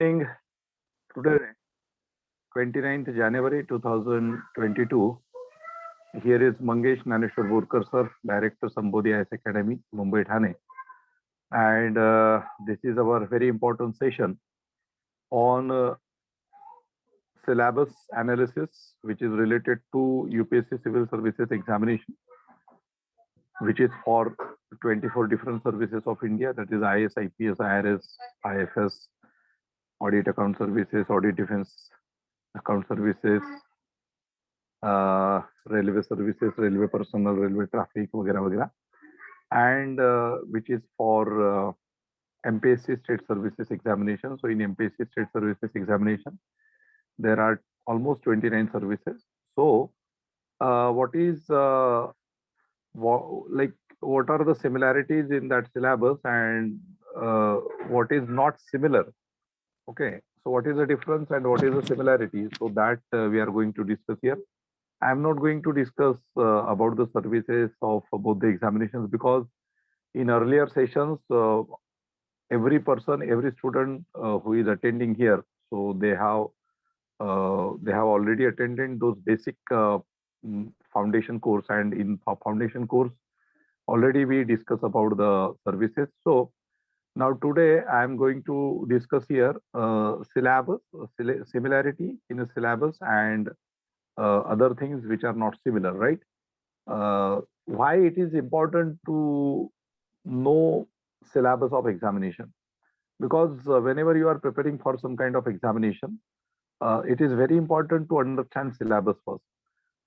Being today, 29th January 2022, here is Mangesh Naneshwar Borkar sir, Director Sambodhi IAS Academy, Mumbai, Thane. And this is our very important session on syllabus analysis, which is related to UPSC Civil Services examination, which is for 24 different services of India, that is IAS, IPS, IRS, IFS, Audit Account Services, Audit Defense Account Services, railway services, railway personnel, railway traffic, वगैरह वगैरह, and which is for MPSC State Services examination. So in MPSC State Services examination, there are almost 29 services. So what are the similarities in that syllabus, and what is not similar? Okay, so what is the difference and what is the similarity? So that we are going to discuss here. I am not going to discuss about the services of both the examinations, because in earlier sessions, every person, every student who is attending here, so they have already attended those basic foundation course, and in foundation course already we discuss about the services. So now today I am going to discuss here syllabus, similarity in a syllabus, and other things which are not similar, right? Why it is important to know syllabus of examination? Because whenever you are preparing for some kind of examination, it is very important to understand syllabus first.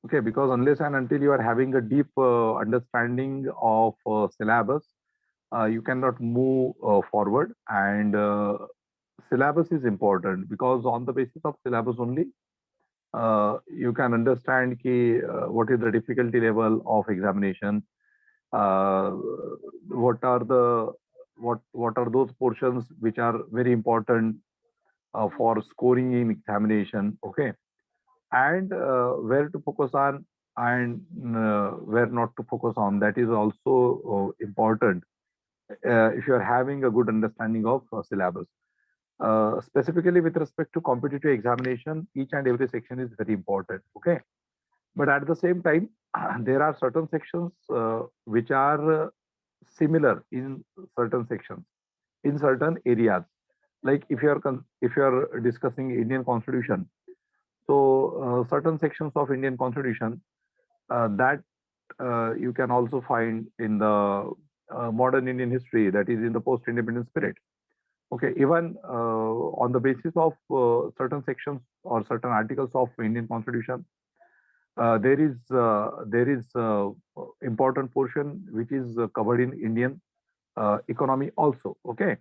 Okay, because unless and until you are having a deep understanding of syllabus, you cannot move forward. And syllabus is important, because on the basis of syllabus only, you can understand what is the difficulty level of examination, what are those portions which are very important for scoring in examination, okay, and where to focus on and where not to focus on. That is also important if you are having a good understanding of syllabus. Specifically with respect to competitive examination, each and every section is very important, okay. But at the same time, there are certain sections which are similar in certain sections, in certain areas. Like if you are discussing Indian Constitution, so certain sections of Indian Constitution that you can also find in the modern Indian history, that is in the post-independence period. Okay, even on the basis of certain sections or certain articles of Indian Constitution, there is important portion which is covered in Indian economy also. Okay,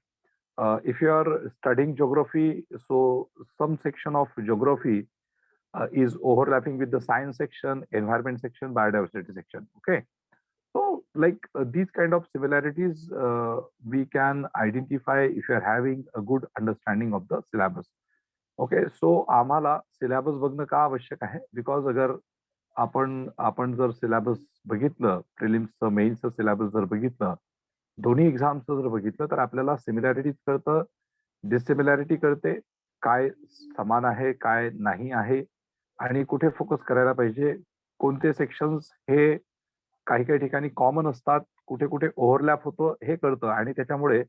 if you are studying geography, so some section of geography is overlapping with the science section, environment section, biodiversity section. Okay, so like these kind of similarities we can identify if you are having a good understanding of the syllabus. Okay, so आम्हाला syllabus बघणं का आवश्यक आहे? Because अगर आपण जर syllabus बघितलं, प्रिलिम्सचं मेन्सचं syllabus जर बघितलं, दोन्ही एक्झामचं जर बघितलं, तर आपल्याला सिमिलॅरिटीज कळतं, डिसिमिलॅरिटी कळते, काय समान आहे, काय नाही आहे, आणि कुठे फोकस करायला पाहिजे, कोणते सेक्शन्स हे काही काही ठिकाणी कॉमन असतात, कुठे कुठे ओव्हरलॅप होतो हे कळतं, आणि त्याच्यामुळे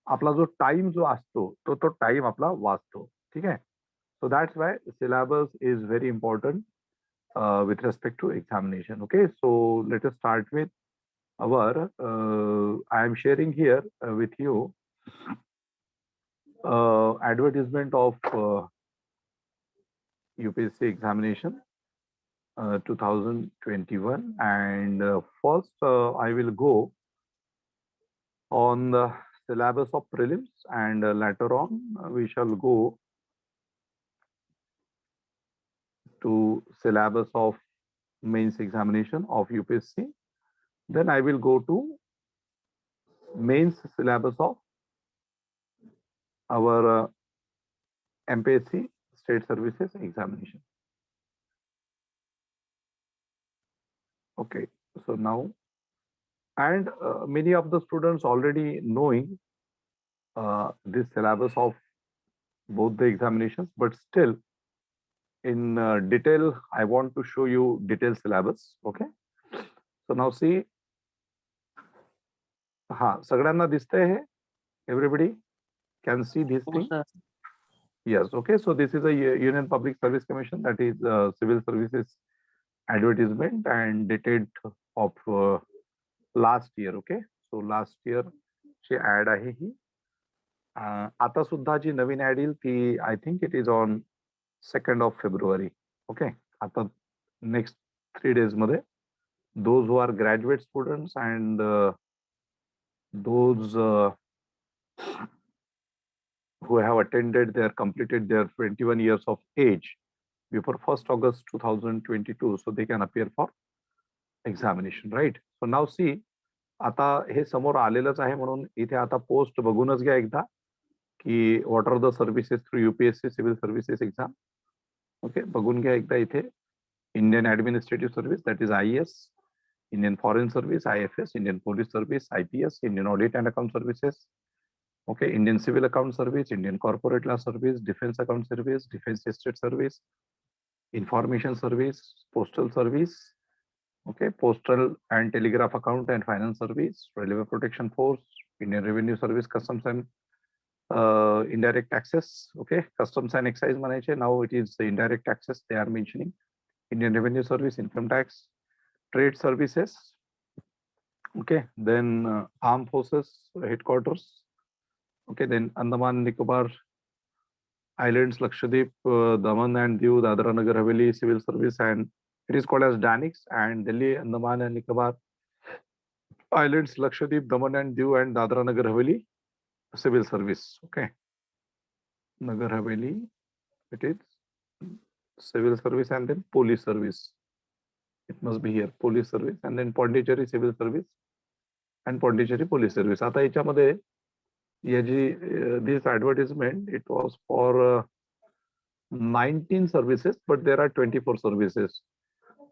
आपला जो टाइम जो असतो तो टाइम आपला वाचतो. ठीक आहे. So that's why syllabus is very important with respect to examination. Okay, so let us start with our. I am sharing here with you advertisement of UPSC examination 2021, and first I will go on the syllabus of prelims, and later on we shall go to syllabus of mains examination of UPSC. Then I will go to mains syllabus of our MPSC State Services examination. Okay, so now, and many of the students already knowing this syllabus of both the examinations, but still in detail, I want to show you detailed syllabus. Okay. So now see, सगळ्यांना दिसतंय हे? Everybody can see this thing? sir. Yes. Okay. So this is a Union Public Service Commission, that is civil services advertisement and dated of last year. Okay. So last year ची ad आहे ही. आता सुद्धा जी नवीन add येईल ती I think it is on 2nd of February. Okay. आता next 3 days मध्ये those who are graduate students and those who have attended their completed their 21 years of age before 1st August 2022, so they can appear for examination, right? So now see, आता हे समोर आलेलंच आहे म्हणून इथे आता post बघूनच घ्या एकदा की what are the services through UPSC civil services exam. Okay, बघून घ्या एकदा इथे. Indian administrative service, that is IAS, Indian foreign service IFS, Indian police service IPS, Indian audit and account services, okay, Indian civil account service, Indian corporate law service, defence account service, defence estate service, information service, postal service, okay, postal and telegraph account and finance service, railway protection force, Indian revenue service, customs and indirect taxes. Okay, customs and excise manager, now it is the indirect taxes they are mentioning. Indian revenue service, income tax, trade services. Okay, then armed forces headquarters. Okay, then Andaman Nicobar Islands, Lakshadweep, Daman and Diu, Dadra Nagar Haveli civil service, and it is called as DANIX. And Delhi, Andaman and Nicobar Islands, Lakshadweep, Daman and Diu, and Dadra Nagar Haveli civil service. Okay, Nagar Haveli, it is civil service, and then police service. It must be here, police service, and then Pondicherry civil service and Pondicherry police service. आता याच्यामध्ये this advertisement, it was for 19 services, but there are 24 services.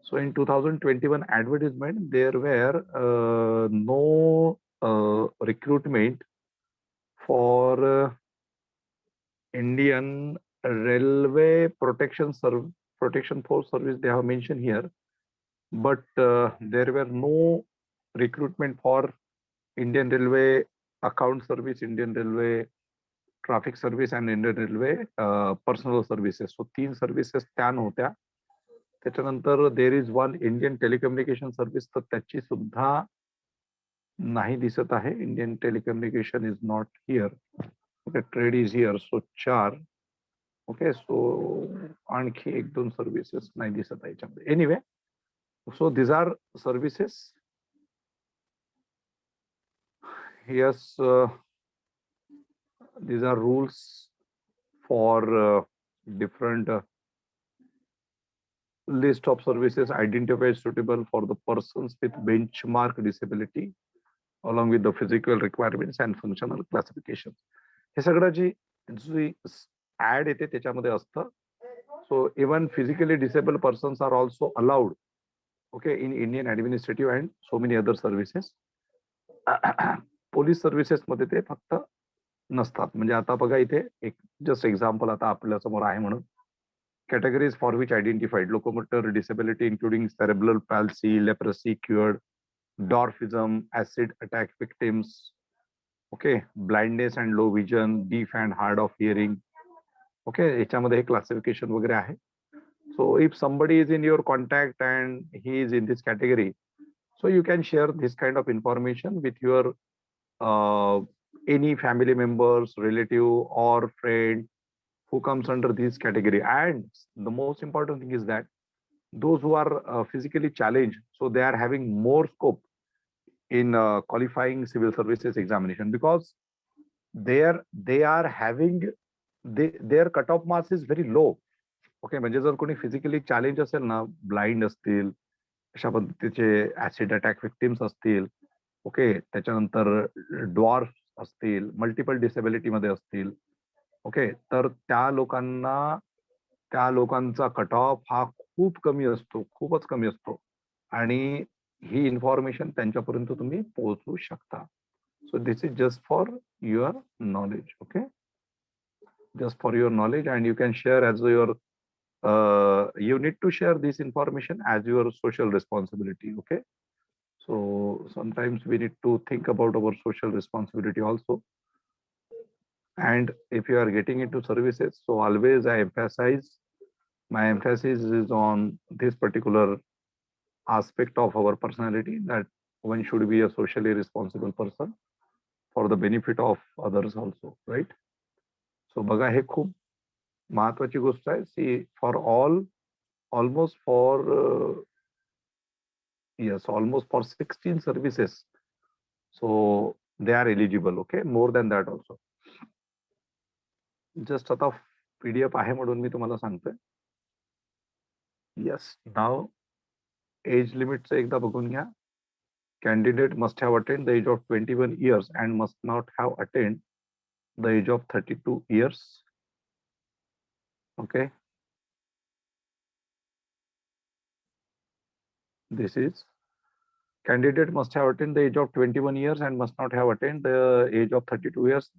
So in 2021 advertisement, there were no recruitment for Indian Railway Protection Force Service. They have mentioned here, but there were no recruitment for Indian Railway Account Service, Indian Railway Traffic Service, and Indian Railway Personal Services. So 3 services त्या नव्हत्या. त्याच्यानंतर there is one Indian Telecommunication Service, तर त्याची सुद्धा नाही दिसत आहे. Indian Telecommunication is not here. Okay, trade is here. So 4. Okay, so आणखी 1-2 सर्व्हिसेस नाही दिसत आहे याच्यामध्ये. Anyway, so these are services. Yes, these are rules for different list of services identified suitable for the persons with benchmark disability along with the physical requirements and functional classification. हे सगळं जी add येते त्याच्यामध्ये असतं. So even physically disabled persons are also allowed, okay, in Indian administrative and so many other services. Police services मध्ये ते फक्त नसतात. म्हणजे आता बघा इथे एक जस्ट एक्झाम्पल आता आपल्या समोर आहे म्हणून. Categories for which identified: locomotor disability including cerebral palsy, leprosy cured, dwarfism, acid attack victims, okay, blindness and low vision, deaf and hard of hearing. Okay, याच्यामध्ये हे क्लासिफिकेशन वगैरे आहे. So if somebody is in your contact and he is in this category, so you can share this kind of information with your any family members, relative or friend who comes under this category. And the most important thing is that those who are physically challenged, so they are having more scope in qualifying civil services examination, because they are having their cutoff marks is very low. Okay, म्हणजे जर कोणी physically challenge असेल ना, blind असतील, अशा पद्धतीचे acid attack victims असतील, okay, त्याच्यानंतर ड्वार्फ असतील, मल्टिपल डिसेबिलिटी मध्ये असतील, ओके, तर त्या लोकांचा कट ऑफ हा खूप कमी असतो, खूपच कमी असतो, आणि ही इन्फॉर्मेशन त्यांच्यापर्यंत तुम्ही पोहोचवू शकता. So this is just for your knowledge. Okay, just for your knowledge, and you can share as your you need to share this information as your social responsibility. Okay, so sometimes we need to think about our social responsibility also. And if you are getting into services, so always I emphasize, my emphasis is on this particular aspect of our personality, that one should be a socially responsible person for the benefit of others also, right? So बघा हे खूप महत्वाची गोष्ट आहे. See, for all, almost for yes, almost for 16 services, so they are eligible. Okay, more than that also. Just आता PDF आहे म्हणून मी तुम्हाला सांगतोय. Yes, now age limit एकदा बघून घ्या. Candidate must have attained the age of 21 years and must not have attained the age of 32 years. Okay. This is candidate must have attained the age of 21 years and must not have attained the age of 32 years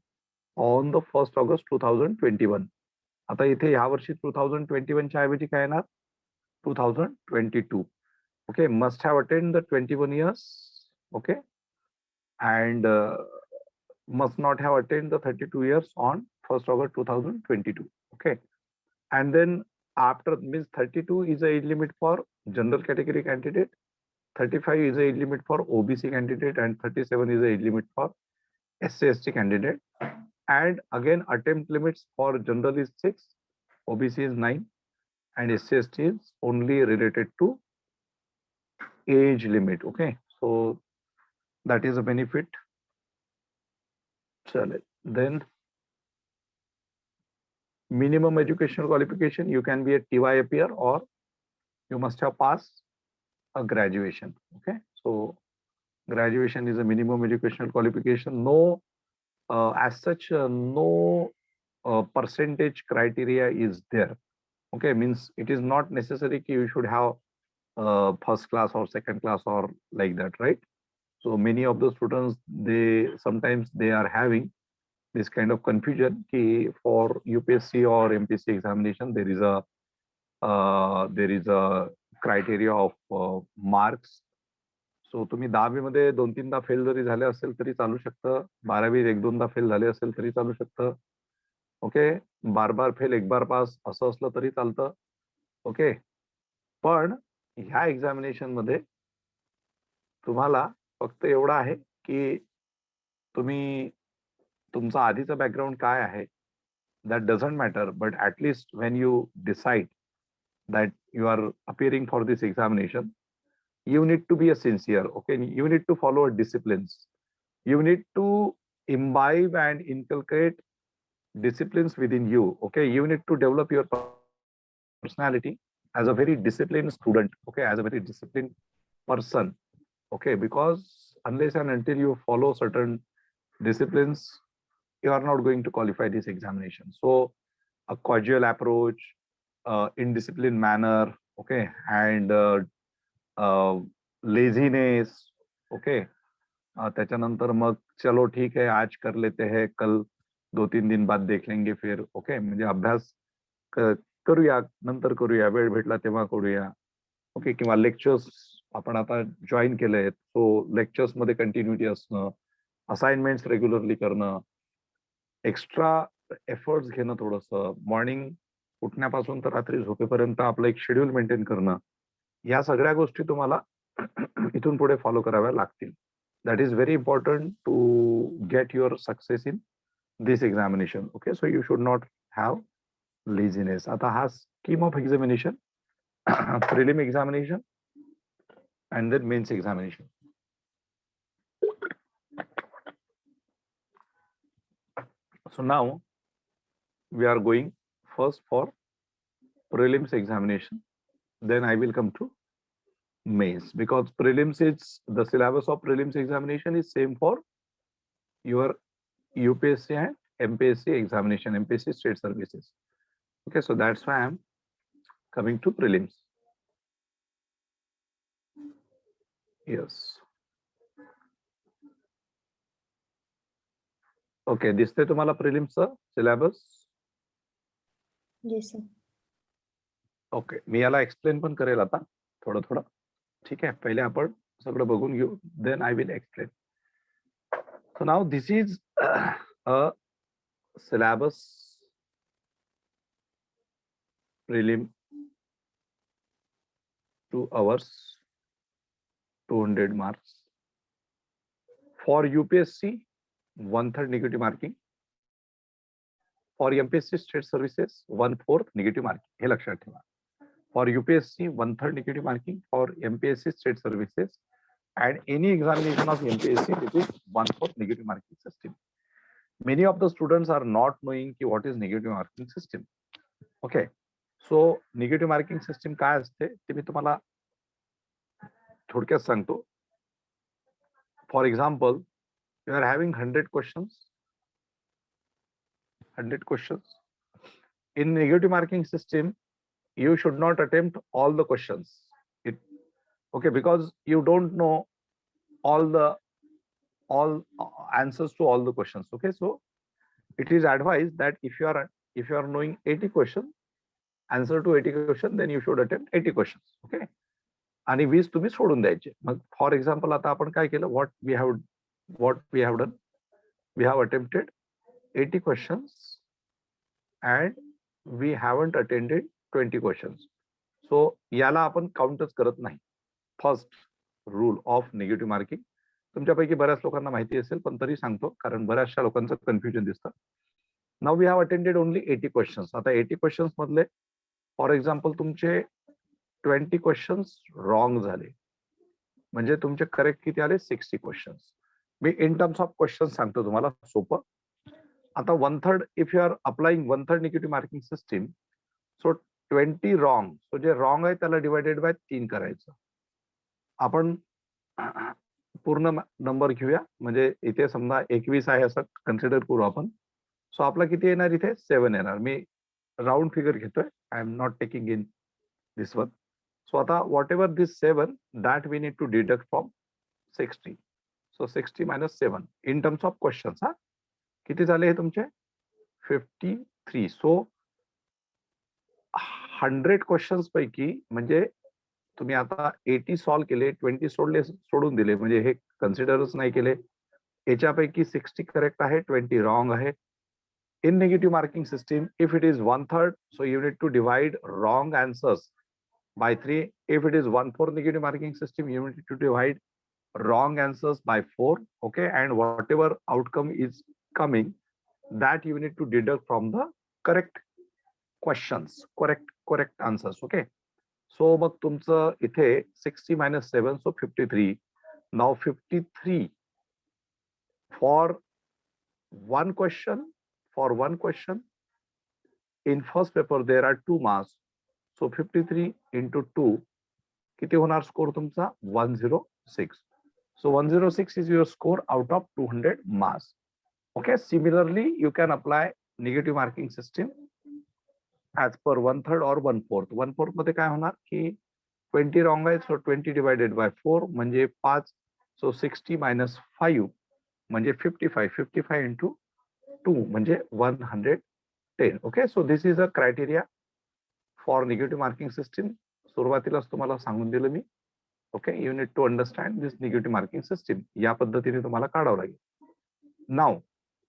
on the 1st August 2021. आता इथे या वर्षी 2021 च्या ऐवजी काय येणार 2022. Okay, must have attained the 21 years. Okay, and must not have attained the 32 years on 1st August 2022. Okay, and then after means 32 is the age limit for general category candidate, 35 is the age limit for OBC candidate, and 37 is the age limit for SC/ST candidate. And again, attempt limits for general is 6, OBC is 9, and SC/ST is only related to age limit. Okay, so that is a benefit. Then minimum educational qualification, you can be a TYAPR or you must have passed a graduation. Okay, so graduation is a minimum educational qualification. No, as such, no percentage criteria is there. Okay, means it is not necessary that you should have first class or second class or like that, right? So many of the students, they sometimes they are having this kind of confusion ki for UPSC or MPSC examination there is a criteria of marks. So तुम्ही 10वी मध्ये 2-3दा fail जरी झाले असेल तरी चालू शकतं, 12वीत 1-2दा fail झाले असेल तरी चालू शकतं. ओके, बार फेल एक बार पास असं असलं तरी चालतं. ओके, पण ह्या एक्झामिनेशन मध्ये तुम्हाला फक्त एवढं आहे की तुम्ही तुमचा आधीचा बॅकग्राऊंड काय आहे, that doesn't matter, but at least when you decide that you are appearing for this examination, you need to be a sincere. Okay, you need to follow disciplines, you need to imbibe and inculcate disciplines within you. Okay, you need to develop your personality as a very disciplined student. Okay, as a very disciplined person. Okay, because unless and until you follow certain disciplines, you are not going to qualify this examination. So a cordial approach, in disciplined manner, okay, and laziness, okay, त्याच्यानंतर मग चलो ठीक है आज कर लेते हैं, कल 2-3 दिन बाद देख लेंगे फिर. ओके, म्हणजे अभ्यास करूया, नंतर करूया, वेळ भेटला तेव्हा करूया. ओके, किंवा लेक्चर्स आपण आता जॉईन केले, सो लेक्चर्स मध्ये कंटिन्युटी असणं, असाइनमेंट्स रेग्युलरली करणं, एक्स्ट्रा एफर्ट्स घेणं, थोडंसं मॉर्निंग उठण्यापासून तर रात्री झोपेपर्यंत आपलं एक शेड्यूल मेंटेन करणं, या सगळ्या गोष्टी तुम्हाला इथून पुढे फॉलो कराव्या लागतील. That is very important to get your success in this examination. Okay, so you should not have laziness. आता हा scheme of examination, prelim examination and then mains examination. So now we are going first for prelims examination, then I will come to mains, because prelims is the syllabus of prelims examination is same for your UPSC and MPSC examination, MPSC state services. Okay, so that's why I am coming to prelims. Yes. Okay, दिसते तुम्हाला प्रिलिम्सचं syllabus? Yes, sir. Okay, मी याला explain पण करेल आता थोडं थोडं. ठीक आहे, पहिले आपण सगळं बघून घेऊ, then I will explain. So now this is a syllabus prelim 2 hours 200 marks for UPSC 1/3 negative marking, for MPSC state services 1/4 negative marking. हे लक्षात ठेवा. For UPSC 1/3 negative marking, for MPSC state services and any examination of MPSC it is 1/4 negative marking system. Many of the students are not knowing what is negative marking system. Okay, so negative marking system काय असते ते मी तुम्हाला थोडक्यात सांगतो. For example, you are having 100 questions. 100 questions. In negative marking system, you should not attempt all the questions. Okay, because you don't know all answers to all the questions. Okay, so it is advised that if you are knowing 80 questions, answer to 80 questions, then you should attempt 80 questions. Okay, आणि 20 तुम्ही सोडून द्यायचे. मग for example आता आपण काय केलं, what we have done, we have attempted 80 questions and we haven't attended 20 questions. So याला आपण काउंटच करत नाही. First rule of negative marking. तुमच्यापैकी बऱ्याच लोकांना माहिती असेल, पण तरी सांगतो कारण बऱ्याचशा लोकांचं कन्फ्युजन दिसतं. Now we have attended only 80 questions. आता 80 क्वेश्चन्स मधले फॉर एक्झाम्पल तुमचे 20 क्वेश्चन्स रॉंग झाले, म्हणजे तुमचे करेक्ट किती आले, 60 क्वेश्चन्स. मी इन टर्म्स ऑफ क्वेश्चन सांगतो तुम्हाला सोपं. आता 1/3 if you are applying 1/3 negative marking system, so 20 wrong, so जे रॉंग आहे त्याला डिवायडेड बाय 3 करायचं. आपण पूर्ण नंबर घेऊया, म्हणजे इथे समजा 21 आहे असं कन्सिडर करू आपण. सो आपला किती येणार, इथे 7 येणार. मी राऊंड फिगर घेतोय, I am not taking in this one. So आता whatever this 7 that we need to deduct from 60. So 60 - 7 in terms of questions. हा किती झाले हे तुमचे, 53. सो 100 क्वेश्चन्स पैकी म्हणजे तुम्ही आता 80 सॉल्व केले, 20 सोडून दिले, म्हणजे हे कन्सिडरच नाही केले. याच्यापैकी 60 करेक्ट आहे, 20 रॉंग आहे. In negative marking system, if it is 1/3, so you need to divide wrong answers by 3. If it is 1/4 negative marking system, you need to divide wrong answers by 4. Okay, and whatever outcome is coming, that you need to deduct from the correct questions, correct answers. Okay, so मग तुमचं इथे 60 - 7, so 53. Now 53 for one question. For one question in first paper there are 2 marks, so 53 into 2 किती होणार score तुमचा, 106. So 106 is your score out of 200 marks. Okay, similarly you can apply negative marking system as per 1/3 or 1/4. 1/4 मध्ये काय होणार की 20 wrong आहे, so 20 divided by 4 म्हणजे 5. so 60 - 5 म्हणजे 55. 55 into 2 म्हणजे 110. Okay, so this is a criteria for negative marking system. सुरुवातीलाच तुम्हाला सांगून दिलं मी. Okay, you need to understand this negative marking system. या पद्धतीने तुम्हाला काढावं लागेल. Now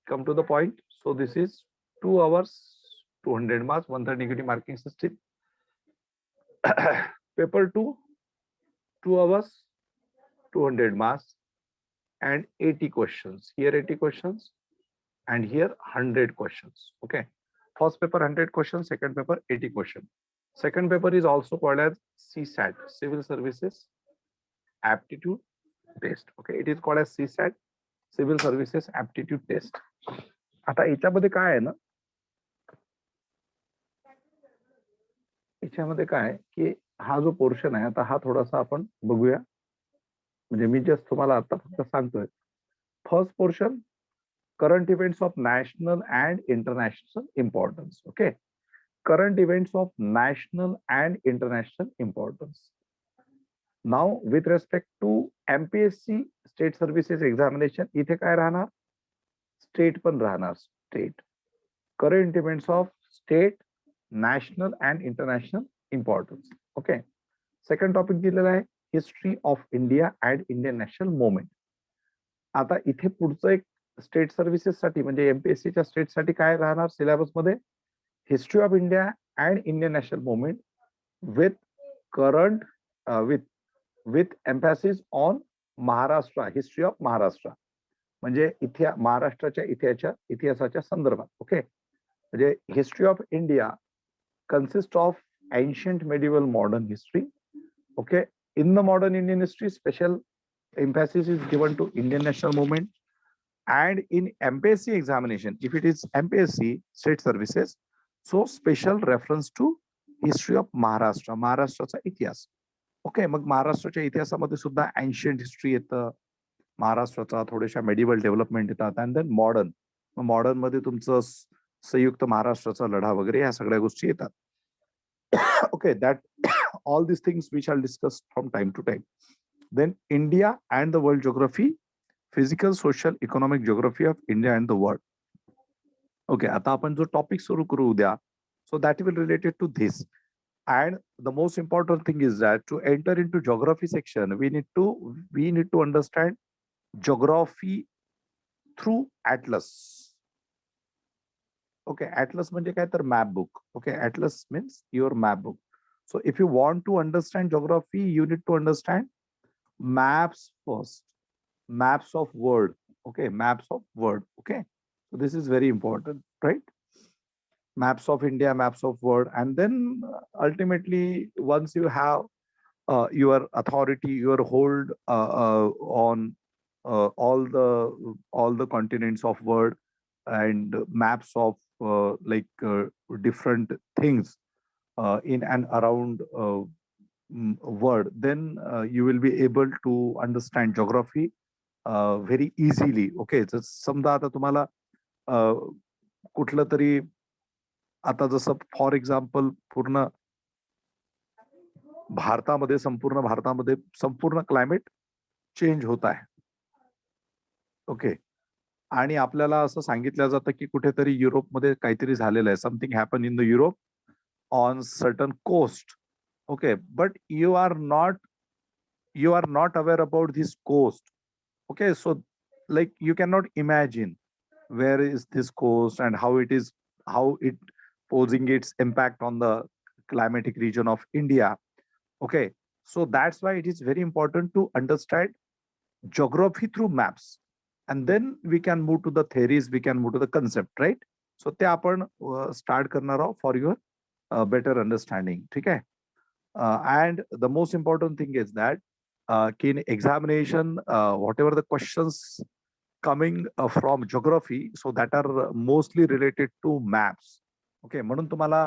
come to the point. So this is 2 hours 200 marks 1/3 negative marking system. Paper 2 2 hours 200 marks and 80 questions. Here 80 questions and here 100 questions. Okay, first paper 100 questions, second paper 80 questions. Second paper is also called as CSAT, Civil Services Aptitude Test. Okay, it is called as CSAT, Civil Services Aptitude Test. आता याच्यामध्ये काय आहे ना, याच्यामध्ये काय की हा जो पोर्शन आहे, आता हा थोडासा आपण बघूया. म्हणजे मी जस्ट तुम्हाला आता फक्त सांगतोय. First portion, current events of national and international importance. Okay, current events of national and international importance. Now with respect to MPSC state services examination, इथे काय राहणार, स्टेट पण राहणार. State current events of state, national and international importance. Okay. Second topic दिलेला आहे history of India and Indian national movement. आता इथे पुढचं एक स्टेट सर्व्हिसेस साठी म्हणजे एमपीएससीच्या स्टेट साठी काय राहणार सिलेबस मध्ये, history of India and Indian national movement with current with एम्फॅसिस on Maharashtra, history of Maharashtra, म्हणजे महाराष्ट्राच्या इतिहासाच्या संदर्भात. ओके. म्हणजे history of India consist of ancient medieval modern history. Okay. In the modern Indian history, special emphasis is given to Indian national movement. And in MPSC examination, if it is MPSC state services, so special reference to history of Maharashtra, महाराष्ट्राचा इतिहास. Okay. मग महाराष्ट्राच्या इतिहासामध्ये सुद्धा ancient history येतं महाराष्ट्राचा, थोड्याशा medieval development येतात, अँड देन मॉडर्न. मॉडर्न मध्ये तुमचं संयुक्त महाराष्ट्राचा लढा वगैरे ह्या सगळ्या गोष्टी येतात. Okay, that all these things we shall discuss from time to time. Then India and the world geography, physical, social, economic geography of India and the world. Okay, आता आपण जो टॉपिक सुरू करू उद्या, so that will related to this. And the most important thing is that to enter into geography section, we need to understand geography through atlas. Okay, atlas म्हणजे काय तर map book. Okay, atlas means your map book. So if you want to understand geography, you need to understand maps first. Maps of world. Okay, maps of world. Okay, so this is very important, right? Maps of India, maps of world, and then ultimately once you have your authority, your hold on all the continents of world and maps of different things in and around world, then you will be able to understand geography very easily. Okay, समजा आता तुम्हाला कुठलं तरी, आता जसं for example पूर्ण भारतामध्ये संपूर्ण क्लायमेट चेंज होत आहे. ओके. आणि आपल्याला असं सांगितलं जातं की कुठेतरी युरोपमध्ये काहीतरी झालेलं आहे, something happen in the Europe on certain coast. Okay, but you are not aware about this coast. Okay, so like you can not imagine where is this coast and how it posing its impact on the climatic region of India. Okay, so that's why it is very important to understand geography through maps, and then we can move to the theories, we can move to the concept, right? So ते आपण start करणार आहोत for your better understanding. ठीक आहे. And the most important thing is that in examination, whatever the questions coming from geography, so that are mostly related to maps. Okay, म्हणून तुम्हाला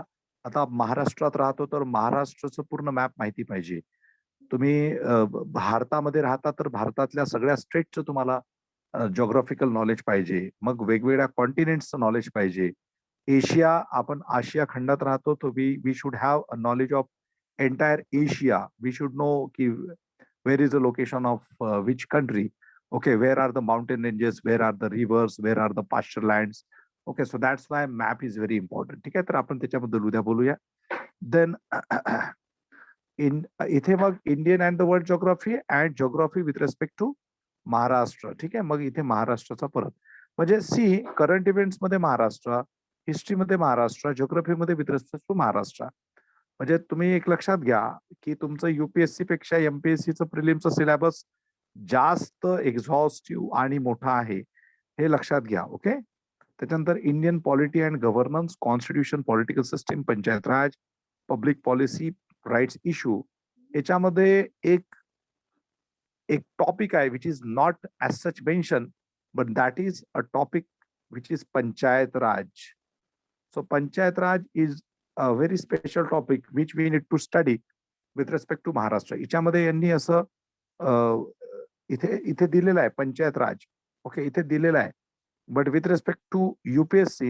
आता महाराष्ट्रात राहतो तर महाराष्ट्राचं पूर्ण मॅप माहिती पाहिजे. तुम्ही भारतामध्ये राहता तर भारतातल्या सगळ्या स्टेटचं तुम्हाला ज्योग्राफिकल नॉलेज पाहिजे. मग वेगवेगळ्या कॉन्टिनेंट्सचं नॉलेज पाहिजे. आपण आशिया खंडात राहतो तर we should have a knowledge of entire Asia. We should know की where is the location of which country. Okay, where are the mountain ranges, where are the rivers, where are the pasture lands. Okay, so that's why map is very important. ठीक आहे, तर आपण त्याच्याबद्दल उद्या बोलूया. Then इथे मग Indian and the world geography and geography with respect to Maharashtra. ठीक आहे, मग इथे महाराष्ट्राचा परत म्हणजे सी करंट इव्हेंट्स मध्ये महाराष्ट्र, हिस्ट्रीमध्ये महाराष्ट्र, ज्योग्राफीमध्ये विथ रिस्पेक्ट टू महाराष्ट्र. म्हणजे तुम्ही एक लक्षात घ्या की तुमचं युपीएससी पेक्षा एमपीएससीचं प्रिलिमचं सिलेबस जास्त एक्झॉस्टिव्ह आणि मोठा आहे, हे लक्षात घ्या. ओके. त्याच्यानंतर Indian polity and governance, constitution, political system, panchayat raj, public policy, rights issue. याच्यामध्ये एक टॉपिक आहे which is not as such mention, but that is a topic which is panchayat raj. So panchayat raj is a very special topic which we need to study with respect to Maharashtra. याच्यामध्ये यांनी असं इथे दिलेलं आहे पंचायत राज. Okay, इथे दिलेलं आहे. But with respect to UPSC,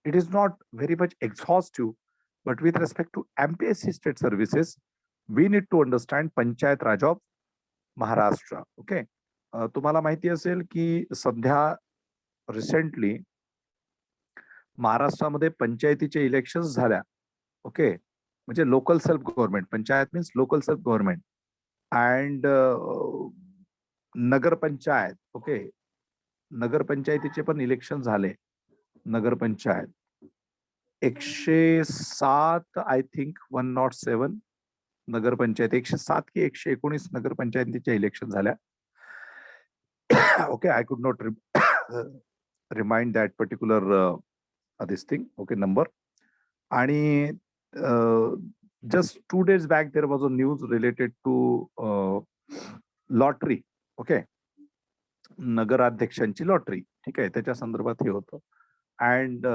it is not very much exhaustive. But with respect to MPSC state services, we need to understand Panchayat Raj of Maharashtra. Okay. तुम्हाला माहिती असेल की सध्या रिसेंटली महाराष्ट्रामध्ये पंचायतीचे इलेक्शन्स झाल्या. ओके, म्हणजे local self government. Panchayat means local self government. And nagar panchayat. Okay, नगरपंचायतीचे पण इलेक्शन झाले. नगरपंचायत 107 आय थिंक 107 नगरपंचायत, 107 की 119 नगरपंचायतीच्या इलेक्शन झाल्या. Okay, I could not remind that particular this thing. Okay, number. आणि just 2 days back there was a news related to lottery. Okay, नगराध्यक्षांची lottery. ठीक आहे, त्याच्या संदर्भात हे होतं. And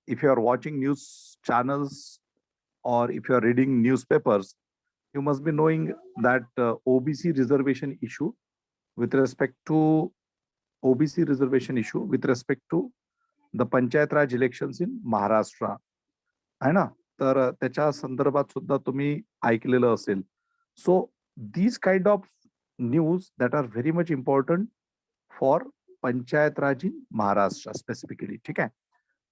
if you are watching news channels or if you are reading newspapers, you must be knowing that OBC reservation issue with respect to the Panchayat Raj elections in Maharashtra. आहे ना, तर त्याच्या संदर्भात सुद्धा तुम्ही ऐकलेलं असेल. So these kind of news that are very much important for panchayat raj in Maharashtra specifically. ठीक आहे,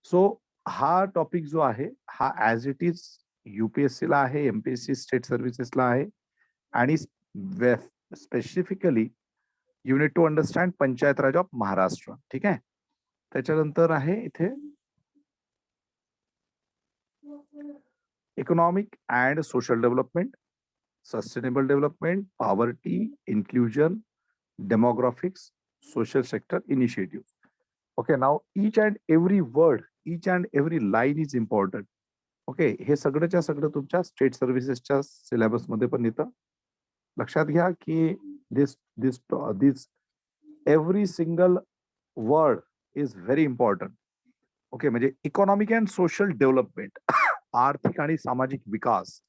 सो हा टॉपिक जो आहे हा ऍज इट इज UPSC ला आहे, MPSC स्टेट सर्व्हिसेसला आहे, आणि specifically you need to understand panchayat raj of Maharashtra. ठीक आहे, त्याच्यानंतर आहे इथे economic and social development, sustainable development, poverty, inclusion, demographics, social sector initiative. Okay, now each and every word, each and every line is important. Okay, हे सगळंच्या सगळं तुमच्या state सर्व्हिसेसच्या सिलेबस मध्ये पण येतं. लक्षात घ्या की this every single word is very important. Okay, म्हणजे इकॉनॉमिक अँड सोशल डेव्हलपमेंट, आर्थिक आणि सामाजिक विकास,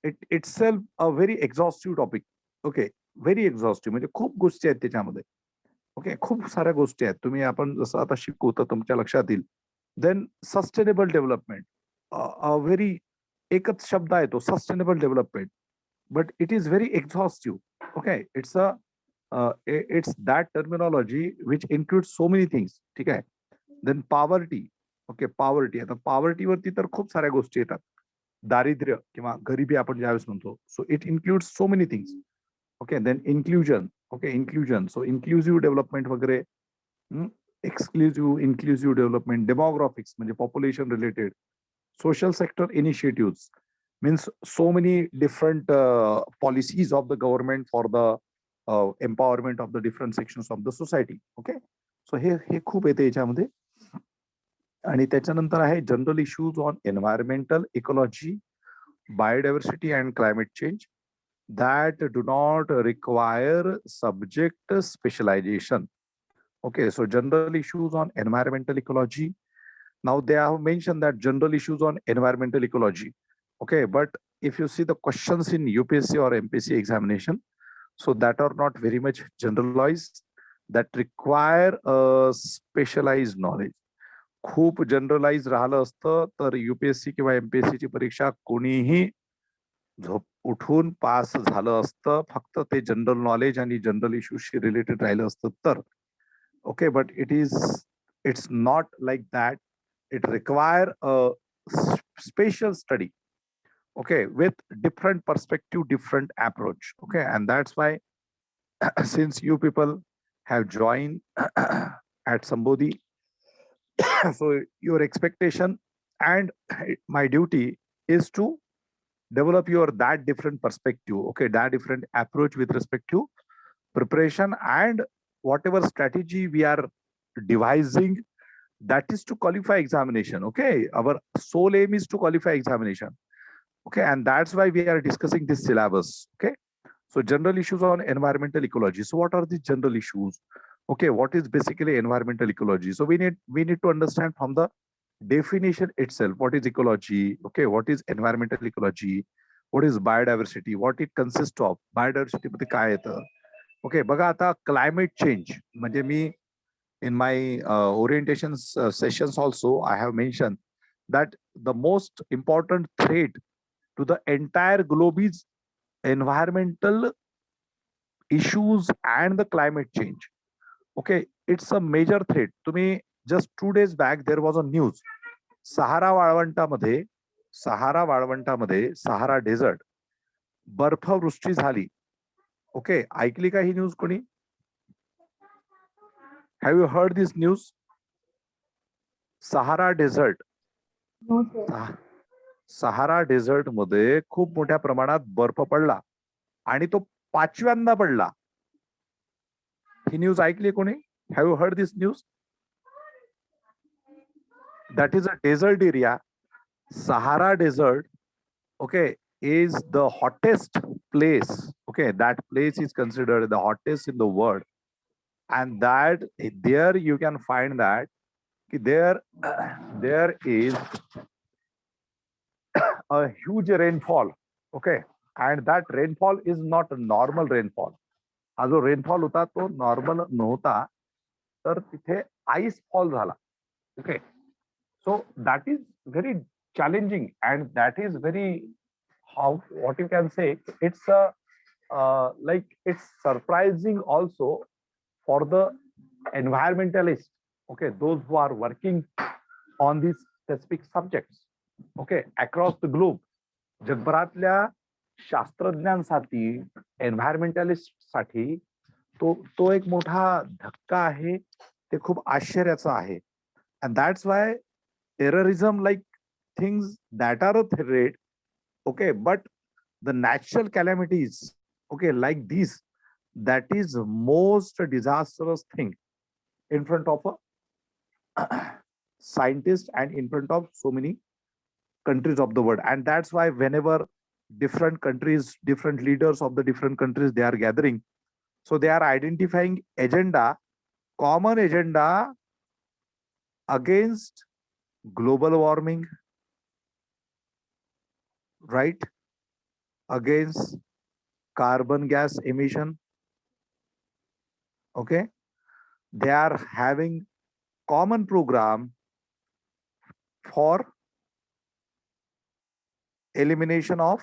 itself a very exhaustive topic. Okay, very exhaustive म्हणजे खूप गोष्टी आहेत त्याच्यामध्ये. ओके, खूप साऱ्या गोष्टी आहेत. तुम्ही आपण जसं आता शिकू तर तुमच्या लक्षात येईल. देन सस्टेनेबल डेव्हलपमेंट, व्हेरी एकच शब्द आहे तो sustainable development, but it is very exhaustive. Okay, it's that terminology which include so many things. ठीक आहे, देन पॉवर्टी. ओके, पॉवर्टी, आता पॉवर्टीवरती तर खूप साऱ्या गोष्टी येतात. दारिद्र्य किंवा गरिबी आपण ज्यावेळेस म्हणतो, so it includes so many things. Okay, then inclusion. Okay, inclusion, so inclusive development वगैरे, इन्क्लुझिव्ह डेव्हलपमेंट, डेमोग्राफिक्स म्हणजे population related, social sector initiatives means so many different policies of the government for the empowerment of the different sections of the society. Okay, so हे खूप येते याच्यामध्ये. आणि त्याच्यानंतर आहे general issues on environmental ecology, biodiversity and climate change that do not require subject specialization. Okay, so general issues on environmental ecology. Now they have mentioned that general issues on environmental ecology. Okay, but if you see the questions in UPSC or MPSC examination, so that are not very much generalized, that require a specialized knowledge. खूप generalise राहिलं असतं तर UPSC किंवा MPSC ची परीक्षा कोणीही झोप उठून पास झालं असतं, फक्त ते जनरल नॉलेज आणि जनरल इश्यूशी रिलेटेड राहिलं असतं तर. Okay, but it's not like that. It require a special study, okay, with different perspective, different approach. Okay, and that's why since you people have joined at Sambodhi, so your expectation and my duty is to develop your that different perspective. Okay, that different approach with respect to preparation and whatever strategy we are devising, that is to qualify examination. Okay, our sole aim is to qualify examination. Okay, and that's why we are discussing this syllabus. Okay, so general issues on environmental ecology. So what are the general issues? Okay, what is basically environmental ecology? So we need to understand from the definition itself what is ecology. Okay, what is environmental ecology, what is biodiversity, what it consists of. Biodiversity मध्ये काय येतं. Okay, बघा आता climate change म्हणजे मी in my orientation sessions also I have mentioned that the most important threat to the entire globe is environmental issues and the climate change. Okay, it's a major threat. तुम्ही just 2 days back there was a news, Sahara वाळवंटामध्ये Sahara वाळवंटामध्ये, Sahara desert, बर्फवृष्टी झाली. Okay, ऐकली का ही news कोणी? Have you heard this news? Sahara desert, Sahara desert मध्ये खूप मोठ्या प्रमाणात बर्फ पडला आणि तो 5व्यांदा पडला. ही न्यूज ऐकली कोणी? Have you heard this news? That is a desert area. Sahara Desert, okay, is the hottest place. Okay, that place is considered the hottest in the world, and that there you can find that there there is a huge rainfall. Okay, and that rainfall is not a normal rainfall. हा जो rainfall होता तो normal नव्हता, तर तिथे ice fall झाला. Okay, so that is very challenging, and that is very, how, what you can say, it's a like it's surprising also for the environmentalists. Okay, those who are working on these specific subjects, okay, across the globe. जगभरातल्या शास्त्रज्ञांसाठी, एन्व्हायरमेंटलिस्ट साठी तो एक मोठा धक्का आहे. ते खूप आश्चर्याचं आहे. And that's why terrorism, like things that are a threat, okay, but the natural calamities, okay, like this, that is most disastrous thing in front of a scientist and in front of so many countries of the world. And that's why whenever different countries, different leaders of the different countries, they are gathering, so they are identifying agenda, common agenda against global warming, right, against carbon gas emission. Okay, they are having common program for elimination of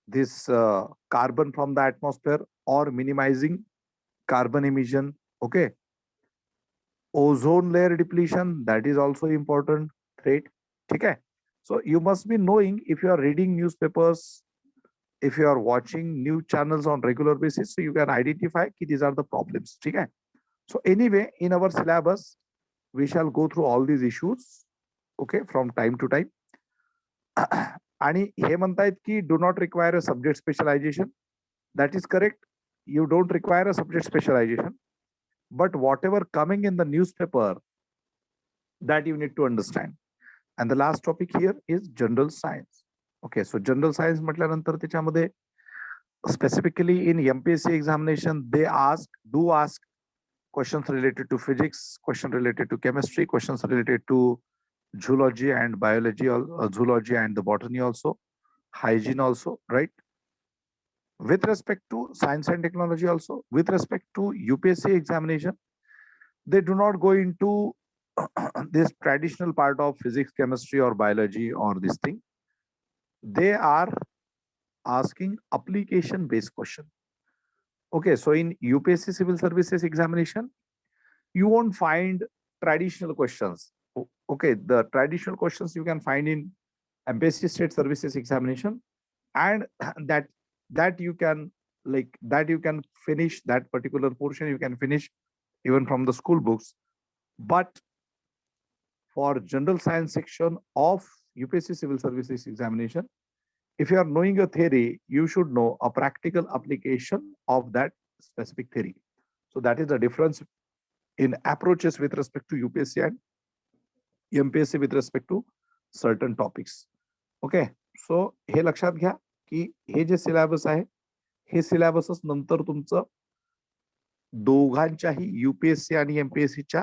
this carbon from the atmosphere or minimizing carbon emission. Okay, ozone layer depletion, that is also important threat. Okay, so you must be knowing, if you are reading newspapers, if you are watching news channels on regular basis, so you can identify these are the problems. Okay, so anyway, in our syllabus we shall go through all these issues, okay, from time to time. आणि हे म्हणतायत की do not require a subject specialization. That is correct. You don't require a subject specialization, but whatever coming in the newspaper, that you need to understand. And the last topic here is general science. Okay, so general science म्हटल्यानंतर त्याच्यामध्ये specifically in MPSC examination they do ask questions related to physics, question related to chemistry, questions related to zoology and biology, zoology and the botany also, hygiene also, right? With respect to science and technology also, with respect to UPSC examination, they do not go into this traditional part of physics, chemistry or biology or this thing. They are asking application based question. Okay, so in UPSC civil services examination, you won't find traditional questions. Okay, the traditional questions you can find in MPSC state services examination, and that you can, like, that you can finish that particular portion, you can finish even from the school books. But for general science section of UPSC civil services examination, if you are knowing a theory, you should know a practical application of that specific theory. So that is the difference in approaches with respect to UPSC and MPSC with respect to certain topics. Okay, so हे लक्षात घ्या की हे जे syllabus आहे, हे सिलेबसच नंतर तुमचं दोघांच्याही UPSC आणि MPSCच्या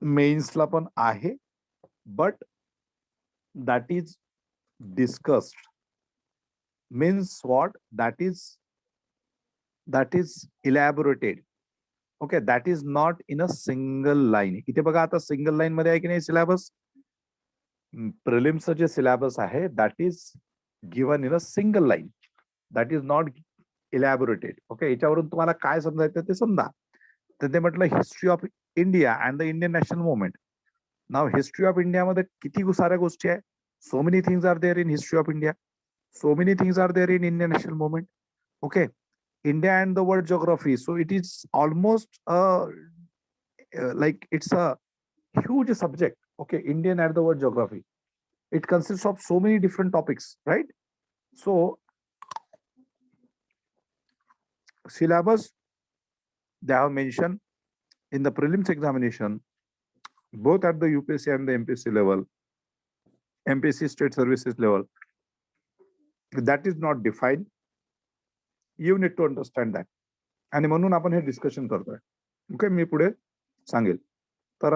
मेन्सला पण आहे, but that is discussed. Means what? That is elaborated. Okay, that is not in a single line. इथे बघा आता सिंगल लाईन मध्ये आहे की नाही सिलेबस. प्रिलिम्स जे सिलेबस आहे, that is given in a single line. That is not elaborated. Okay, याच्यावरून तुम्हाला काय समजायचं ते समजा. तर ते म्हटलं history of India and the Indian national movement. नाव हिस्ट्री ऑफ इंडिया मध्ये किती साऱ्या गोष्टी आहे. So many things are there in history of India. So many things are there in Indian national movement. Okay, India and the world geography. So it is almost like it's a huge subject. Okay, Indian and the world geography. It consists of so many different topics, right? So syllabus they have mentioned in the prelims examination, both at the UPSC and the MPSC level, MPSC state services level. That is not defined. You need to understand that. आणि म्हणून आपण हे discussion करतोय. Okay, मी पुढे सांगेल. तर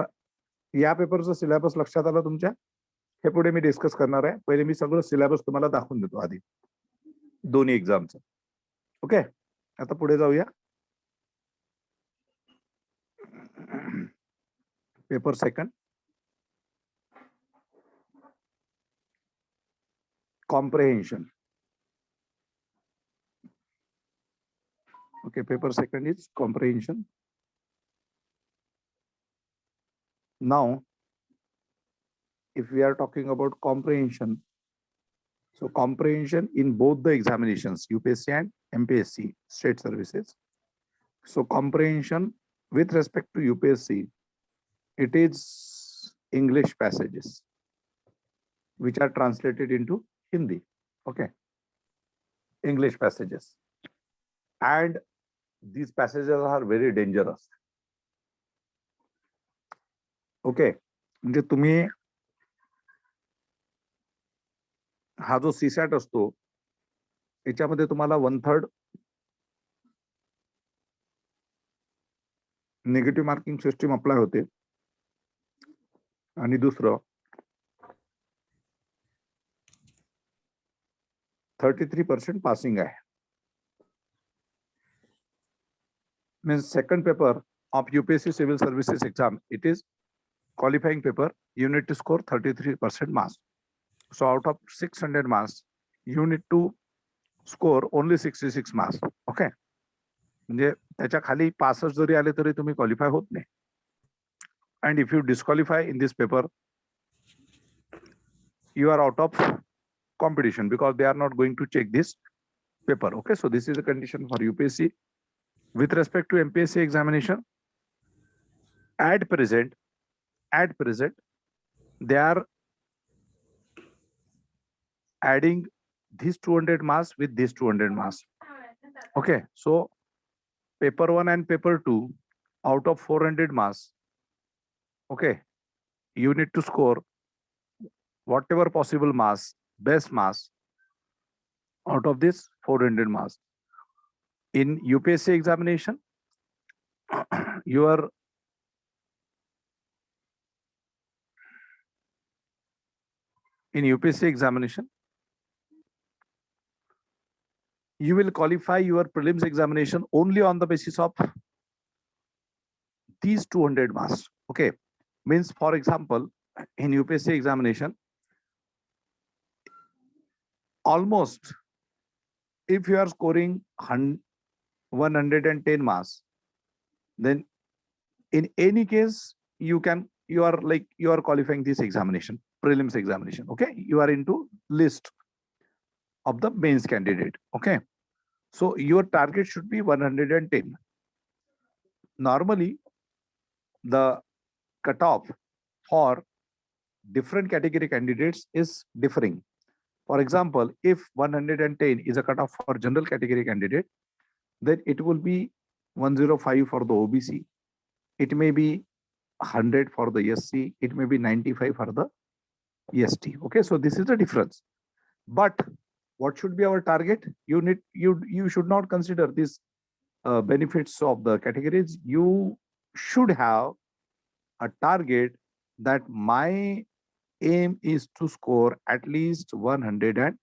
या पेपरचं सिलेबस लक्षात आलं तुमच्या. हे पुढे मी डिस्कस करणार आहे. पहिले मी सगळं सिलेबस तुम्हाला दाखवून देतो आधी दोन्ही एक्झामचं. ओके, आता पुढे जाऊया. Paper second, comprehension. Okay, paper second is comprehension. Now, if we are talking about comprehension, so comprehension in both the examinations, UPSC and MPSC state services. So comprehension with respect to UPSC, it is English passages which are translated into Hindi. Okay, English passages. And these passages are very dangerous. Okay, म्हणजे तुम्ही हा जो CSAT असतो याच्यामध्ये तुम्हाला 1/3 negative marking system apply होते आणि दुसरं 33% पासिंग आहे. Means second paper of UPSC Civil Services exam, it is qualifying paper. You need to score 33% marks. So out of 600 marks, you need to score only 66 marks. Okay, म्हणजे त्याच्या खाली 65 जरी आले तरी तुम्ही क्वालिफाय होत नाही. And if you disqualify in this paper, you are out of competition because they are not going to check this paper. Okay, so this is a condition for UPSC. With respect to MPSC examination, at present, they are adding these 200 marks with these 200 marks. Okay, so paper 1 and paper 2, out of 400 marks, okay, you need to score whatever possible marks, best marks out of this 400 marks. In UPSC examination, in UPSC examination, you will qualify your prelims examination only on the basis of these 200 marks. Okay, means for example, in UPSC examination, almost if you are scoring 110 marks, then in any case you are qualifying this examination, prelims examination. Okay, you are into list of the mains candidate. Okay, so your target should be 110. Normally the cutoff for different category candidates is differing. For example, if 110 is a cutoff for general category candidate, then it will be 105 for the OBC. It may be 100 for the SC. It may be 95 for the EST. Okay, so this is the difference. But what should be our target? You should not consider these benefits of the categories. You should have a target that my aim is to score at least 110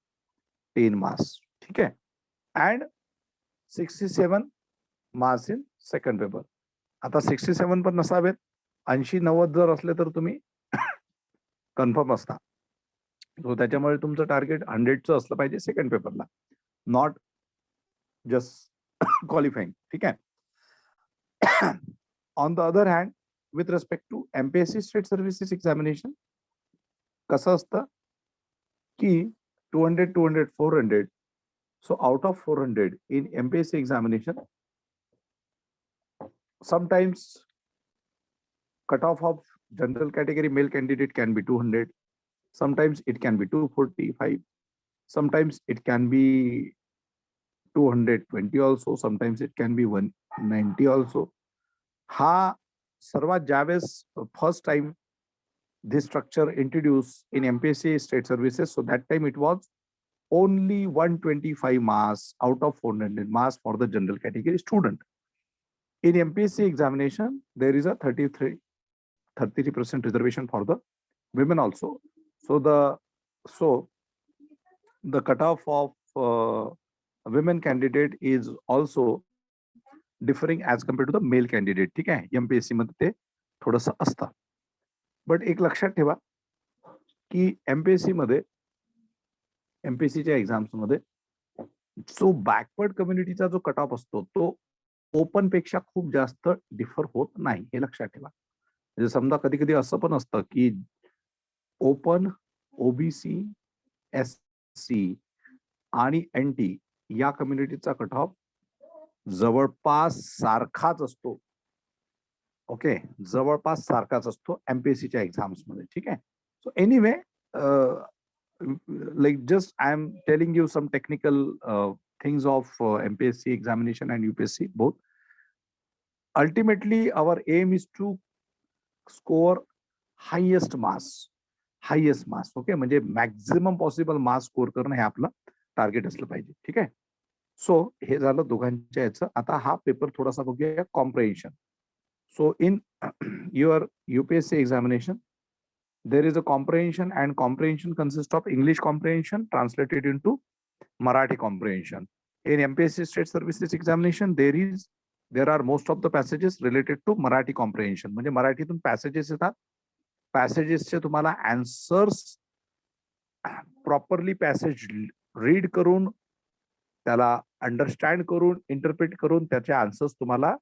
marks. Okay, and 67 marks in second paper. आता 67 पण नसावेत, 80-90 जर असले तर तुम्ही confirm असता. तो त्याच्यामुळे तुमचं टार्गेट 100चं असलं पाहिजे सेकंड पेपरला, नॉट जस्ट क्वालिफाईंग. ठीक आहे. On the other hand, with respect to MPSC State Services Examination कसं असतं की 200, 200, 400. So out of 400 in MPSC examination, sometimes cutoff of general category male candidate can be 200. Sometimes it can be 245. Sometimes it can be 220 also. Sometimes it can be 190 also. हा सर्वात ज्यावेळेस first time this structure introduced in MPSC state services, so that time it was only 125 marks out of 400 marks for the general category student. In MPSC examination, there is a 33% reservation for the women also. So the cutoff of women candidate is also differing as compared to the male candidate. ठीक आहे, MPSC मध्ये ते थोडंसं असतं. But एक लक्षात ठेवा की MPSC मध्ये MPSCच्या एक्झाम्स मध्ये जो बॅकवर्ड कम्युनिटीचा जो कट ऑफ असतो तो ओपन पेक्षा खूप जास्त डिफर होत नाही, हे लक्षात ठेवा. म्हणजे समजा कधी कधी असं पण असतं की ओपन, ओबीसी, SC आणि NT या कम्युनिटीचा कट ऑफ जवळपास सारखाच असतो. ओके, जवळपास सारखाच असतो MPSCच्या एक्झाम्स मध्ये. ठीक आहे. So anyway, like just I am telling you some technical things of MPSC examination and UPSC both. Ultimately, our aim is to score highest marks. Okay, म्हणजे मॅक्झिमम पॉसिबल मार्क्स स्कोर करणं हे आपलं target असलं पाहिजे. ठीक आहे. So हे झालं दोघांच्या याचं. आता हा पेपर थोडासा बघूया comprehension. So in your UPSC examination, there is a comprehension, and comprehension consists of English comprehension translated into Marathi comprehension. In MPSC State Services examination, there are most of the passages related to Marathi comprehension. म्हणजे मराठीतून passages येतात. पॅसेजेसचे तुम्हाला answers properly passage read करून त्याला understand करून interpret करून त्याचे answers तुम्हाला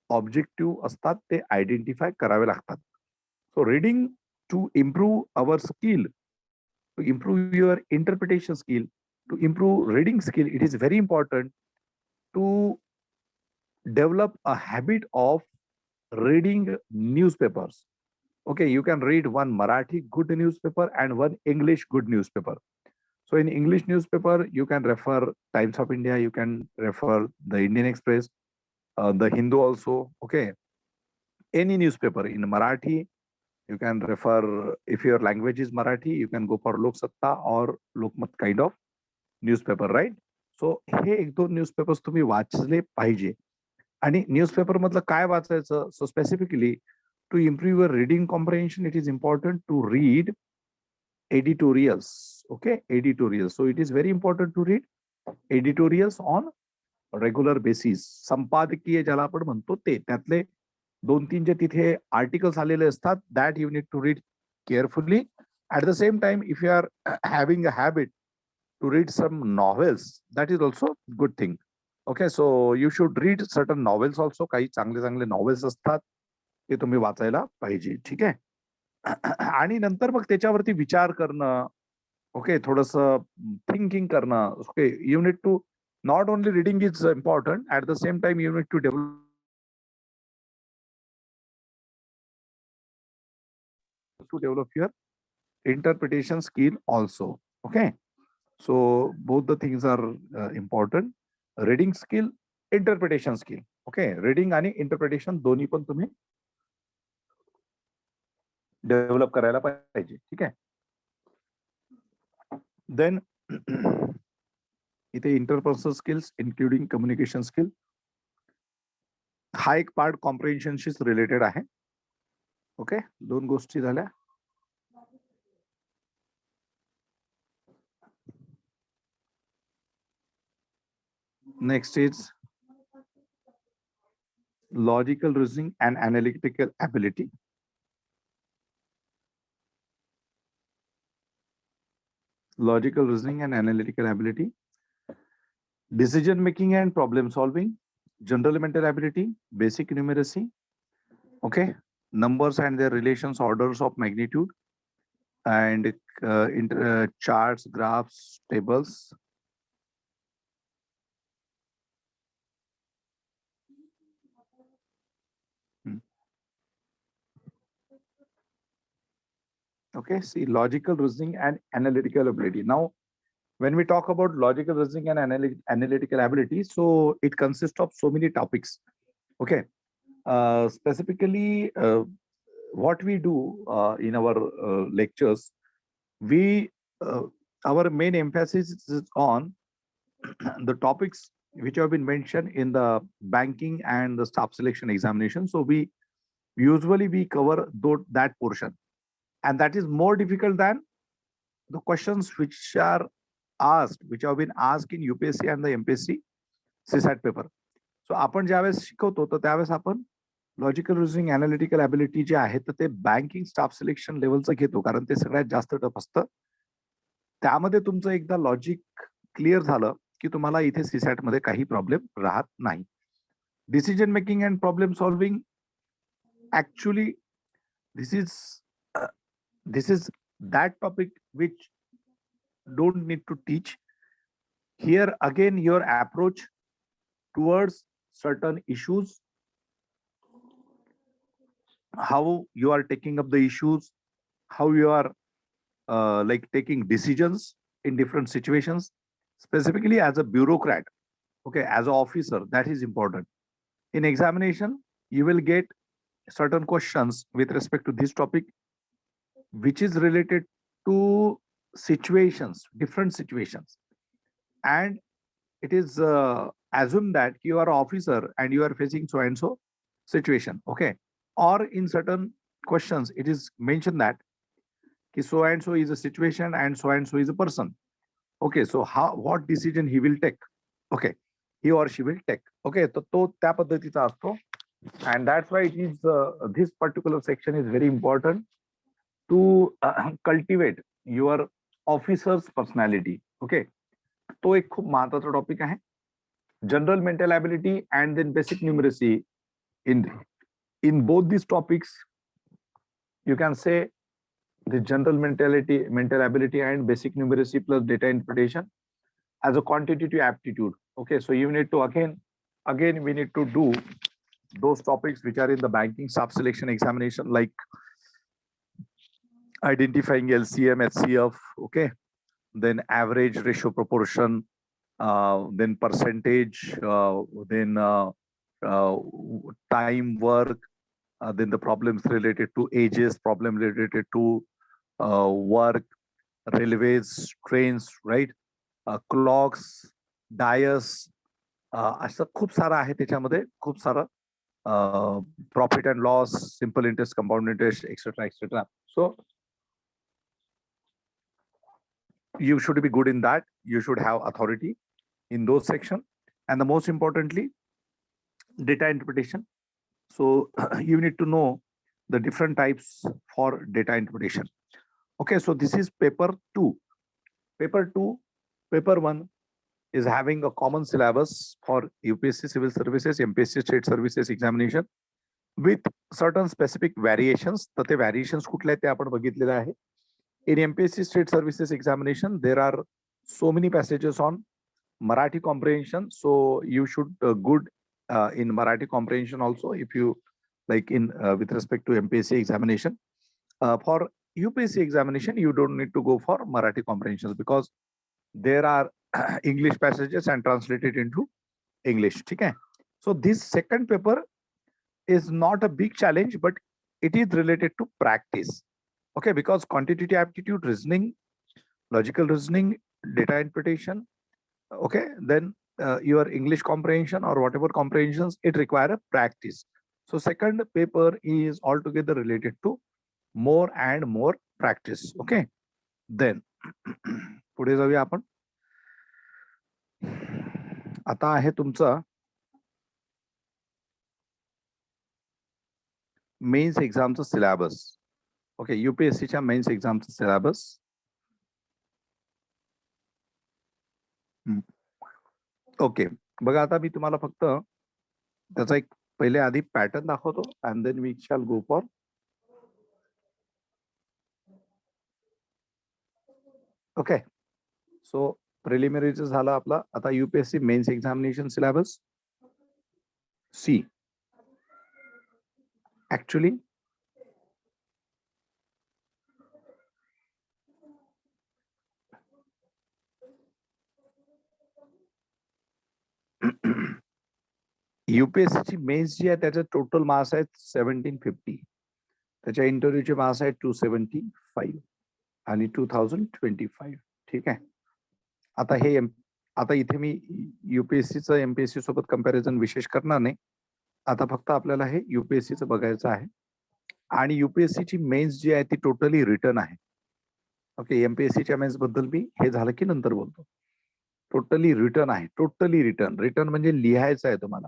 ऑब्जेक्टिव्ह असतात ते आयडेंटिफाय करावे लागतात. So reading to improve our skill, to improve your interpretation skill, to improve reading skill, it is very important to develop a habit of reading newspapers. Okay, you can read one Marathi good newspaper and one English good newspaper. So in English newspaper, you can refer Times of India, you can refer the Indian Express, the Hindu also. Okay, any newspaper. In Marathi, you can refer, if your language is Marathi, you can go for Lok Satta or Lokmat kind of newspaper, right? So हे एक दोन newspapers तुम्ही वाचले पाहिजे. आणि newspaper मधलं काय वाचायचं? So specifically to improve your reading comprehension, it is important to read editorials. Okay, editorials. So it is very important to read editorials on regular basis. संपादकीय ज्याला आपण म्हणतो ते, त्यातले 2-3 जे तिथे आर्टिकल्स आलेले असतात, that you need to read carefully. At the same time, if you are having a habit to read some novels, that is also good thing. Okay, so you should read certain novels also. काही चांगले चांगले novels असतात ते तुम्ही वाचायला पाहिजे. ठीक आहे. आणि नंतर मग त्याच्यावरती विचार करणं, ओके, थोडस थिंकिंग करणं. Okay, you need to not only reading is important, at the same time you need to develop your interpretation skill also. Okay, so both the things are important. Reading skill, interpretation skill. Okay, reading आणि interpretation दोन्ही पण तुम्ही develop करायला पाहिजे. ठीक आहे. Then इथे interpersonal skills including communication skill, हा एक पार्ट कॉम्प्रिहेन्शनशीच रिलेटेड आहे. ओके, दोन गोष्टी झाल्या. Next is logical reasoning and analytical ability. Logical reasoning and analytical ability, decision making and problem solving, general mental ability, basic numeracy. Okay, numbers and their relations, orders of magnitude, and charts, graphs, tables. Okay, see, logical reasoning and analytical ability. Now, when we talk about logical reasoning and analytical ability, so it consists of so many topics. Okay, specifically, what we do in our lectures, we our main emphasis is on the topics which have been mentioned in the banking and the staff selection examination. So we usually cover that portion, and that is more difficult than the questions which are asked, which have been asked in UPSC and the MPSC CSAT paper. So आपण ज्यावेळेस शिकवतो तर त्यावेळेस आपण logical reasoning analytical ability जे आहे तर ते बँकिंग स्टाफ सिलेक्शन लेवलचं घेतो, कारण ते सगळ्यात जास्त टफ असतं. त्यामध्ये तुमचं एकदा लॉजिक क्लिअर झालं की तुम्हाला इथे सीसॅट मध्ये काही प्रॉब्लेम राहत नाही. Decision making and problem solving, actually this is that topic which don't need to teach. Here again, your approach towards certain issues, how you are taking up the issues, how you are like taking decisions in different situations, specifically as a bureaucrat, okay, as an officer, that is important. In examination, you will get certain questions with respect to this topic, which is related to situations, different situations. And it is assumed that you are an officer and you are facing so and so situation, okay? Or in certain questions, it is mentioned that so and so is a situation and so is a person. Okay, so what decision he will take? Okay, he or she will take. Okay, so त्या पद्धतीचा असतो. And that's why it is this particular section is very important to cultivate your officer's personality. Okay, तो एक खूप महत्वाचा topic आहे. General mental ability and then basic numeracy. In both these topics, you can say the general mental ability and basic numeracy plus data interpretation as a quantitative aptitude. Okay, so you need to again we need to do those topics which are in the banking staff selection examination, like identifying LCM, HCF, okay, then average ratio proportion, then percentage, then time work, then the problems related to ages, problem related to work, railways, trains, right? Clocks, dials, असं खूप सारं आहे त्याच्यामध्ये, खूप सारं profit and loss, simple interest, compound interest, etc., etc. So you should be good in that. You should have authority in those sections, and the most importantly, data interpretation. So you need to know the different types for data interpretation. Okay, so this is paper 2. Paper 2, paper 1 is having a common syllabus for UPSC Civil Services, MPSC State Services examination with certain specific variations. तर ते variations कुठले आहेत ते आपण बघितलेले आहे. In MPSC State Services examination, there are so many passages on Marathi comprehension. So you should good in Marathi comprehension also, if you like in with respect to MPSC examination. For UPSC examination, you don't need to go for Marathi comprehensions because there are English passages and translated into English. Okay? So this second paper is not a big challenge, but it is related to practice. Okay, because quantitative aptitude, reasoning, logical reasoning, data interpretation, okay, then your English comprehension or whatever comprehensions, it require a practice. So second paper is altogether related to more and more practice. Okay, then पुढे जाऊया आपण. आता आहे तुमचा mains एक्झामचा syllabus. Okay, UPSCच्या mains एक्झामचा syllabus. Okay, बघा आता मी तुम्हाला फक्त त्याचा एक पहिले आधी पॅटर्न दाखवतो, and then we shall go for okay, so प्रिलिमिनरीच झालं आपला. आता UPSC mains examination syllabus. See actually UPSC ची मेन्स जी आहे त्याचे टोटल मार्क्स आहेत 1750. त्याच्या इंटरव्ह्यूचे मार्क्स आहेत 275 आणि 2025. ठीक आहे. आता हे आता इथे मी UPSCचं MPSC सोबत कंपॅरिझन विशेष करणार नाही. आता फक्त आपल्याला हे UPSCचं बघायचं आहे. आणि UPSC ची मेन्स जी आहे ती टोटली रिटर्न आहे. ओके, MPSCच्या मेन्स बद्दल मी हे झालं की नंतर बोलतो. टोटली रिटर्न आहे. Totally return. रिटर्न म्हणजे लिहायचं आहे तुम्हाला.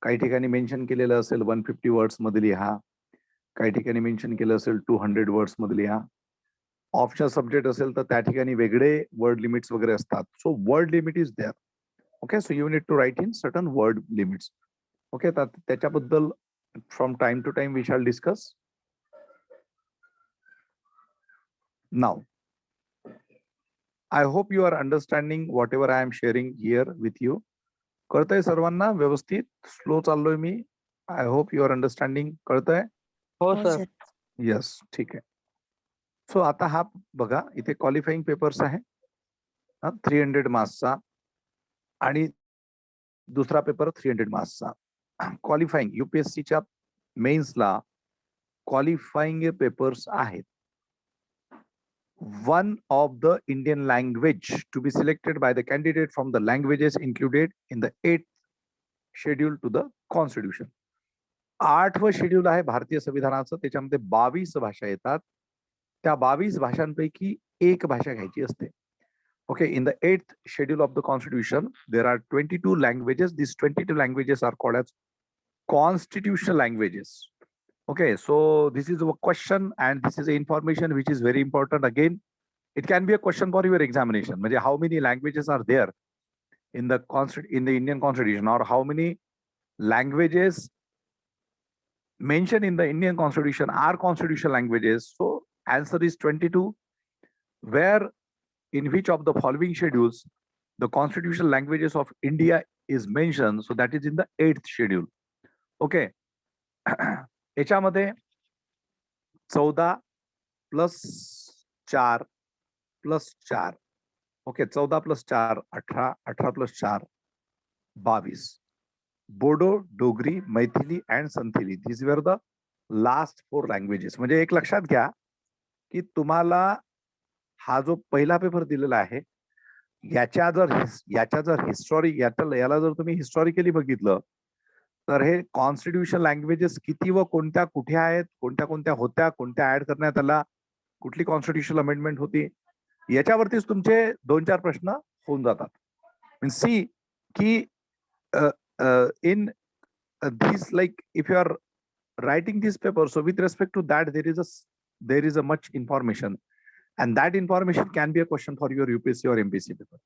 काही ठिकाणी मेन्शन केलेलं असेल 150 वर्ड्स मध्ये लिहा, काही ठिकाणी मेन्शन केलं असेल 200 वर्ड्स मध्ये लिहा. ऑप्शनल सब्जेक्ट असेल तर त्या ठिकाणी वेगळे वर्ड लिमिट्स वगैरे असतात. So word limit is there. Okay, so you need to write in certain word limits. Okay, त्याच्याबद्दल from time to time we shall discuss. Now I hope you are understanding whatever I am sharing here with you. कळतंय सर्वांना व्यवस्थित? Slow चाललोय मी. I hope you are understanding. कळतंय? हो sir. Yes, ठीक आहे. सो आता हा बघा, इथे क्वालिफाईंग पेपर्स आहे 300 मार्क्सचा आणि दुसरा पेपर 300 मार्क्सचा. क्वालिफाईंग UPSCच्या मेन्सला क्वालिफाईंग पेपर्स आहेत. One of the Indian language to be selected by the candidate from the languages included in the 8th schedule to the Constitution. 8वं शेड्यूल आहे भारतीय संविधानाचं. त्याच्यामध्ये 22 भाषा येतात. त्या 22 भाषांपैकी एक भाषा घ्यायची असते. Okay, in the 8th schedule of the Constitution, there are 22 languages. These 22 languages are called as constitutional languages. Okay, so this is a question and this is a information which is very important. Again, it can be a question for your examination. म्हणजे how many languages are there in the Indian Constitution, or how many languages mentioned in the Indian Constitution are constitutional languages. So answer is 22. Where in which of the following schedules the constitutional languages of India is mentioned? So that is in the 8th schedule. Okay. याच्यामध्ये 14 + 4 + 4. Okay, 14 + 4 18, 18 + 4 22. Bodo, Dogri, Maithili and Santhali, these were the last 4 languages. म्हणजे एक लक्षात घ्या की तुम्हाला हा जो पहिला पेपर दिलेला आहे याच्या जर याला जर तुम्ही हिस्टॉरिकली बघितलं तर हे कॉन्स्टिट्यूशन लँग्वेजेस किती व कोणत्या कुठे आहेत, कोणत्या कोणत्या होत्या, कोणत्या ऍड करण्यात आला, कुठली कॉन्स्टिट्यूशनल अमेंडमेंट होती, याच्यावरतीच तुमचे 2-4 प्रश्न होऊन जातात. मीन्स सी की in these, like if you are writing this paper, so with respect to that there is a much information, and that information can be a question for your UPSC or MPSC paper.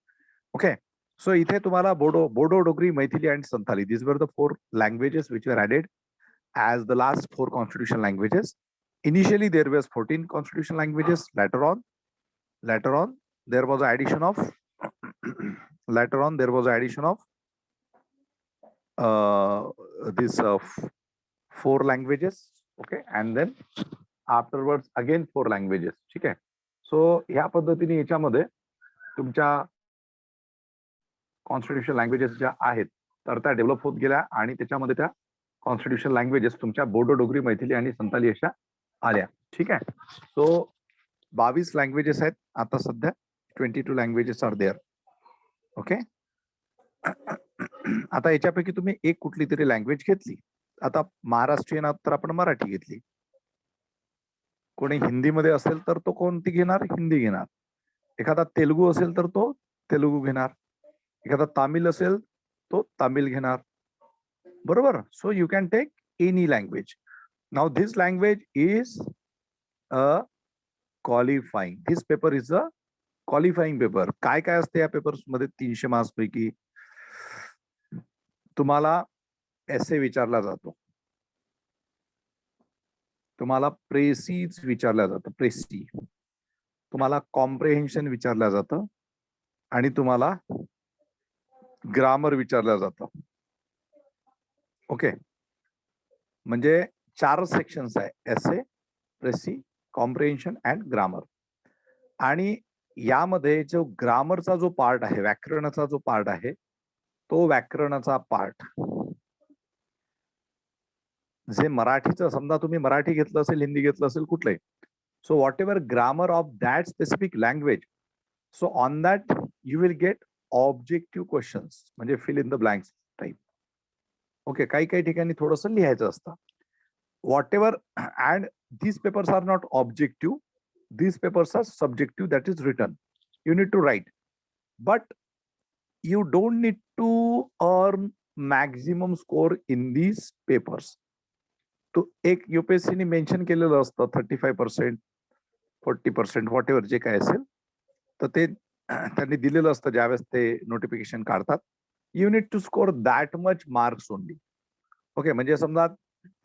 Okay, so इथे तुम्हाला Bodo, Dogri, Maithili and Santhali, these were the 4 languages which were added as the last 4 constitutional languages. Initially there was 14 constitutional languages. Later on there was an addition of these 4 languages. Okay, and then afterwards again 4 languages. ठीक आहे. So ह्या पद्धतीने याच्यामध्ये तुमच्या constitution languages ज्या आहेत तर त्या डेव्हलप होत गेल्या आणि त्याच्यामध्ये त्या कॉन्स्टिट्यूशन लँग्वेजेस तुमच्या बोडो, डोगरी, मैथिली आणि संताली अशा आल्या. ठीक आहे. सो 22 लँग्वेजेस आहेत आता सध्या. 22 लँग्वेजेस आर देअर. ओके, आता याच्यापैकी तुम्ही एक कुठली तरी लँग्वेज घेतली. आता महाराष्ट्रीयन आहात तर आपण मराठी घेतली. कोणी हिंदीमध्ये असेल तर तो कोणती घेणार? हिंदी घेणार. एखादा तेलुगू असेल तर तो तेलुगू घेणार. एखादा तामिळ असेल तो तामिळ घेणार. बरोबर. So you can take any language. Now this language is a qualifying. This paper is a qualifying paper. काय काय असते या पेपर्स मध्ये? 300 मार्क्स पैकी तुम्हाला एसे विचारला जातो, तुम्हाला प्रेसीज विचारला जातं. प्रेसी तुम्हाला कॉम्प्रिहेन्शन विचारलं जातं आणि तुम्हाला ग्रामर विचारलं जातं. ओके, म्हणजे 4 सेक्शन्स आहे, एसे, प्रेसी, कॉम्प्रिहेन्शन अँड ग्रामर. आणि यामध्ये जो ग्रामरचा जो पार्ट आहे, व्याकरणाचा जो पार्ट आहे, तो व्याकरणाचा पार्ट जे मराठीचं, समजा तुम्ही मराठी घेतलं असेल, हिंदी घेतलं असेल, कुठलंही, so whatever grammar of that specific language, so on that you will get objective questions, म्हणजे fill in the blanks type. Okay, काही काही ठिकाणी थोडंसं लिहायचं असतं. Whatever, and these papers are not objective, these papers are subjective, that is written, you need to write, but you don't need to earn maximum score in these papers. तो एक UPSC ने mention केलेलं असतं 35%, 40%, what ever जे काय असेल, तर ते त्यांनी दिलेलं असतं ज्यावेळेस ते नोटिफिकेशन काढतात. You need to score that much marks only. Okay, म्हणजे समजा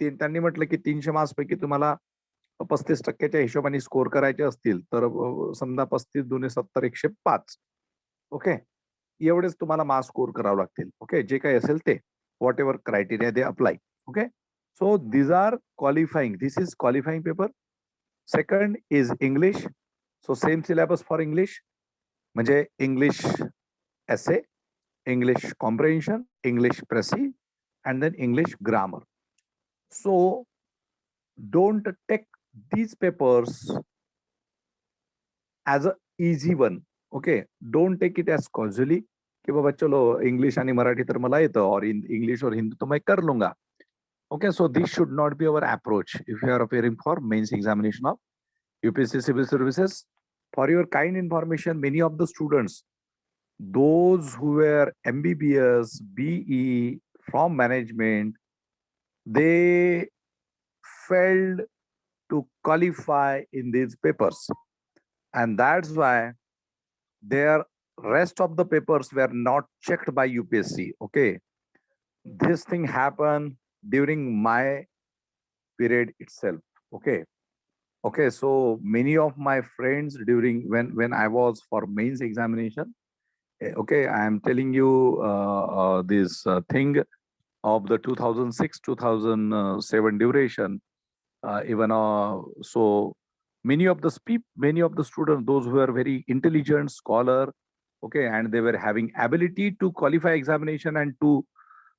त्यांनी म्हटलं की 300 मार्क्स पैकी तुम्हाला 35% हिशोबाने स्कोर करायचे असतील, तर समजा 35 दुने 70, 105. ओके, एवढेच तुम्हाला मार्क्स स्कोर करावे लागतील. ओके, जे काही असेल ते, whatever criteria they apply. Okay, so these are qualifying, this is qualifying paper. Second is English, so same syllabus for English, म्हणजे English essay, English comprehension, English pressy, and then English grammar. So don't take these papers as a easy one. Okay, don't take it as casually कि बाबा चलो English आणि मराठी तर मला येतं, और English और हिंदी तो मैं कर लूंगा. Okay, so this should not be our approach if you are appearing for mains examination of UPSC Civil Services. For your kind information, many of the students, those who were MBBS, BE from management, they failed to qualify in these papers, and that's why their rest of the papers were not checked by UPSC. Okay, this thing happened during my period itself. Okay, so many of my friends during when I was for mains examination, okay, I am telling you this thing of the 2006 2007 duration, even so many of the students, those who are very intelligent scholar, okay, and they were having ability to qualify examination and to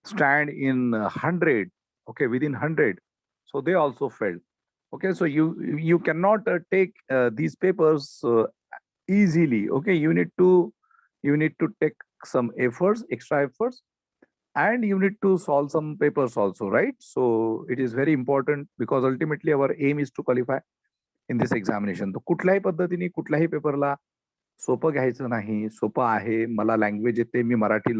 stand in 100, okay, within 100, so they also failed. Okay, so you cannot take these papers easily. Okay, you need to take some efforts, extra efforts, and you need to solve some papers also, right? So it is very important because ultimately our aim is to qualify in this examination. तो कुठल्याही पद्धतीने कुठल्याही पेपरला सोपं घ्यायचं नाही. सोपं आहे, मला लँग्वेज येते, मी मराठी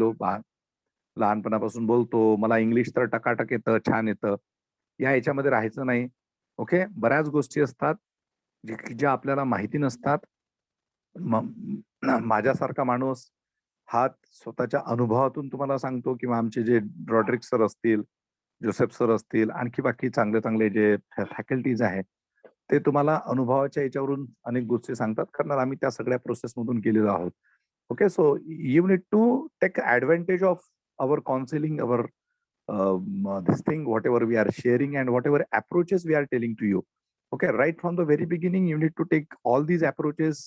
लहानपणापासून बोलतो, मला इंग्लिश तर टकाटक येतं, छान येतं, या ह्याच्यामध्ये राहायचं नाही. ओके, बऱ्याच गोष्टी असतात ज्या आपल्याला माहिती नसतात. माझ्यासारखा माणूस हा स्वतःच्या अनुभवातून तुम्हाला सांगतो, किंवा आमचे जे रॉड्रिक सर असतील, जोसेफ सर असतील, आणखी बाकी चांगले चांगले जे फॅकल्टीज आहेत, ते तुम्हाला अनुभवाच्या याच्यावरून अनेक गोष्टी सांगतात, कारण आम्ही त्या सगळ्या प्रोसेसमधून गेलेलो आहोत. Okay, so you need to take advantage of our counseling, our this thing, whatever we are sharing and whatever approaches we are telling to you. Okay, right from the very beginning, you need to take all these approaches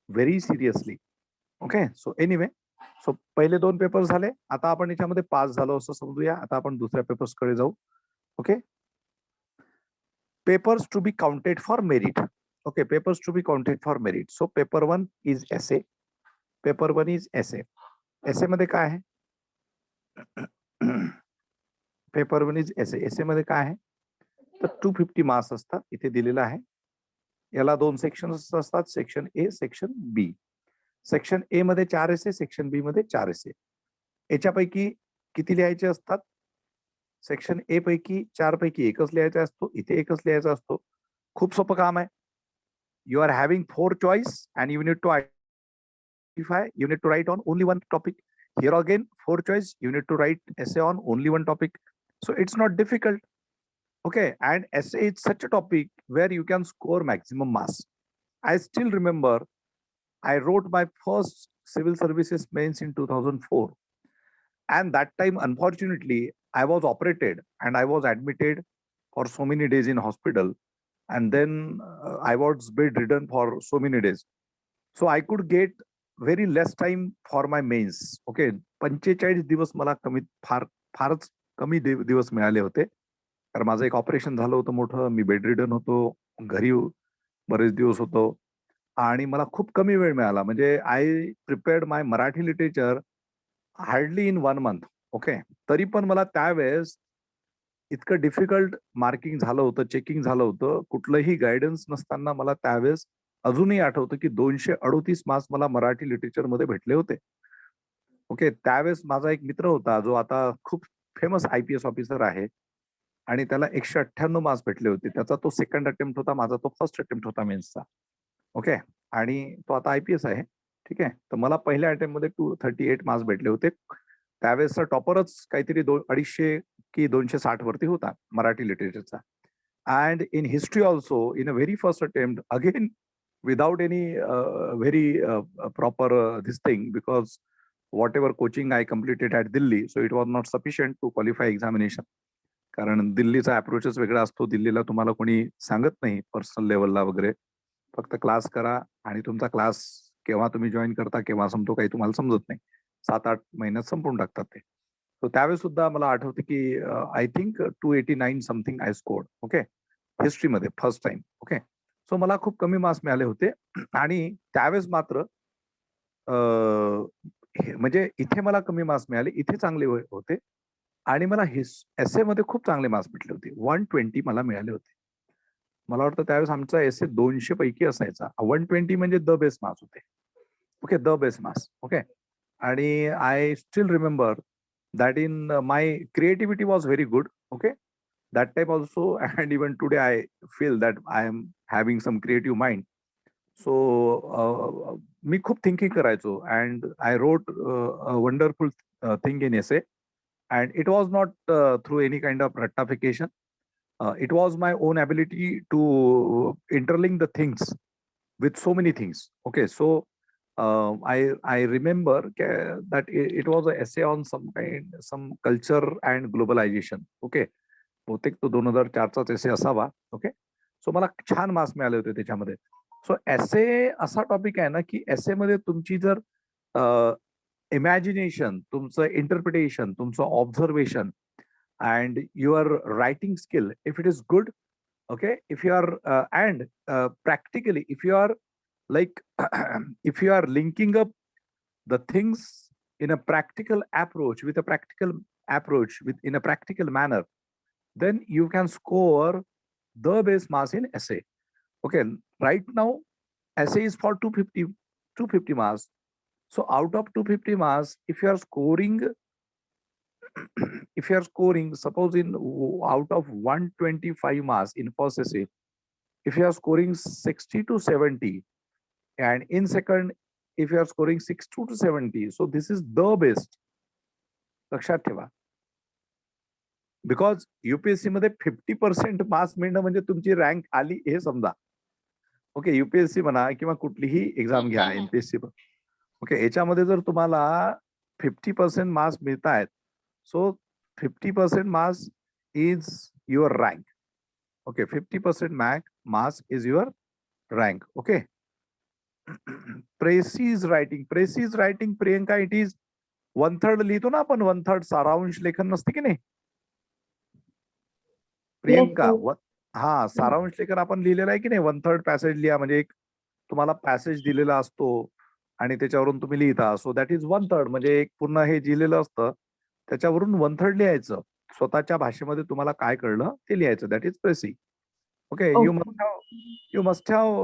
very seriously. Okay, so anyway, so पहिले 2 papers झाले, आता आपण याच्यामध्ये pass झालो असं समजूया. आता आपण दुसऱ्या पेपर्स कडे जाऊ. Okay, papers to be counted for merit. Okay, papers to be counted for merit. So paper 1 is essay. Paper 1 is essay. Essay मध्ये काय आहे? Paper 1 is essay. एसे मध्ये काय आहे? तर 250 मार्क्स असतात, इथे दिलेलं आहे. याला 2 सेक्शन्स असतात, section A, section B. Section A मध्ये 4 एसे, सेक्शन बी मध्ये 4 एसे. याच्यापैकी किती लिहायचे असतात? सेक्शन ए पैकी 4 पैकी एकच लिहायचा असतो, इथे एकच लिहायचा असतो. खूप सोपं काम आहे. You are having 4 choice and you need to identify, you need to write on only one topic. Here again, 4 choice, you need to write essay on only one topic. So it's not difficult. Okay, and essay is such a topic where you can score maximum marks. I still remember I wrote my first civil services mains in 2004. And that time, unfortunately, I was operated and I was admitted for so many days in hospital. And then I was bedridden for so many days. So I could get very less time for my mains. Okay. 45 दिवस मला फारच कमी दिवस मिळाले होते. कारण माझं एक ऑपरेशन झालं होतं मोठं. मी बेडरिडन होतो. घरी बरेच दिवस होतो. आणि मला खूप कमी वेळ मिळाला. म्हणजे I prepared my Marathi literature hardly in 1 month. Okay. तरी पण मला त्यावेळेस इतकं डिफिकल्ट मार्किंग झालं होतं, चेकिंग झालं होतं. कुठलंही गायडन्स नसताना मला त्यावेळेस अजूनही आठवतं की 238 मार्क्स मला मराठी लिटरेचरमध्ये भेटले होते. ओके. त्यावेळेस माझा एक मित्र होता जो आता खूप फेमस IPS ऑफिसर आहे आणि त्याला 198 मार्क्स भेटले होते. त्याचा तो सेकंड अटेम्प्ट होता, माझा तो फर्स्ट अटेम्प्ट होता मेन्सचा. ओके. आणि तो आता IPS आहे. ठीक आहे. तर मला पहिल्या अटेम्प्टमध्ये 238 मार्क्स भेटले होते. त्यावेळेसचा टॉपरच काहीतरी 250 की 260 वरती होता मराठी लिटरेचरचा. And in history also in a very first attempt again without any very proper this thing, because whatever coaching I completed at Delhi, so it was not sufficient to qualify examination. कारण दिल्लीचा अप्रोचच वेगळा असतो. दिल्लीला तुम्हाला कोणी सांगत नाही personal लेवलला वगैरे. फक्त क्लास करा आणि तुमचा क्लास केव्हा तुम्ही जॉईन करता केव्हा संपतो काही तुम्हाला समजत नाही. 7-8 महिन्यात संपून टाकतात ते. तर त्यावेळेस सुद्धा मला आठवते की I think 289 something I scored. Okay. हिस्ट्रीमध्ये फर्स्ट टाइम. ओके. सो मला खूप कमी मार्क्स मिळाले होते आणि त्यावेळेस मात्र म्हणजे इथे मला कमी मार्क्स मिळाले, इथे चांगले होते आणि मला एसे मध्ये खूप चांगले मार्क्स भेटले होते. 120 मला मिळाले होते. मला वाटतं त्यावेळेस आमचा एसे 200 पैकी असायचा. 120 म्हणजे द बेस्ट मार्क्स होते. Okay. The best marks. Okay. आणि I still remember that in my creativity was very good. Okay. That time also, and even today I feel that I am having some creative mind. So मी खूप thinking करायचो and I wrote a wonderful thing in essay, and it was not through any kind of rectification. It was my own ability to interlink the things with so many things. Okay. So I remember that it was an essay on some culture and globalization. Okay. बहुतेक तो 2004चाच एसे असावा. Okay. So मला छान marks मिळाले होते त्याच्यामध्ये. So एसे असा topic आहे ना की एसे मध्ये तुमची जर इमॅजिनेशन, तुमचं इंटरप्रिटेशन, तुमचं observation and your writing skill if it is good. Okay. If you are and practically if you are like if you are linking up the things in a practical approach with a practical approach with in a practical manner, then you can score the best marks in essay. Okay. Right now essay is for 250 marks. So out of 250 marks, if you are scoring if you are scoring suppose in out of 125 marks in first essay, if you are scoring 60 to 70, and in second if you are scoring 60 to 70, so this is the best. लक्षात ठेवा. Because UPSC मध्ये 50% marks मिळणं म्हणजे तुमची rank आली हे समजा. Okay. UPSC म्हणा किंवा कुठलीही एक्झाम घ्या MPSC. ओके. याच्यामध्ये जर तुम्हाला 50% मार्क्स मिळत आहेत, so 50% marks is your rank. Okay. 50% marks is your rank. Okay. Precious writing Priyanka, it is 1/3 लिहितो ना आपण, 1/3 सारांश लेखन नसते की नाही प्रियंका? हा, सारांश लेखन आपण लिहिलेलं आहे की नाही. 1/3 पॅसेज लिहा, म्हणजे एक तुम्हाला पॅसेज दिलेला असतो आणि त्याच्यावरून तुम्ही लिहिता. सो दॅट इज 1/3, म्हणजे एक पूर्ण हे लिहिलेलं असतं त्याच्यावरून 1/3 लिहायचं. स्वतःच्या भाषेमध्ये तुम्हाला काय कळलं ते लिहायचं. That is precis. Okay. You must have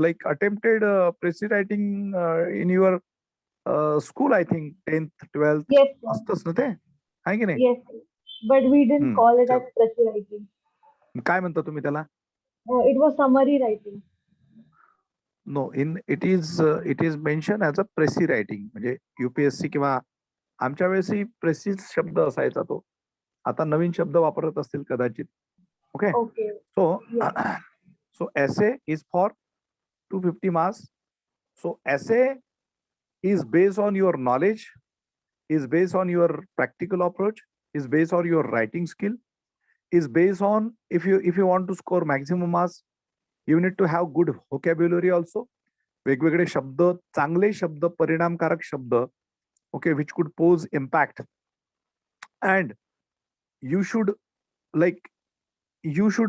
like attempted presi writing in your school, I think 10th 12th. Yes, असतंच ना ते, आहे की नाही? yes, but we didn't call it as presi writing. काय म्हणता तुम्ही त्याला? It was summary writing. No, it is mentioned as a presi writing. म्हणजे UPSC किंवा आमच्या वेळेसही प्रेसिज शब्द असायचा तो. आता नवीन शब्द वापरत असतील कदाचित. Okay. Okay. So So essay is for 250 marks. So essay is based on your knowledge, is based on your practical approach, is based on your writing skill, is based on if you want to score maximum marks, you need to have good vocabulary also. वेगवेगळे शब्द, चांगले शब्द, परिणामकारक शब्द, okay, which could pose impact. And you should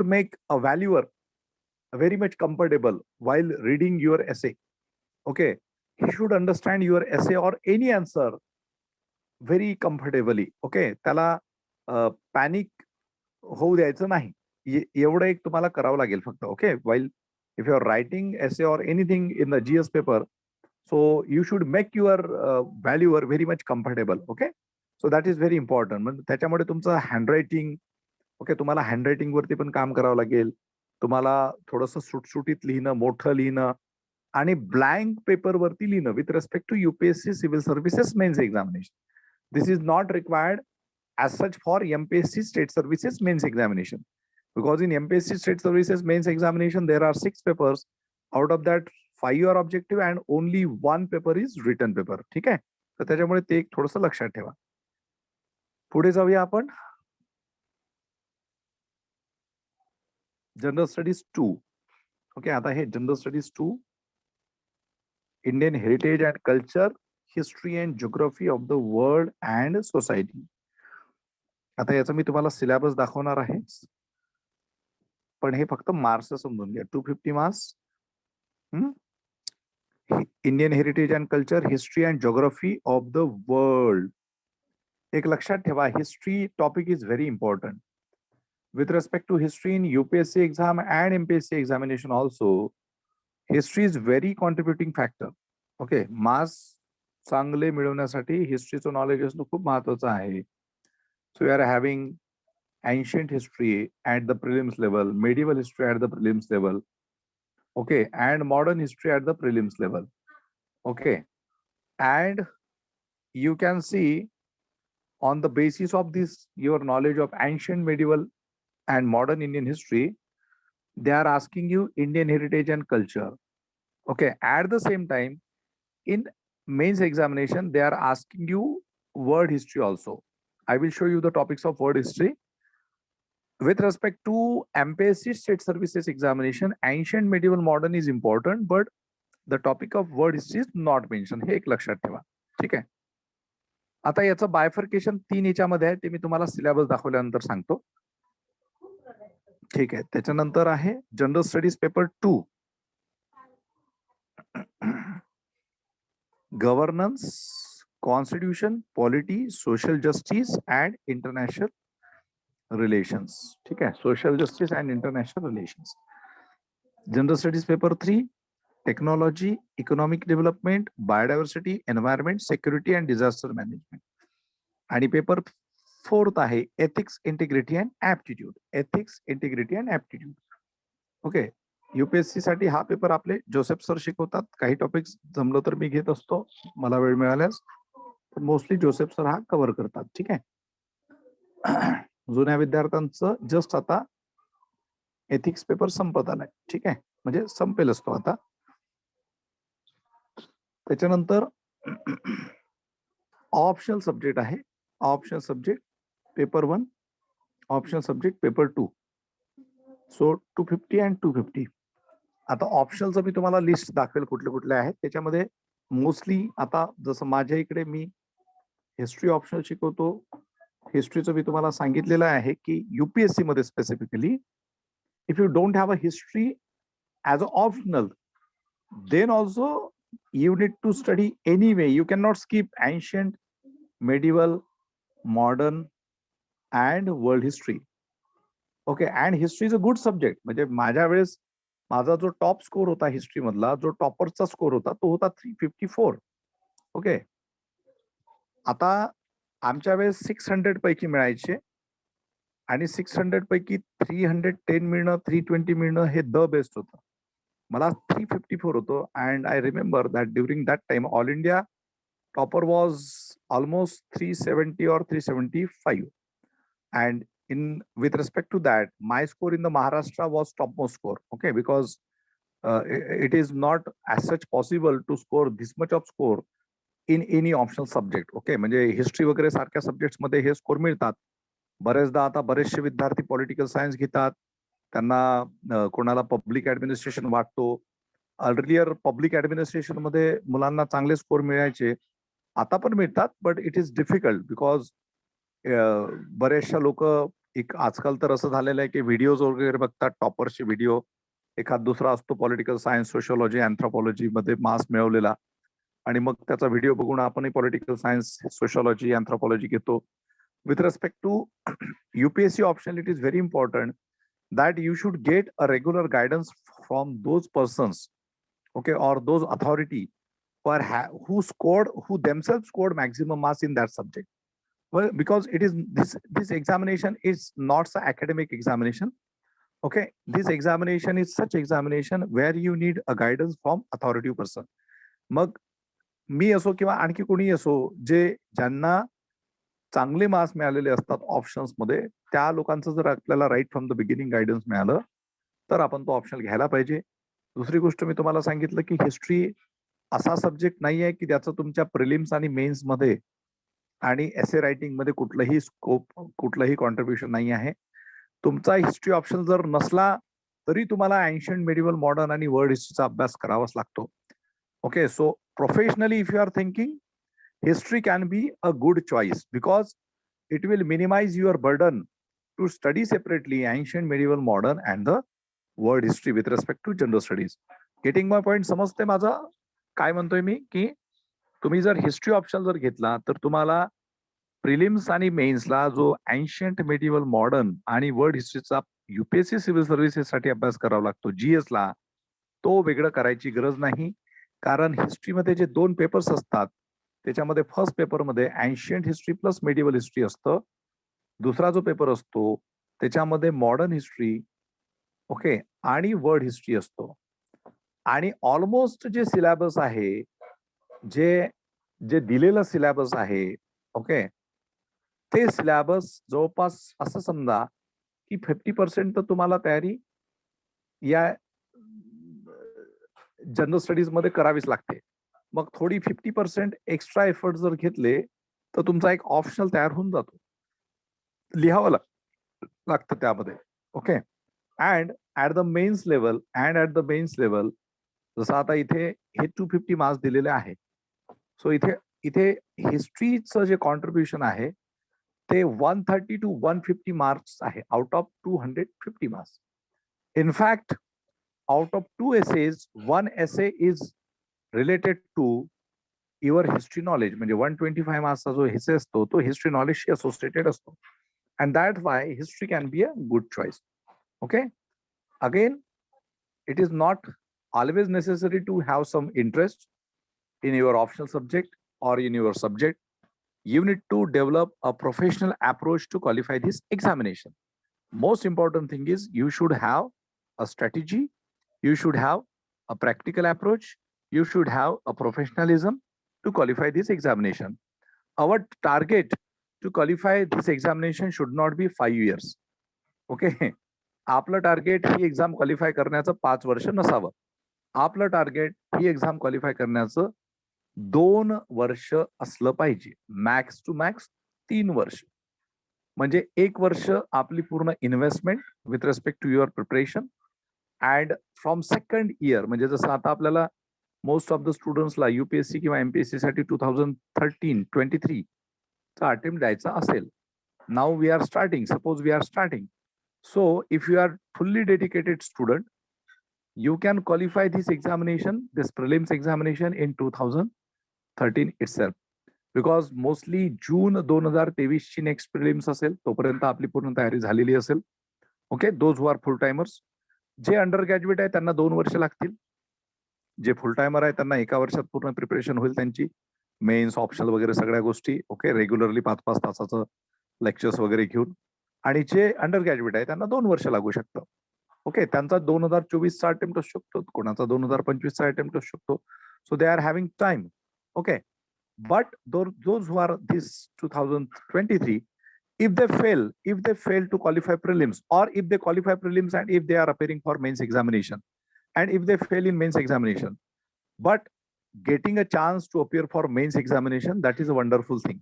make a valuer very much comfortable while reading your essay. Okay, he should understand your essay or any answer very comfortably. Okay, त्याला panic होऊ द्यायचं नाही. एवढं एक तुम्हाला करावं लागेल फक्त. Okay, while if you are writing essay or anything in the GS paper, so you should make your valuer very much comfortable. Okay, so that is very important. म्हणजे त्याच्यामुळे तुमचं हँडरायटिंग, ओके, तुम्हाला हँडरायटिंग वरती पण काम करावं लागेल. तुम्हाला थोडंसं सुटसुटीत लिहिणं, मोठं लिहिणं आणि ब्लँक पेपर वरती लिहिणं with respect to UPSC civil services mains examination. This is not required as such for MPSC state services mains examination, because in MPSC state services mains examination there are 6 papers. Out of that 5 are objective and only 1 paper is written paper. ठीक आहे, तर त्याच्यामुळे ते एक थोडंसं लक्षात ठेवा. पुढे जाऊया आपण. General studies 2. ओके, आता हे general studies 2, Indian heritage and culture, history and geography of the world and society. आता याचा मी तुम्हाला सिलेबस दाखवणार आहे, पण हे फक्त मार्क्स समजून घ्या. 250 marks. Indian heritage and culture, history and geography of the world. एक लक्षात ठेवा, history topic is very important. With respect to history in UPSC exam and MPSC examination also, history is very contributing factor. Okay, marks चांगले मिळवण्यासाठी हिस्ट्रीचं knowledge असणं खूप महत्वाचं आहे. So we are having ancient history at the prelims level, medieval history at the prelims level, okay, and modern history at the prelims level. Okay, and you can see on the basis of this, your knowledge of ancient, medieval and modern Indian history, they are asking you Indian heritage and culture. Okay, at the same time, in mains examination, they are asking you world history also. I will show you the topics of world history. With respect to MPSC state services examination, ancient, medieval, modern is important, but the topic of world history is not mentioned. हे एक लक्षात ठेवा. ठीक आहे, आता याचं bifurcation 3 याच्यामध्ये आहे, ते मी तुम्हाला सिलेबस दाखवल्यानंतर सांगतो. ठीक आहे, त्याच्यानंतर आहे general studies paper 2, governance, constitution, polity, social justice and international relations. ठीक आहे, social justice and international relations. General studies paper 3, technology, economic development, biodiversity, environment, security and disaster management. आणि पेपर 4th आहे ethics, integrity and aptitude. Ethics, integrity and aptitude. Okay, UPSC साठी हा paper आपले Joseph sir शिकवतात. काही topics जमलं तर मी घेत असतो मला वेळ मिळाल्यास, पण मोस्टली जोसेफ सर हा कव्हर करतात. ठीक आहे, जुन्या विद्यार्थ्यांचं जस्ट आता एथिक्स पेपर संपत आलाय. ठीक आहे, म्हणजे संपेलच तो आता. त्याच्यानंतर ऑप्शनल सब्जेक्ट आहे. Optional subject paper 1, optional subject paper 2. So 250 and 250. आता ऑप्शनलचं मी तुम्हाला लिस्ट दाखवेल कुठले कुठले आहेत. त्याच्यामध्ये मोस्टली आता जसं माझ्या इकडे मी हिस्ट्री ऑप्शनल शिकवतो. हिस्ट्रीचं मी तुम्हाला सांगितलेलं आहे की UPSC मध्ये specifically if you don't have a history as a optional, then also you need to study anyway. You cannot skip ancient, medieval, modern and world history. Okay, and history is a good subject. म्हणजे माझ्या वेळेस माझा जो top score होता history मधला, जो टॉपरचा score होता तो होता 354. ओके, आता आमच्या वेळेस 600 पैकी मिळायचे आणि 600 पैकी 310 मिळणं, 320 मिळणं हे द बेस्ट होतं. मला 354 होतो. And I remember that during that time all India topper was almost 370 or 375. And with respect to that, my score in the Maharashtra was topmost score. Okay, because it is not as such possible to score this much of score in any optional subject. Okay, म्हणजे history वगैरे सारख्या subjects मध्ये हे score मिळतात. बरेचदा आता बरेचसे विद्यार्थी पॉलिटिकल सायन्स घेतात, त्यांना कोणाला पब्लिक ऍडमिनिस्ट्रेशन वाटतो. अर्लियर पब्लिक ऍडमिनिस्ट्रेशन मध्ये मुलांना चांगले स्कोर मिळायचे, आता पण मिळतात, but it is difficult because बरेचशा लोक एक आजकाल तर असं झालेलं आहे की व्हिडिओज वगैरे बघतात, टॉपरचे व्हिडिओ, एखाद दुसरा असतो पॉलिटिकल सायन्स, सोशियोलॉजी, अँथ्रोपॉलॉजी मध्ये मार्क्स मिळवलेला, आणि मग त्याचा व्हिडिओ बघून आपणही पॉलिटिकल सायन्स, सोशियोलॉजी, अँथ्रोपॉलॉजी घेतो. With respect to UPSC option, it is very important that you should get a regular guidance from those persons, okay, or those authority who themselves scored maximum marks in that subject. Well, because it is this examination is not an academic examination. Okay, this examination is such examination where you need a guidance from authoritative person. मग मी असो किंवा आणखी कोणी असो, जे ज्यांना चांगले marks मिळालेले असतात ऑप्शन्स मध्ये, त्या लोकांचं जर आपल्याला right from the beginning guidance मिळालं तर आपण तो ऑप्शन घ्यायला पाहिजे. दुसरी गोष्ट मी तुम्हाला सांगितलं की हिस्ट्री असा सब्जेक्ट नाही आहे की त्याचं तुमच्या प्रिलिम्स आणि मेन्स मध्ये आणि एसे रायटिंग मध्ये कुठलंही स्कोप, कुठलंही कॉन्ट्रीब्युशन नाही आहे. तुमचा हिस्ट्री ऑप्शन जर नसला तरी तुम्हाला एन्शियंट, मेडिवल, मॉडर्न आणि वर्ल्ड हिस्ट्रीचा अभ्यास करावाच लागतो. Okay, so professionally if you are thinking, history can be a good choice because it will minimize your burden to study separately ancient, medieval, modern and the world history with respect to general studies. Getting my point? समजते माझा काय म्हणतोय मी, की तुम्ही जर history option जर घेतला तर तुम्हाला प्रिलिम्स आणि मेन्सला जो एन्शियंट, मेडिवल, मॉडर्न आणि वर्ल्ड हिस्ट्रीचा UPSC सिव्हिल सर्व्हिसेस साठी अभ्यास करावा लागतो, GS ला, तो वेगळं करायची गरज नाही. कारण हिस्ट्रीमध्ये जे 2 पेपर्स असतात त्याच्यामध्ये फर्स्ट पेपरमध्ये ancient history plus medieval history असतं, दुसरा जो पेपर असतो त्याच्यामध्ये मॉडर्न हिस्ट्री, ओके, आणि वर्ल्ड हिस्ट्री असतो. आणि ऑलमोस्ट जे सिलेबस आहे, जे जे दिलेलं सिलेबस आहे, ओके, ते सिलेबस जवळपास असं समजा की 50% तर तुम्हाला तयारी या जनरल स्टडीज मध्ये करावीच लागते. मग थोडी 50% एक्स्ट्रा एफर्ट जर घेतले तर तुमचा एक ऑप्शनल तयार होऊन जातो, लिहावं लागतं त्यामध्ये. Okay, and at the mains level, जसं आता इथे हे 250 मार्क्स दिलेले आहे, सो इथे इथे हिस्ट्रीचं जे कॉन्ट्रीब्युशन आहे ते 130 to 150 मार्क्स आहे out of 250 marks. In fact out of 2 essays, 1 essay is related to your history knowledge. म्हणजे 125 मार्क्सचा जो essay असतो तो हिस्ट्री नॉलेजशी असोसिएटेड असतो, and that's why history can be a good choice. Okay, again, it is not always necessary to have some interest in your optional subject or in your subject. You need to develop a professional approach to qualify this examination. Most important thing is you should have a strategy, you should have a practical approach, you should have a professionalism to qualify this examination. Our target to qualify this examination should not be 5 years. Okay, आपलं target ही exam qualify करण्याचं 5 वर्ष नसावं. आपलं target ही exam qualify करण्याचं 2 वर्ष असलं पाहिजे, max to max 3 वर्ष. म्हणजे 1 वर्ष आपली पूर्ण investment with respect to your preparation, and from second year, म्हणजे जसं आता आपल्याला मोस्ट ऑफ द स्टुडंट्सला UPSC किंवा MPSC साठी 2013-23 चा अटेम्प्ट द्यायचा असेल. Now we are starting, suppose we are starting. So if you are fully dedicated student, you can qualify this examination, this prelims examination in 2013 itself, because mostly जून 2023 ची next prelims असेल, तोपर्यंत आपली पूर्ण तयारी झालेली असेल. Okay, those who are full timers. जे undergraduate आहे त्यांना 2 वर्ष लागतील, जे फुल टाइमर आहे त्यांना 1 वर्षात पूर्ण प्रिपरेशन होईल त्यांची, मेन्स, ऑप्शनल वगैरे सगळ्या गोष्टी. ओके, रेग्युलरली 5-5 तासाचं लेक्चर्स वगैरे घेऊन. आणि जे अंडर ग्रॅज्युएट आहे त्यांना 2 वर्ष लागू शकतं. ओके, त्यांचा 2024 चा अटेम्प्ट असू शकतो, कोणाचा 2025 चा अटेम्प्ट असू शकतो. So they are having time. Okay, but those who are this 2023, if they fail to qualify prelims, or if they qualify prelims and if they are appearing for mains examination, and if they fail in mains examination, but getting a chance to appear for mains examination, that is a wonderful thing.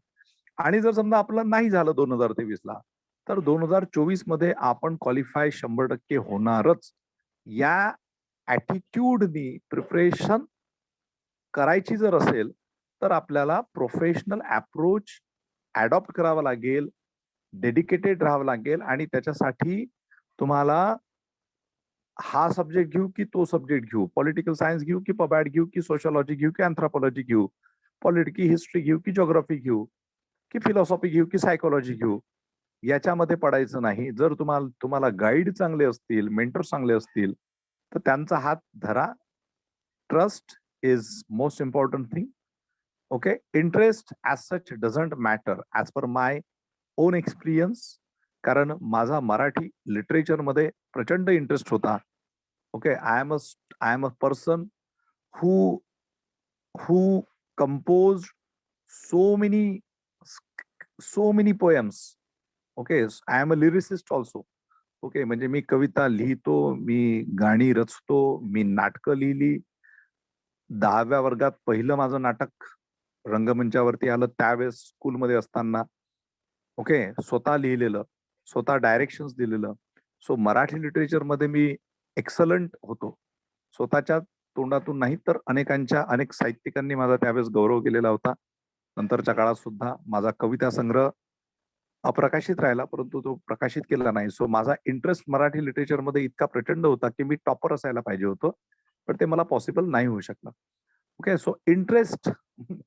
आणि जर समजा आपलं नाही झालं 2023 ला, तर 2024 मध्ये आपण क्वालिफाय 100% होणारच. या ॲटिट्यूडनी प्रिपरेशन करायची जर असेल, तर आपल्याला प्रोफेशनल अप्रोच अडॉप्ट करावा लागेल, डेडिकेटेड राहावं लागेल, आणि त्याच्यासाठी तुम्हाला हा सब्जेक्ट घेऊ की तो सब्जेक्ट घेऊ, पॉलिटिकल सायन्स घेऊ की पबॅट घेऊ की सोशोलॉजी घेऊ की अँथ्रोपॉलॉजी घेऊ, पॉलिटिकल हिस्ट्री घेऊ की ज्योग्राफी घेऊ की फिलॉसॉफी घेऊ की सायकोलॉजी घेऊ, याच्यामध्ये पडायचं नाही. जर तुम्हाला गाईड चांगले असतील, मेंटर चांगले असतील, तर त्यांचा हात धरा. Trust is most important thing. Okay, interest as such doesn't matter as per my on experience, कारण माझा मराठी लिटरेचरमध्ये प्रचंड इंटरेस्ट होता. Okay, I am a person who composed so many poems. Okay, I am a lyricist also. Okay, म्हणजे मी कविता लिहितो, मी गाणी रचतो, मी नाटकं लिहिली. 10व्या वर्गात पहिलं माझं नाटक रंगमंचावरती आलं, त्यावेळेस स्कूलमध्ये असताना. ओके, स्वतः लिहिलेलं, स्वतः डायरेक्शन्स दिलेलं. सो मराठी लिटरेचरमध्ये मी एक्सलंट होतो. स्वतःच्या तोंडातून नाही, तर अनेक साहित्यिकांनी माझा त्यावेळेस गौरव केलेला होता. नंतरच्या काळात सुद्धा माझा कविता संग्रह अप्रकाशित राहिला, परंतु तो प्रकाशित केला नाही. सो माझा इंटरेस्ट मराठी लिटरेचरमध्ये इतका प्रचंड होता की मी टॉपर असायला पाहिजे होतं, पण ते मला पॉसिबल नाही होऊ शकलं. ओके, सो इंटरेस्ट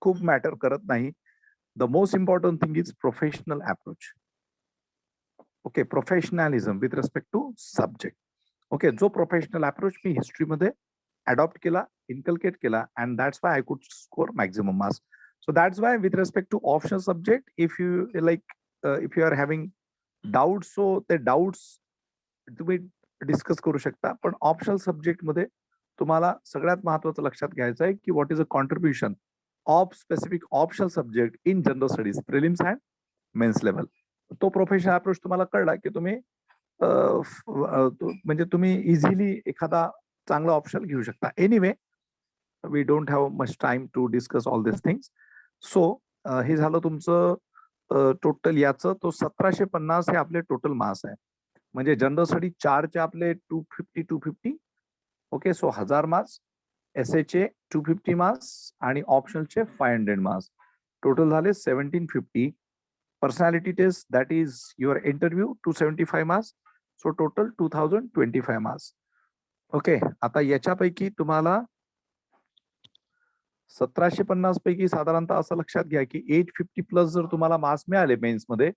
खूप मॅटर करत नाही. The most important thing is professional approach. Okay, professionalism with respect to subject. Okay, जो प्रोफेशनल अप्रोच मी हिस्ट्रीमध्ये अडॉप्ट केला, इनकल्केट केला, and that's why I could score maximum marks. So that's why with respect to optional subject, if you are having doubts, so the doubts तुम्ही discuss करू शकता. पण optional subject मध्ये तुम्हाला सगळ्यात महत्वाचं लक्षात घ्यायचं आहे की what is a contribution of specific optional subject in general studies, prelims and mains level. तो प्रोफेशनल अप्रोच तुम्हाला कळला की तुम्ही म्हणजे तुम्ही इझिली एखादा चांगला ऑप्शनल घेऊ शकता. Anyway, we don't have much time to discuss all this things. So हे झालं तुमचं टोटल. याचं तो 1750 हे आपले टोटल मार्क्स आहे. म्हणजे जनरल स्टडी 4चे आपले 250. ओके, सो 1000 मार्क्स, एसएचे 250 मार्क्स आणि ऑप्शनलचे 500 मार्क्स. टोटल झाले 1750. Personality test, that is your interview, 275 marks. So total 2025 marks. Okay, आता याच्यापैकी तुम्हाला 1750 पैकी साधारणतः असं लक्षात घ्या की 850 प्लस जर तुम्हाला मार्क्स मिळाले मेन्स मध्ये,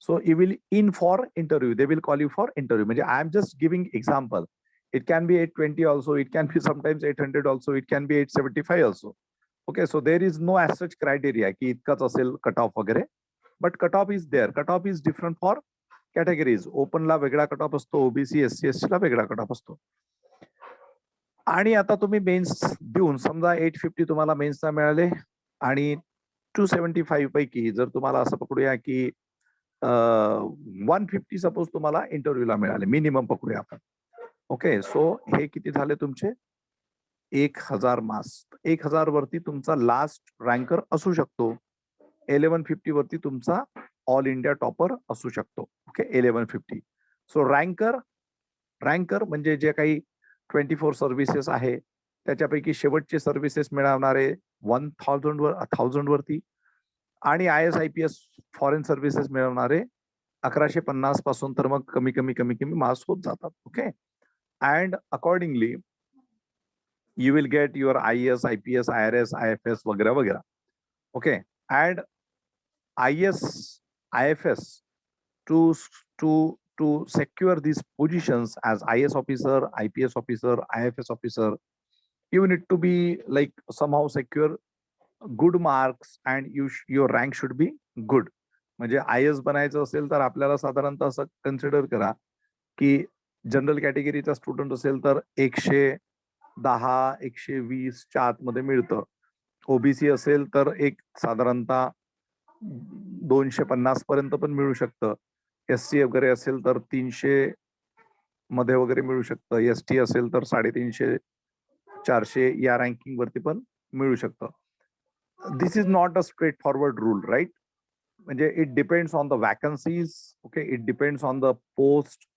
so you will in for interview, they will call you for interview. म्हणजे I am just giving example. It can be 820 also, it can be sometimes 800 also, it can be 875 also. Okay, so there is no as such criteria की इतकाच असेल cut off वगैरे, but cut off is there. Cut off is different for categories. ओपनला वेगळा cut off असतो, OBC SC ST ला वेगळा cut off असतो. आणि आता तुम्ही मेन्स देऊन समजा 850 तुम्हाला मेन्सला मिळाले आणि 275 पैकी जर तुम्हाला असं पकडूया की 150 सपोज तुम्हाला इंटरव्ह्यूला मिळाले, मिनिमम पकडूया आपण. ओके, सो हे किती झाले तुमचे 1000 मार्क्स. 1000 वरती तुमचा लास्ट रँकर असू शकतो. 1150 वरती तुमचा ऑल इंडिया टॉपर असू शकतो. ओके, 1150. सो रँकर म्हणजे जे काही 24 सर्व्हिसेस आहे त्याच्यापैकी शेवटचे सर्व्हिसेस मिळवणारे 1000 वरती, आणि IAS IPS फॉरेन सर्व्हिसेस मिळवणारे 1150 पासून तर मग कमी कमी मार्क्स होत जातात. Okay, and accordingly you will get your IAS IPS IRS IFS वगैरे वगैरे. Okay, and IAS IFS to secure these positions as IAS officer, IPS officer, IFS officer, you need to be like somehow secure good marks and your rank should be good. म्हणजे IAS बनायचं असेल तर आपल्याला साधारणतः असं consider करा की general कॅटेगरीचा student असेल तर 110-120 च्या आतमध्ये मिळतं. ओबीसी असेल तर एक साधारणतः 250 पर्यंत पण मिळू शकतं. SC वगैरे असेल तर 300 मध्ये वगैरे मिळू शकतं. ST असेल तर 350, 400 या रँकिंग वरती पण मिळू शकतं. This is not a straight forward rule, right? म्हणजे it depends on the vacancies, okay, it depends on the post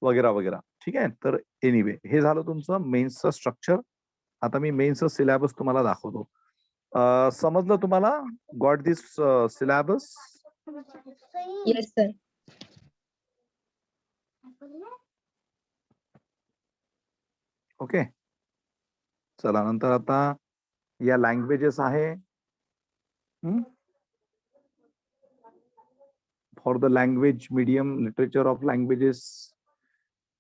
वगैरे वगैरे. ठीक आहे. तर एनिवे, हे झालं तुमचं मेन्सचं स्ट्रक्चर. आता मी मेन्सचं सिलेबस तुम्हाला दाखवतो. समजलं तुम्हाला? गॉट दिस सिलेबस? Yes, sir. ओके. चला, नंतर आता या लँग्वेजेस आहे. For the language medium, literature of languages,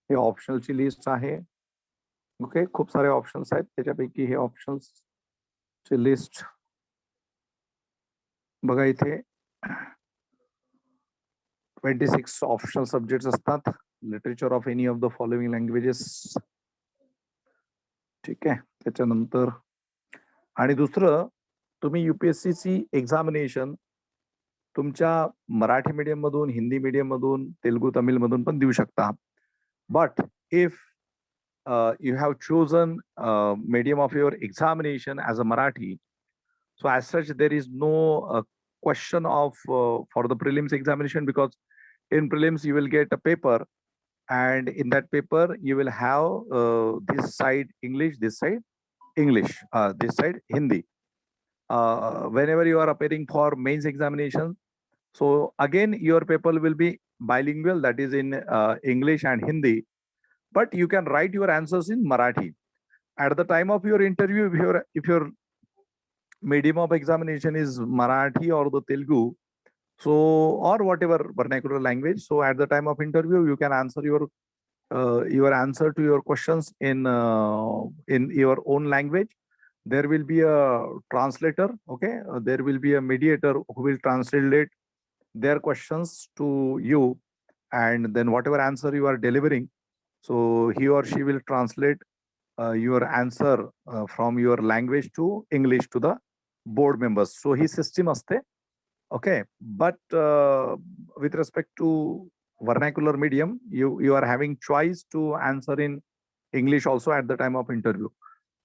हे ऑप्शनलची लिस्ट आहे. ओके, खूप सारे ऑप्शन्स आहेत, त्याच्यापैकी हे ऑप्शन्स ची लिस्ट बघा. इथे 26 ऑप्शनल सब्जेक्ट्स असतात. Literature of any of the following languages. ठीक आहे. त्याच्यानंतर आणि दुसरं, तुम्ही UPSC एक्झामिनेशन तुमच्या मराठी मीडियम मधून, हिंदी मीडियम मधून, तेलुगू तमिळ मधून पण देऊ शकता. But if you have chosen medium of your examination as a Marathi, so as such there is no question of for the prelims examination, because in prelims you will get a paper, and in that paper you will have this side English, this side English, this side Hindi. Whenever you are appearing for mains examination, so again your paper will be bilingual, that is in English and Hindi, but you can write your answers in Marathi. At the time of your interview, if your medium of examination is Marathi or the Telugu, so or whatever vernacular language, so at the time of interview you can answer your answer to your questions in your own language. There will be a translator, okay? There will be a mediator who will translate their questions to you, and then whatever answer you are delivering, so he or she will translate your answer from your language to English to the board members. So he system aste, okay? But with respect to vernacular medium, you are having choice to answer in English also at the time of interview.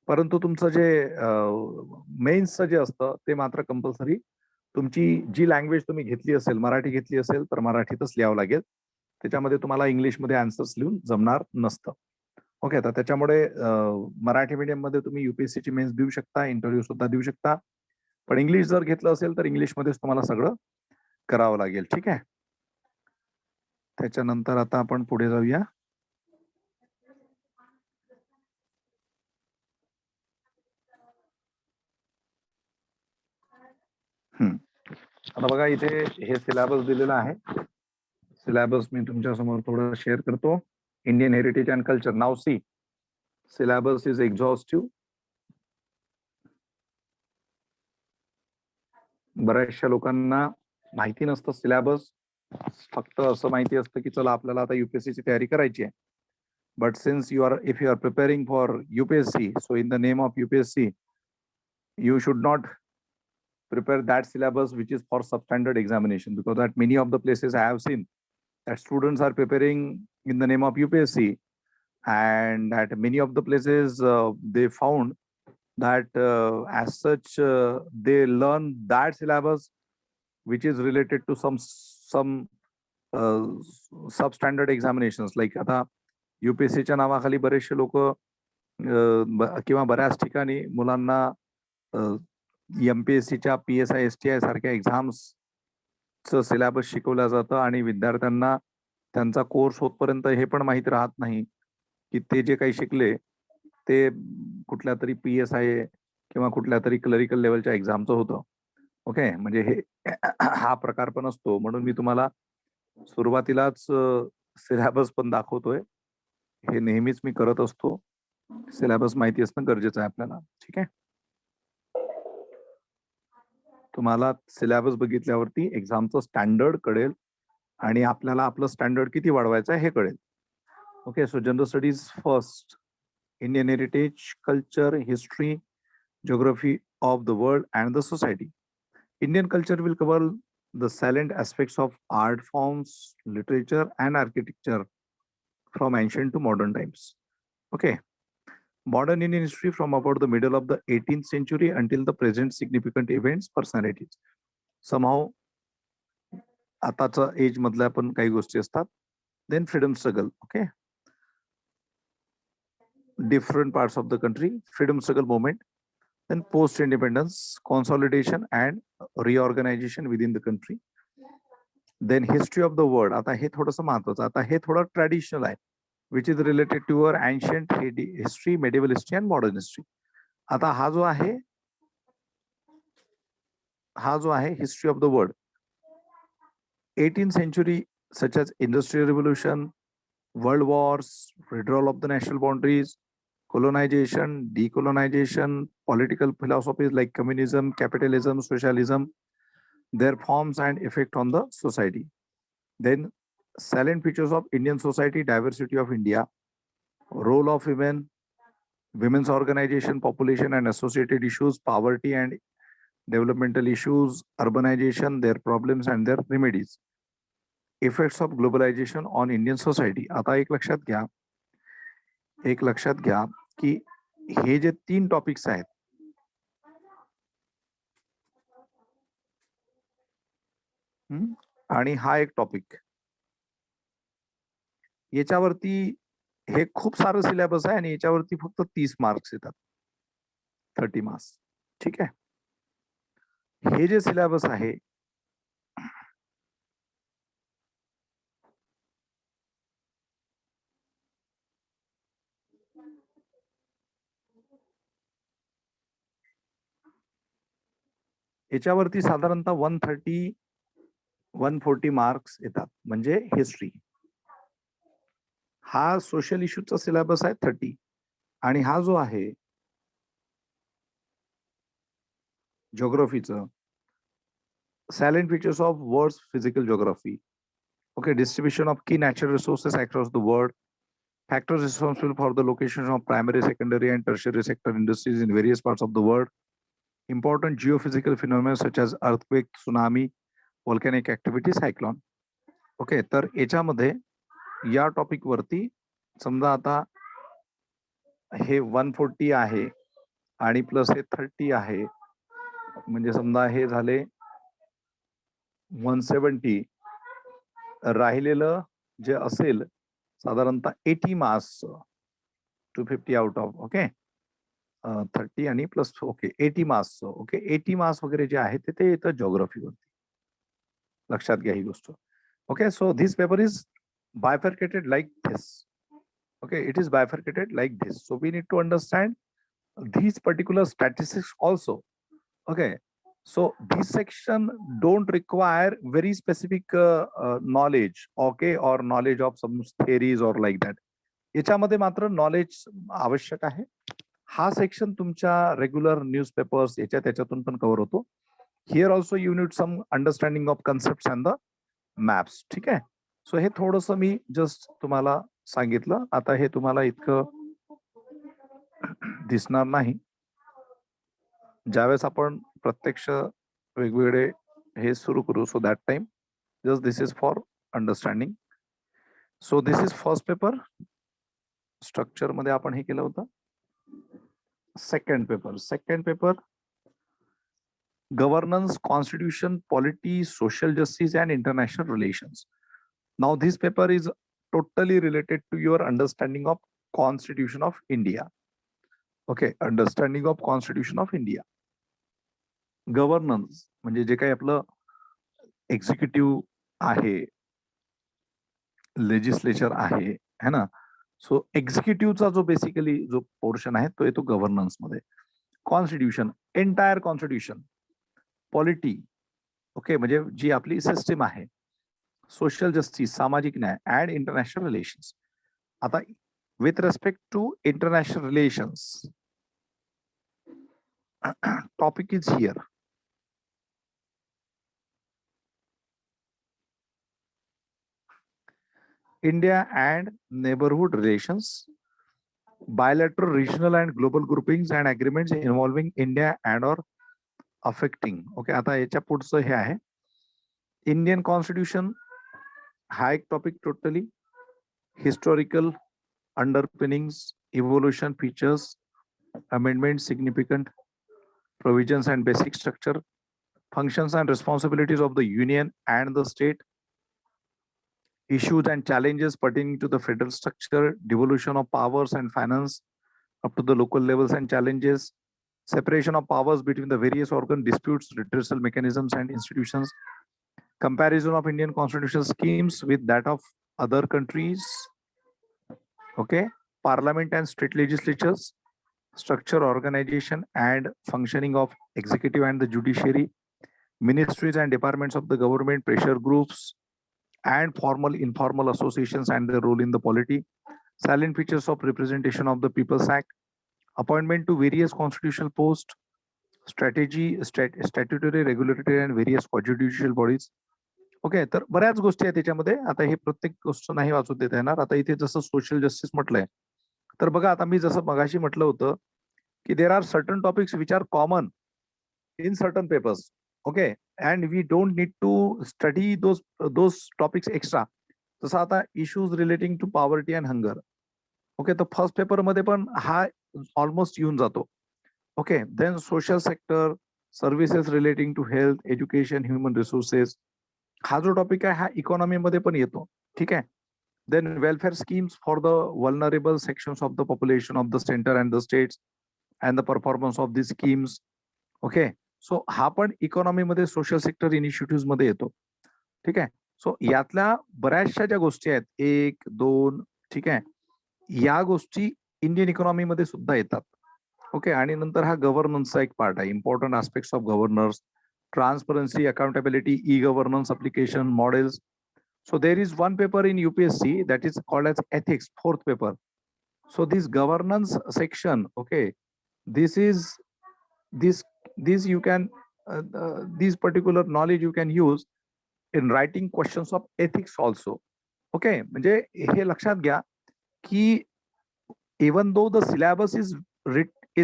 परंतु तुमचं जे मेन्सचं जे असतं ते मात्र compulsory तुमची जी language तुम्ही घेतली असेल, मराठी घेतली असेल तर मराठीतच लिहावं लागेल. त्याच्यामध्ये तुम्हाला इंग्लिशमध्ये आन्सर्स लिहून जमणार नसतं. ओके. तर त्याच्यामुळे मराठी मीडियम मध्ये तुम्ही UPSC ची मेन्स देऊ शकता, इंटरव्ह्यू सुद्धा देऊ शकता. पण इंग्लिश जर घेतलं असेल तर इंग्लिशमध्येच तुम्हाला सगळं करावं लागेल. ठीक आहे. त्याच्यानंतर आता आपण पुढे जाऊया. आता बघा, इथे हे सिलेबस दिलेलं आहे. सिलेबस मी तुमच्या समोर थोडं शेअर करतो. Indian heritage and culture. Now see, syllabus is exhaustive. बऱ्याचशा लोकांना माहिती नसतं सिलेबस. फक्त असं माहिती असतं की चला आपल्याला आता UPSC ची तयारी करायची आहे. But since if you are preparing for UPSC, so in the name of UPSC, you should not prepare that syllabus which is for substandard examination, because at many of the places I have seen that students are preparing in the name of UPSC, and at many of the places they found that as such they learn that syllabus which is related to some substandard examinations. Like आता UPSC च्या नावाखाली बरेचसे लोक किंवा बऱ्याच ठिकाणी मुलांना MPSC च्या PSI STI सारख्या एक्झाम्सचं सिलेबस शिकवलं जातं, आणि विद्यार्थ्यांना त्यांचा कोर्स होतपर्यंत हे पण माहिती राहत नाही की ते जे काही शिकले ते कुठल्या तरी PSI किंवा कुठल्या तरी क्लरिकल लेवलच्या एक्झामचं होतं. ओके. म्हणजे हे हा प्रकार पण असतो. म्हणून मी तुम्हाला सुरुवातीलाच सिलेबस पण दाखवतोय. हे नेहमीच मी करत असतो. सिलेबस माहिती असणं गरजेचं आहे आपल्याला. ठीक आहे. तुम्हाला सिलेबस बघितल्यावरती एक्झामचं स्टँडर्ड कळेल आणि आपल्याला आपलं स्टँडर्ड किती वाढवायचं आहे हे कळेल. Okay. So general studies first, Indian heritage, culture, history, geography of the world and the society. Indian culture will cover the salient aspects of art forms, literature, and architecture from ancient to modern times. Okay. Modern Indian history from about the middle of the 18th century until the present, significant events, personalities. Somehow, आताचा age मधल्या पण काही गोष्टी असतात. Then freedom struggle. Okay. Different parts of the country, freedom struggle movement. Then post-independence, consolidation and reorganization within the country. Then history of the world. आता हे थोडंसं महत्वाचं. आता हे थोडं ट्रॅडिशनल आहे, which is related to our ancient history, medieval history and modern history. आता हा जो आहे history of the world. 18th century, such as industrial revolution, world wars, withdrawal of the national boundaries, colonization, decolonization, political philosophies like communism, capitalism, socialism, their forms and effect on the society. Then salient features of Indian society, diversity of India, role of women, women's organization, population and associated issues, poverty and developmental issues, urbanization, their problems and their remedies. Effects of globalization on Indian society. आता एक लक्षात घ्या की हे जे 3 topics आहेत, आणि हा एक टॉपिक, याच्यावरती हे खूप सारं सिलेबस आहे आणि याच्यावरती फक्त 30 मार्क्स येतात, 30 मार्क्स. ठीक आहे. हे जे सिलेबस आहे याच्यावरती साधारणतः 130-140 मार्क्स येतात. म्हणजे हिस्ट्री हा सोशल इश्यूचा सिलेबस आहे 30, आणि हा जो आहे जिओग्राफीचं, salient features of world's physical geography. Okay, distribution of key natural resources across the world, factors responsible for the location of primary, secondary and tertiary sector industries in various parts of the world, important geophysical phenomena such as earthquake, tsunami, volcanic activity, cyclone. Okay, तर याच्यामध्ये या topic वरती समजा आता हे 140 आहे आणि plus हे 30 आहे, म्हणजे समजा हे झाले 170, राहिलेलं जे असेल साधारणतः 80 मार्क्स, 250 आउट ऑफ, ओके, 30 आणि plus, okay, 80 marks. Okay, 80 marks वगैरे जे आहे ते येतं जिओग्राफीवरती. लक्षात घ्या ही गोष्ट. Okay, so this paper is bifurcated like this. Okay, it is bifurcated like this. So we need to understand these particular statistics also. Okay, so this section don't require very specific knowledge, okay, or knowledge of some theories or like that. याच्यामध्ये मात्र knowledge आवश्यक आहे. हा section तुमच्या regular newspapers त्याच्यातून पण cover होतो. Here also you need some understanding of concept and the maps. ठीक आहे. सो हे थोडंसं मी जस्ट तुम्हाला सांगितलं. आता हे तुम्हाला इतकं दिसणार नाही. ज्यावेळेस आपण प्रत्यक्ष वेगवेगळे हे सुरू करू, so that time just this is for understanding. So this is first paper. Structure मध्ये आपण हे केलं होतं. Second paper governance, constitution, polity, social justice and international relations. Now this paper is totally related to your understanding of Constitution of India. Okay, understanding of Constitution of India. Governance म्हणजे जे काही आपलं executive आहे, legislature आहे, है ना. So एक्झिक्युटिव्हचा जो basically जो पोर्शन आहे तो येतो गव्हर्नन्स मध्ये. Constitution, entire constitution. Polity, okay, म्हणजे जी आपली सिस्टीम आहे. सोशल जस्टिस, सामाजिक न्याय, अँड इंटरनॅशनल रिलेशन्स. आता with respect to international relations, topic is here. India and neighborhood relations, bilateral, regional and global groupings and agreements involving India and or affecting. Okay, आता याच्या पुढचं हे आहे Indian Constitution हा एक topic totally. Historical underpinnings, evolution, features, amendments, significant provisions and basic structure, functions and responsibilities of the union and the state, issues and challenges pertaining to the federal structure, devolution of powers and finance up to the local levels and challenges, separation of powers between the various organ disputes, redressal mechanisms and institutions, comparison of Indian constitutional schemes with that of other countries, okay, parliament and state legislatures, structure, organization and functioning of executive and the judiciary, ministries and departments of the government, pressure groups and formal informal associations and their role in the polity, salient features of representation of the People's Act, appointment to various constitutional posts, strategy, statutory, regulatory and various quasi-judicial bodies. Okay, तर बऱ्याच गोष्टी आहेत त्याच्यामध्ये. आता हे प्रत्येक गोष्ट नाही वाचू देता येणार. आता इथे जसं सोशल जस्टिस म्हटलंय, तर बघा आता मी जसं मगाशी म्हटलं होतं की there are certain topics which are common in certain papers, okay, and we don't need to study those topics extra. जसं आता issues relating to poverty and hunger, okay, तर फर्स्ट पेपर मध्ये पण हा ऑलमोस्ट येऊन जातो. Okay, then social sector, services relating to health, education, human resources, हा जो टॉपिक आहे हा इकॉनॉमी मध्ये पण येतो. ठीक आहे. Then welfare schemes for the vulnerable sections of the population of the centre and the states and the performance of the schemes. Okay, so हा पण इकॉनॉमी मध्ये सोशल सेक्टर इनिशिएटिव्ह मध्ये येतो. ठीक आहे. सो यातल्या बऱ्याचशा ज्या गोष्टी आहेत, 1, 2, ठीक आहे, या गोष्टी इंडियन इकॉनॉमी मध्ये सुद्धा येतात. ओके, आणि नंतर हा गव्हर्नन्सचा एक पार्ट आहे. Important aspects of governance, transparency, accountability, e-governance application models. So there is one paper in UPSC that is called as ethics, fourth paper. So this governance section, okay, this you can this particular knowledge you can use in writing questions of ethics also. Okay, म्हणजे हे लक्षात घ्या की even though the syllabus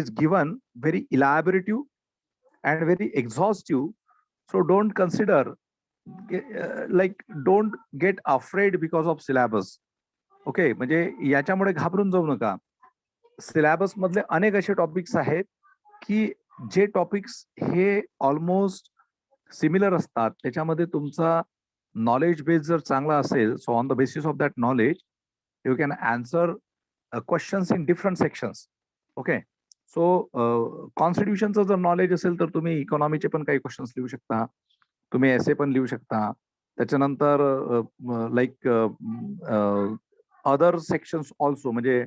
is given very elaborative and very exhaustive, so don't consider like don't get afraid because of syllabus. Okay, म्हणजे याच्यामुळे घाबरून जाऊ नका. सिलेबस मधले अनेक असे टॉपिक्स आहेत की जे टॉपिक्स हे ऑलमोस्ट सिमिलर असतात. त्याच्यामध्ये तुमचा नॉलेज बेस जर चांगला असेल, so on the basis of that knowledge you can answer questions in different sections. Okay, so कॉन्स्टिट्यूशनचं जर नॉलेज असेल तर तुम्ही इकॉनॉमीचे पण काही क्वेश्चन्स लिहू शकता, तुम्ही एसे पण लिहू शकता. त्याच्यानंतर लाईक अदर सेक्शन्स ऑल्सो, म्हणजे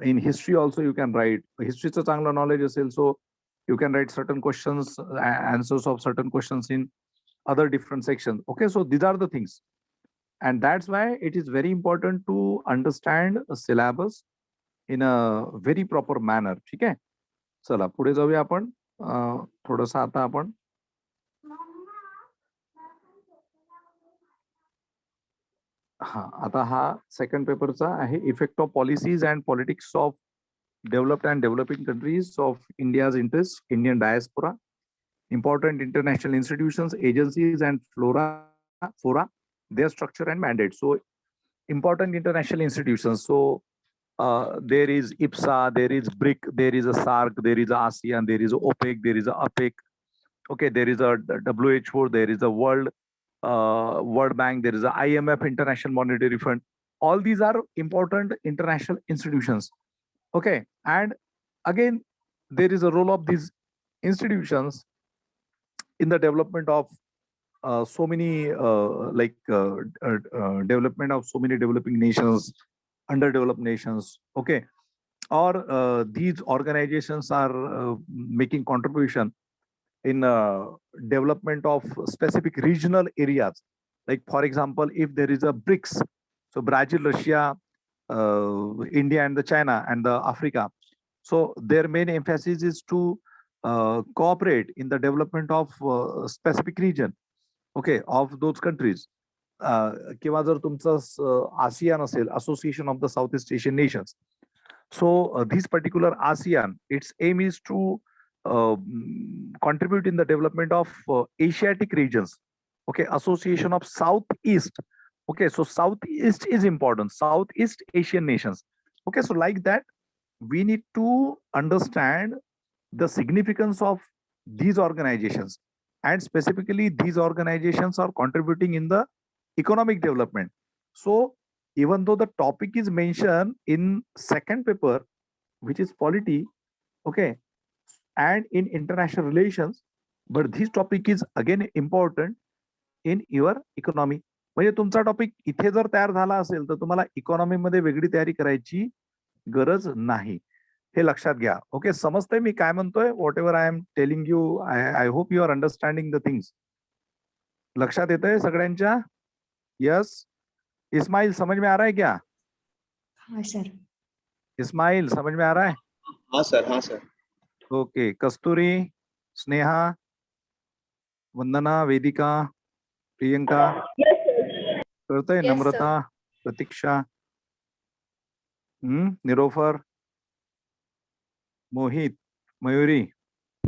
in history also you can write. हिस्ट्रीचं चांगलं नॉलेज असेल, so you can write certain questions, answers of certain questions in other different sections. Okay, so these are the things, and that's why it is very important to understand a syllabus in a very proper manner. ठीक आहे, चला पुढे जाऊया आपण. थोडंसं आता आपण आता हा सेकंड पेपरचा आहे, effect of policies and politics of developed and developing countries of India's interest, Indian diaspora, important international institutions, agencies and fora, their structure and mandate. So important international institutions, so there is IPSA, there is BRIC, there is a SARC, there is a ASEAN, there is a OPEC, there is a APEC. Okay, there is a WHO, there is a World Bank, there is a IMF, International Monetary Fund. All these are important international institutions. Okay, and again there is a role of these institutions in the development of so many development of so many developing nations, underdeveloped nations. Okay, or these organizations are making contribution in development of specific regional areas. Like for example, if there is a BRICS, so Brazil, Russia, India and the China and the Africa, so their main emphasis is to cooperate in the development of specific region, okay, of those countries. किंवा जर तुमचं ASEAN असेल, Association of the Southeast Asian Nations, so this particular ASEAN, its aim is to contribute in the development of Asiatic regions. Okay, Association of Southeast. Okay, so Southeast is important. Southeast Asian nations. Okay, so like that, we need to understand the significance of these organizations, and specifically these organizations are contributing in the economic development. So even though the topic is mentioned in second paper, which is polity, okay, and in international relations, but this topic is again important in your economy. म्हणजे तुमचा topic इथे जर तयार झाला असेल तर तुम्हाला economy मध्ये वेगळी तयारी करायची गरज नाही, हे लक्षात घ्या. ओके, समजतंय मी काय म्हणतोय? Whatever I am telling you, I hope you are understanding the things. लक्षात येतंय सगळ्यांच्या? यस. इस्माइल, समझ में आ रहा है क्या? हाँ सर. इस्माइल, समझ में आ रहा है? हाँ सर, हाँ सर. ओके, कस्तूरी, स्नेहा, वंदना, वेदिका, प्रियंका, कळतंय? नम्रता, प्रतीक्षा, निरोफर, मोहित, मयुरी,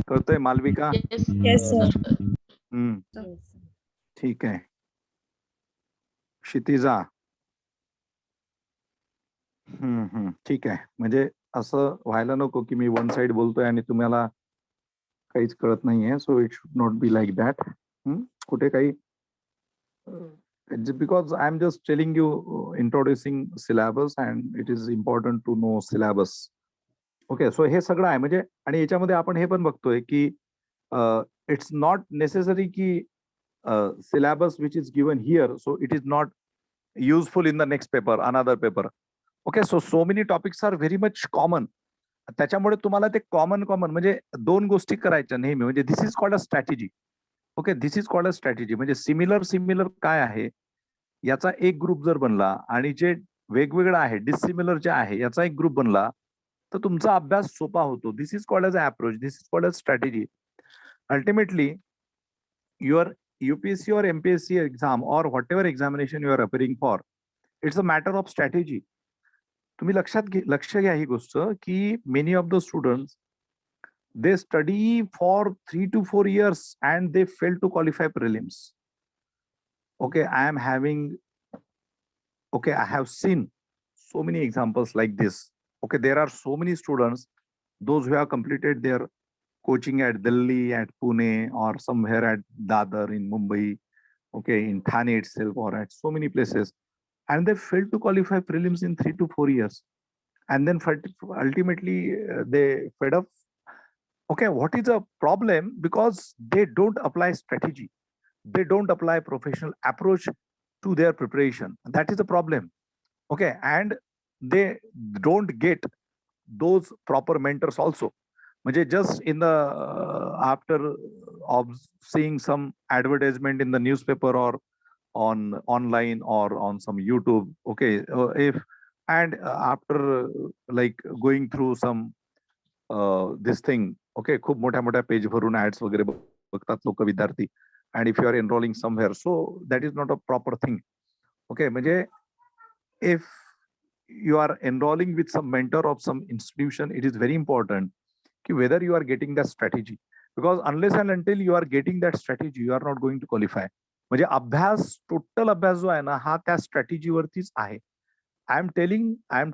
कळतंय? Malvika, Yes sir. ठीक आहे. क्षितिजा, ठीक आहे. म्हणजे असं व्हायला नको की मी वन साइड बोलतोय आणि तुम्हाला काहीच कळत नाहीये. So it should not be like that. कुठे काही, because I am just telling you, introducing syllabus, and it is important to know syllabus. Okay, so हे सगळं आहे. म्हणजे आणि याच्यामध्ये आपण हे पण बघतोय की इट्स नॉट नेसेसरी की syllabus which is given here, so it is not useful in the next paper, another paper. Okay, so many topics are very much common. त्याच्यामुळे तुम्हाला ते कॉमन म्हणजे दोन गोष्टी करायच्या नेहमी. म्हणजे this is called a strategy. Okay, this is called a strategy. म्हणजे सिमिलर काय आहे याचा एक ग्रुप जर बनला आणि जे वेगवेगळं आहे डिसिमिलर जे आहे याचा एक ग्रुप बनला तर तुमचा अभ्यास सोपा होतो. This is called as a approach, this is called as strategy. Ultimately your UPSC or MPSC exam or whatever examination you are appearing for, it's a matter of strategy. तुम्ही लक्ष घ्या ही गोष्ट की many of the students they study for 3 to 4 years and they fail to qualify prelims. Okay, I have seen so many examples like this. Okay, there are so many students, those who have completed their coaching at Delhi, at Pune, or somewhere at Dadar in Mumbai, okay, in Thane itself, or at so many places, and they failed to qualify prelims in 3 to 4 years, and then ultimately they fed up. Okay, what is the problem? Because they don't apply strategy, they don't apply professional approach to their preparation. That is the problem. Okay, and they don't get those proper mentors also. म्हणजे just in the after of seeing some advertisement in the newspaper or on online or on some YouTube, okay, if and after like going through some this thing, okay, खूप मोठ्या page भरून ads वगैरे बघतात लोक, विद्यार्थी, and if you are enrolling somewhere, so that is not a proper thing. Okay, म्हणजे if you are enrolling with some mentor of some institution, it is very important whether you are getting that strategy, because unless and until you are getting that strategy, you are not going to qualify. म्हणजे अभ्यास, total अभ्यास जो आहे ना हा त्या strategy वरतीच आहे. I am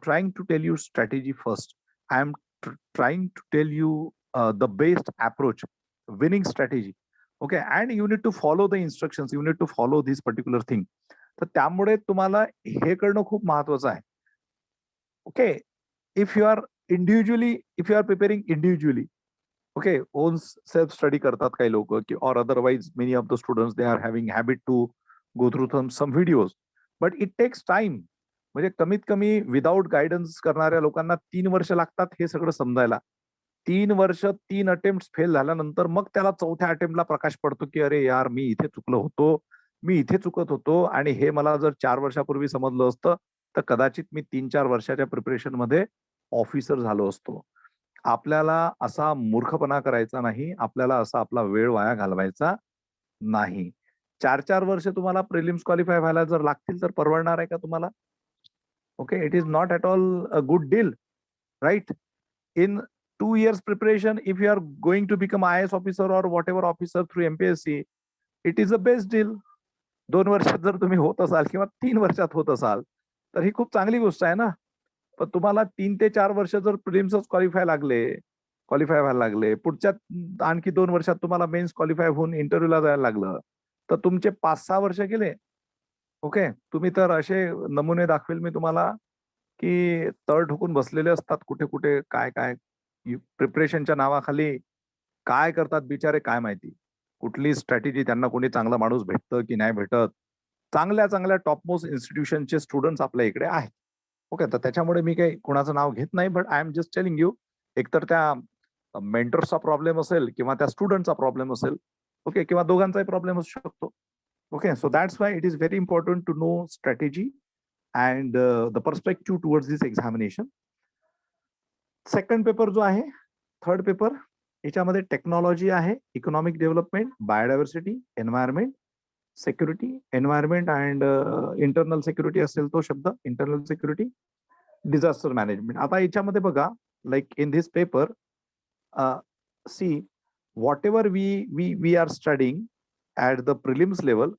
trying to tell you strategy first. I am trying to tell you the best approach, winning strategy. Okay, and you need to follow the instructions, you need to follow this particular thing. तर त्यामुळे तुम्हाला हे करणं खूप महत्वाचं आहे. Okay, if you are preparing individually, okay, own self study करतात काही लोक, or otherwise many of the students they are having habit to go through some videos, but it takes time. म्हणजे कमीत कमी विदाउट गायडन्स करणाऱ्या लोकांना 3 वर्ष लागतात हे सगळं समजायला. 3 वर्ष 3 अटेम्प्ट फेल झाल्यानंतर मग त्याला चौथ्या अटेम्प्टला प्रकाश पडतो की अरे यार मी इथे चुकलो होतो, मी इथे चुकत होतो, आणि हे मला जर 4 वर्षापूर्वी समजलं असतं तर कदाचित मी 3-4 वर्षाच्या प्रिपरेशन मध्ये ऑफिसर झालो असतो. आपल्याला असा मूर्खपणा करायचा नाही, आपल्याला असा आपला वेळ वाया घालवायचा नाही. 4-4 वर्ष तुम्हाला प्रिलिम्स क्वालिफाय व्हायला जर लागतील तर परवडणार आहे का तुम्हाला? Okay, it is not at all a good deal, right? In 2 years preparation, if you are going to become IAS officer or whatever officer through MPSC, it is the best deal. 2 वर्षात जर तुम्ही होत असाल किंवा 3 वर्षात होत असाल तर ही खूप चांगली गोष्ट आहे ना. पण तुम्हाला 3 ते 4 वर्ष जर प्रिलिम्सच क्वालिफाय व्हायला लागले, पुढच्या आणखी 2 वर्षात तुम्हाला मेन्स क्वालिफाय होऊन इंटरव्ह्यूला जायला लागलं, तर तुमचे 5-6 वर्ष गेले. ओके. तुम्ही तर असे नमुने दाखवेल मी तुम्हाला, की तळ ठोकून बसलेले असतात कुठे-कुठे, काय-काय प्रिपरेशनच्या नावाखाली काय करतात बिचारे काय माहिती. कुठली स्ट्रॅटेजी त्यांना कोणी चांगला माणूस भेटतं की नाही भेटत. चांगल्या टॉपमोस्ट इन्स्टिट्यूशनचे स्टुडंट्स आपल्या इकडे आहेत. ओके. तर त्याच्यामुळे मी काही कोणाचं नाव घेत नाही, but I am just telling you. एकतर त्या मेंटर्सचा प्रॉब्लेम असेल किंवा त्या स्टुडंटचा प्रॉब्लेम असेल. ओके. किंवा दोघांचाही प्रॉब्लेम असू शकतो. Okay, so that's why it is very important to know strategy and the perspective towards this examination. Second paper जो आहे, थर्ड पेपर, याच्यामध्ये टेक्नॉलॉजी आहे, economic development, biodiversity, environment, security, environment and internal security असेल तो शब्द, internal security, disaster management. आता याच्यामध्ये बघा, like in this paper, see whatever we are studying at the prelims level,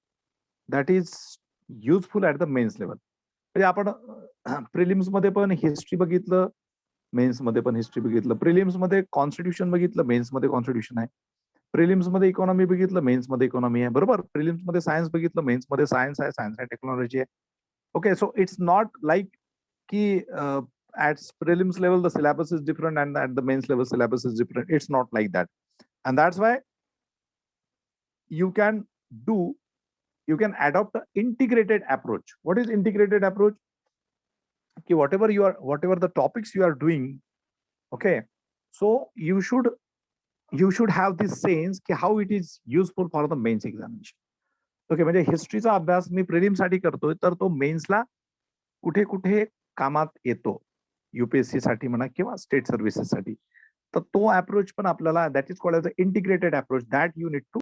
that is useful at the mains level. म्हणजे आपण prelims मध्ये पण हिस्ट्री बघितलं, मेन्स मध्ये पण हिस्ट्री बघितलं. प्रिलिम्स मध्ये कॉन्स्टिट्यूशन बघितलं, मेन्स मध्ये कॉन्स्टिट्यूशन आहे. प्रिलिम्स मध्ये इकॉनॉमी बघितलं, मेन्स मध्ये इकॉनॉमी आहे. बरोबर. प्रिलिम्स मध्ये सायन्स बघितलं, मेन्स मध्ये सायन्स आहे, सायन्स आहे, टेक्नॉलॉजी आहे. Okay. So it's not like की at prelims level the syllabus is different and at the mains level syllabus is different. It's not like that. And that's why you can adopt an integrated approach. What is integrated approach? Okay, whatever the topics you are doing, okay, so you should have this sense ki how it is useful for the mains examination. Okay, म्हणजे हिस्ट्रीचा अभ्यास मी prelim साठी करतोय तर तो मेन्सला कुठे कुठे कामात येतो, युपीएससी साठी म्हणा किंवा स्टेट सर्व्हिसेस साठी. तर तो अप्रोच पण आपल्याला, that is called as a integrated approach, that you need to.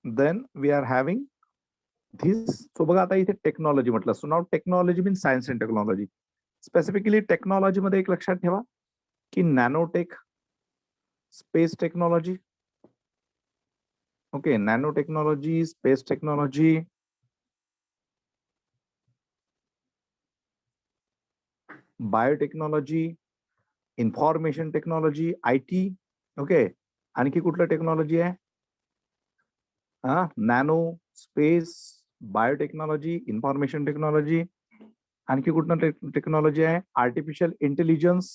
Then we are having this. So बघा आता इथे टेक्नॉलॉजी म्हटलं. So now technology mean science and technology. Specifically technology मध्ये एक लक्षात ठेवा की nanotech, space technology, okay, nano technology, space technology, biotechnology, information technology, IT. Okay. आणखी कुठलं टेक्नॉलॉजी आहे? Nano, space, biotechnology, information technology. आणखी कुठलं टेक्नॉलॉजी आहे? Artificial intelligence.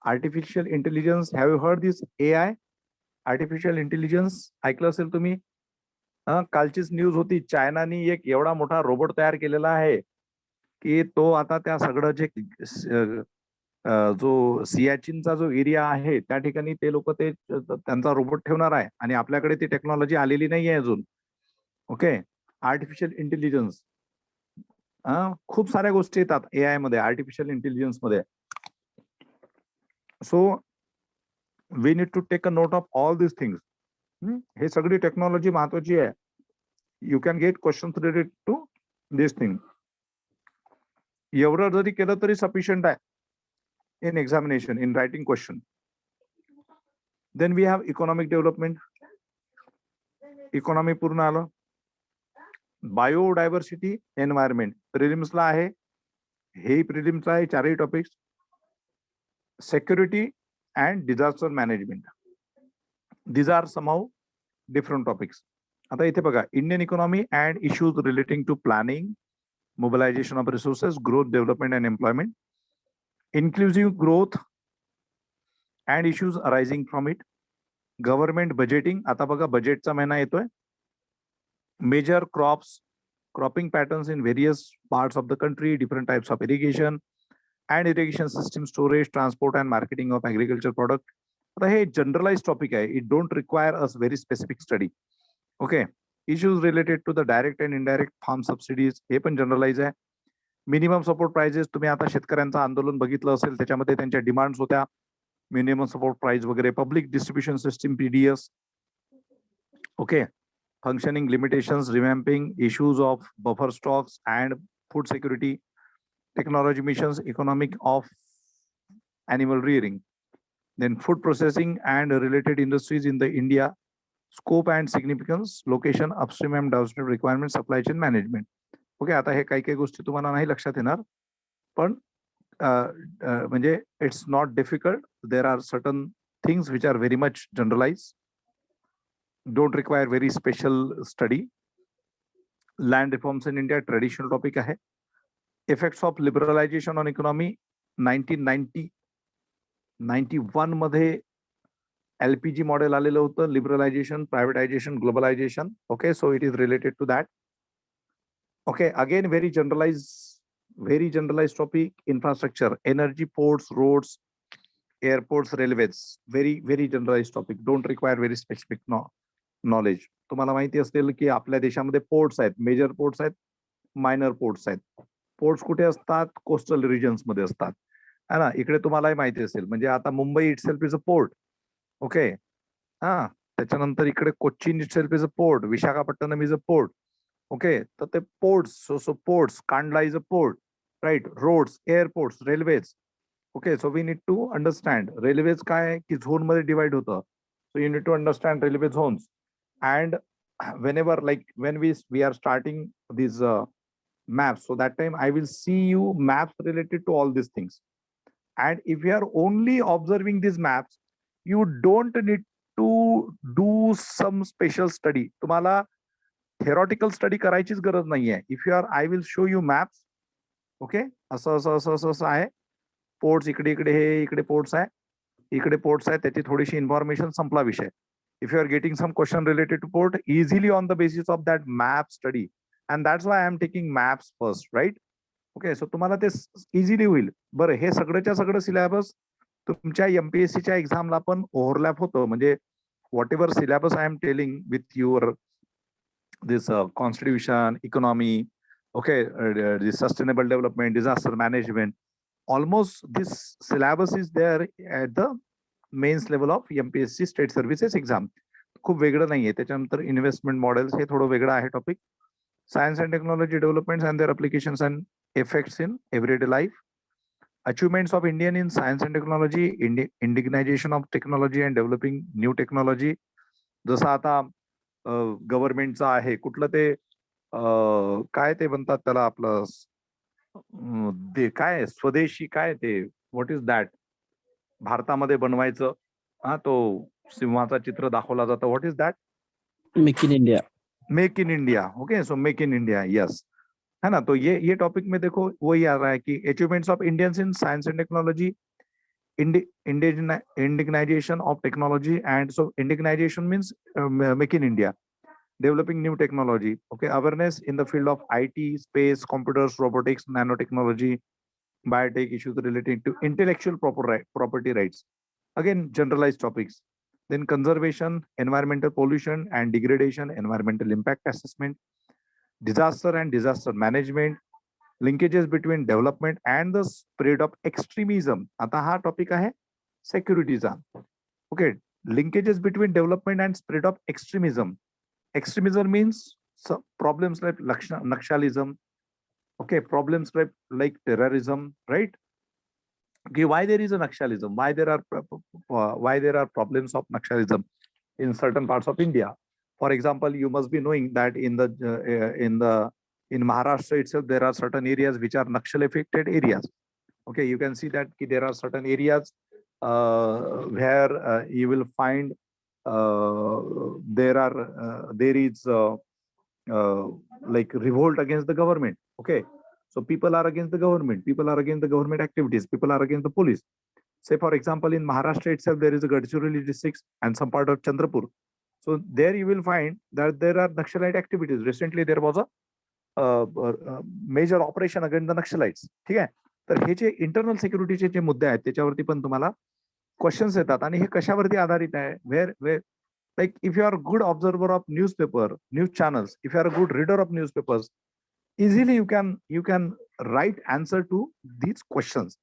Artificial intelligence, have you heard this AI? Artificial intelligence ऐकलं असेल तुम्ही. कालचीच news होती, चायनानी एक एवढा मोठा रोबोट तयार केलेला आहे की तो आता त्या सगळं जे जो सियाचीनचा जो एरिया आहे त्या ठिकाणी ते लोक ते त्यांचा रोबोट ठेवणार आहे आणि आपल्याकडे ती टेक्नॉलॉजी आलेली नाहीये अजून. ओके. आर्टिफिशियल इंटेलिजन्स, खूप साऱ्या गोष्टी येतात AI मध्ये, आर्टिफिशियल इंटेलिजन्स मध्ये. So we need to take a note of all this things. हे सगळी टेक्नॉलॉजी महत्वाची आहे. You can get questions related to this thing. एवढं जरी केलं तरी सफिशियंट आहे in examination, in writing question. Then we have economic development. Economy पूर्ण आलं. बायोडायव्हर्सिटी, एन्व्हायरमेंट प्रिलिम्सला आहे, हे प्रिलिम्सला आहे, चारही topics. Security and disaster management, these are somehow different topics. आता इथे बघा, Indian economy and issues relating to planning, mobilization of resources, growth, development and employment, inclusive growth and issues arising from it, government budgeting. आता बघा बजेटचा महिना येतोय. Major cropping patterns in various parts of the country, different types of irrigation and irrigation system, storage, transport and marketing of agriculture product. आता हे generalized topic आहे. It don't require a very specific study. Okay. Issues related to the direct and indirect farm subsidies, हे पण generalise आहे. Minimum support prices, तुम्ही आता शेतकऱ्यांचं आंदोलन बघितलं असेल, त्याच्यामध्ये त्यांच्या डिमांड्स होत्या, मिनिमम सपोर्ट प्राइस वगैरे. Public distribution system, PDS. Okay. Functioning limitations, revamping, issues of buffer stocks and food security, technology missions, economic of animal rearing. Then food processing and related industries in the India, scope and significance, location, upstream and downstream requirements, supply chain management. Okay, आता हे काही काही गोष्टी तुम्हाला नाही लक्षात येणार, पण म्हणजे it's not difficult. There are certain things which are very much generalise, don't require very special study. Land reforms in India traditional topic आहे. Effects of liberalisation on economy 1991 मध्ये LPG मॉडेल आलेलं होतं, liberalisation, privatisation, globalisation. Okay, so it is related to that. Okay, again, very generalized topic. Infrastructure, energy, ports, roads, airports, railways. Very generalized topic. Don't require very specific knowledge. तुम्हाला माहिती असेल की आपल्या देशामध्ये ports आहेत, major ports आहेत, minor ports आहेत. Ports कुठे असतात? कोस्टल रिजन्स मध्ये असतात, है ना. इकडे तुम्हालाही माहिती असेल, म्हणजे आता Mumbai itself is a port. Okay, हा. त्याच्यानंतर इकडे Cochin itself is a port, Visakhapatnam is a port. Okay, तर ते ports, so ports, Kandla is a port, right. Roads, airports, railways. Okay, so we need to understand railways काय की झोन मध्ये divide होतं. So you need to understand railway zones. And whenever, like when we are starting these maps, so that time I will see you maps related to all these things. And if you are only observing these maps, you don't need to do some special study. तुम्हाला theoretical study करायचीच गरज नाहीये. If you are, I will show you maps. Okay, असं असं असं असं असं आहे. पोर्ट्स इकडे इकडे, हे इकडे पोर्ट्स आहे, इकडे पोर्ट्स आहे, त्याची थोडीशी इन्फॉर्मेशन, संपला विषय. If you are getting some question related to port, easily on the basis of that map study, and that's why I am taking maps first, right. Okay, so तुम्हाला ते easily होईल. बरं, हे सगळंच्या सगळं सिलेबस तुमच्या MPSCच्या एक्झामला पण ओव्हरलॅप होतं. म्हणजे what ever syllabus I am telling with your this constitution, economy, okay, the sustainable development, disaster management, almost this syllabus is there at the mains level of MPSC state services exam. खूप वेगळं नाहीये. त्याच्यानंतर investment models, हे थोडं वेगळं आहे topic. Science and technology developments and their applications and effects in everyday life. Achievements of Indian in science and technology, indigenisation of technology and developing new technology. जसं आता गव्हर्नमेंटचं आहे कुठलं ते, काय ते म्हणतात त्याला, आपलं ते काय स्वदेशी, काय ते, व्हॉट इज दॅट, भारतामध्ये बनवायचं. हा, तो सिंहाचा चित्र दाखवला जातं. What is that? Make in India. Make in India. Okay, so make in India, yes, है ना. तो ये टॉपिक में देखो वही आ रहा है कि achievements of Indians in science end technology, indigenization of technology, and so indigenization means make in India, developing new technology. Okay, awareness in the field of IT, space, computers, robotics, nanotechnology, biotech issues relating to intellectual property rights. Again, generalized topics. Then conservation, environmental pollution and degradation, environmental impact assessment, disaster and disaster management, linkages between development and the spread of extremism. आता हा topic आहे सेक्युरिटीचा. Okay, linkages between development and spread of extremism. Extremism means problems like nationalism. Okay, problems like terrorism, right? Okay, why there is a nationalism? Why there are problems of nationalism in certain parts of India? For example, you must be knowing that in Maharashtra itself, there are certain areas which are Naxal affected areas. Okay, you can see that there are certain areas where you will find there is like revolt against the government. Okay, so people are against the government, people are against the government activities, people are against the police. Say for example, in Maharashtra itself, there is a Gadchiroli district and some part of Chandrapur. So there you will find that there are Naxalite activities. Recently there was a major operation against the Naxalites. ठीक आहे, तर हे जे internal सिक्युरिटीचे जे मुद्दे आहेत त्याच्यावरती पण तुम्हाला क्वेश्चन्स येतात. आणि हे कशावरती आधारित आहे? Where like if you are good observer of newspaper, news channels, if you are good reader of newspapers, easily you can write answer to these questions.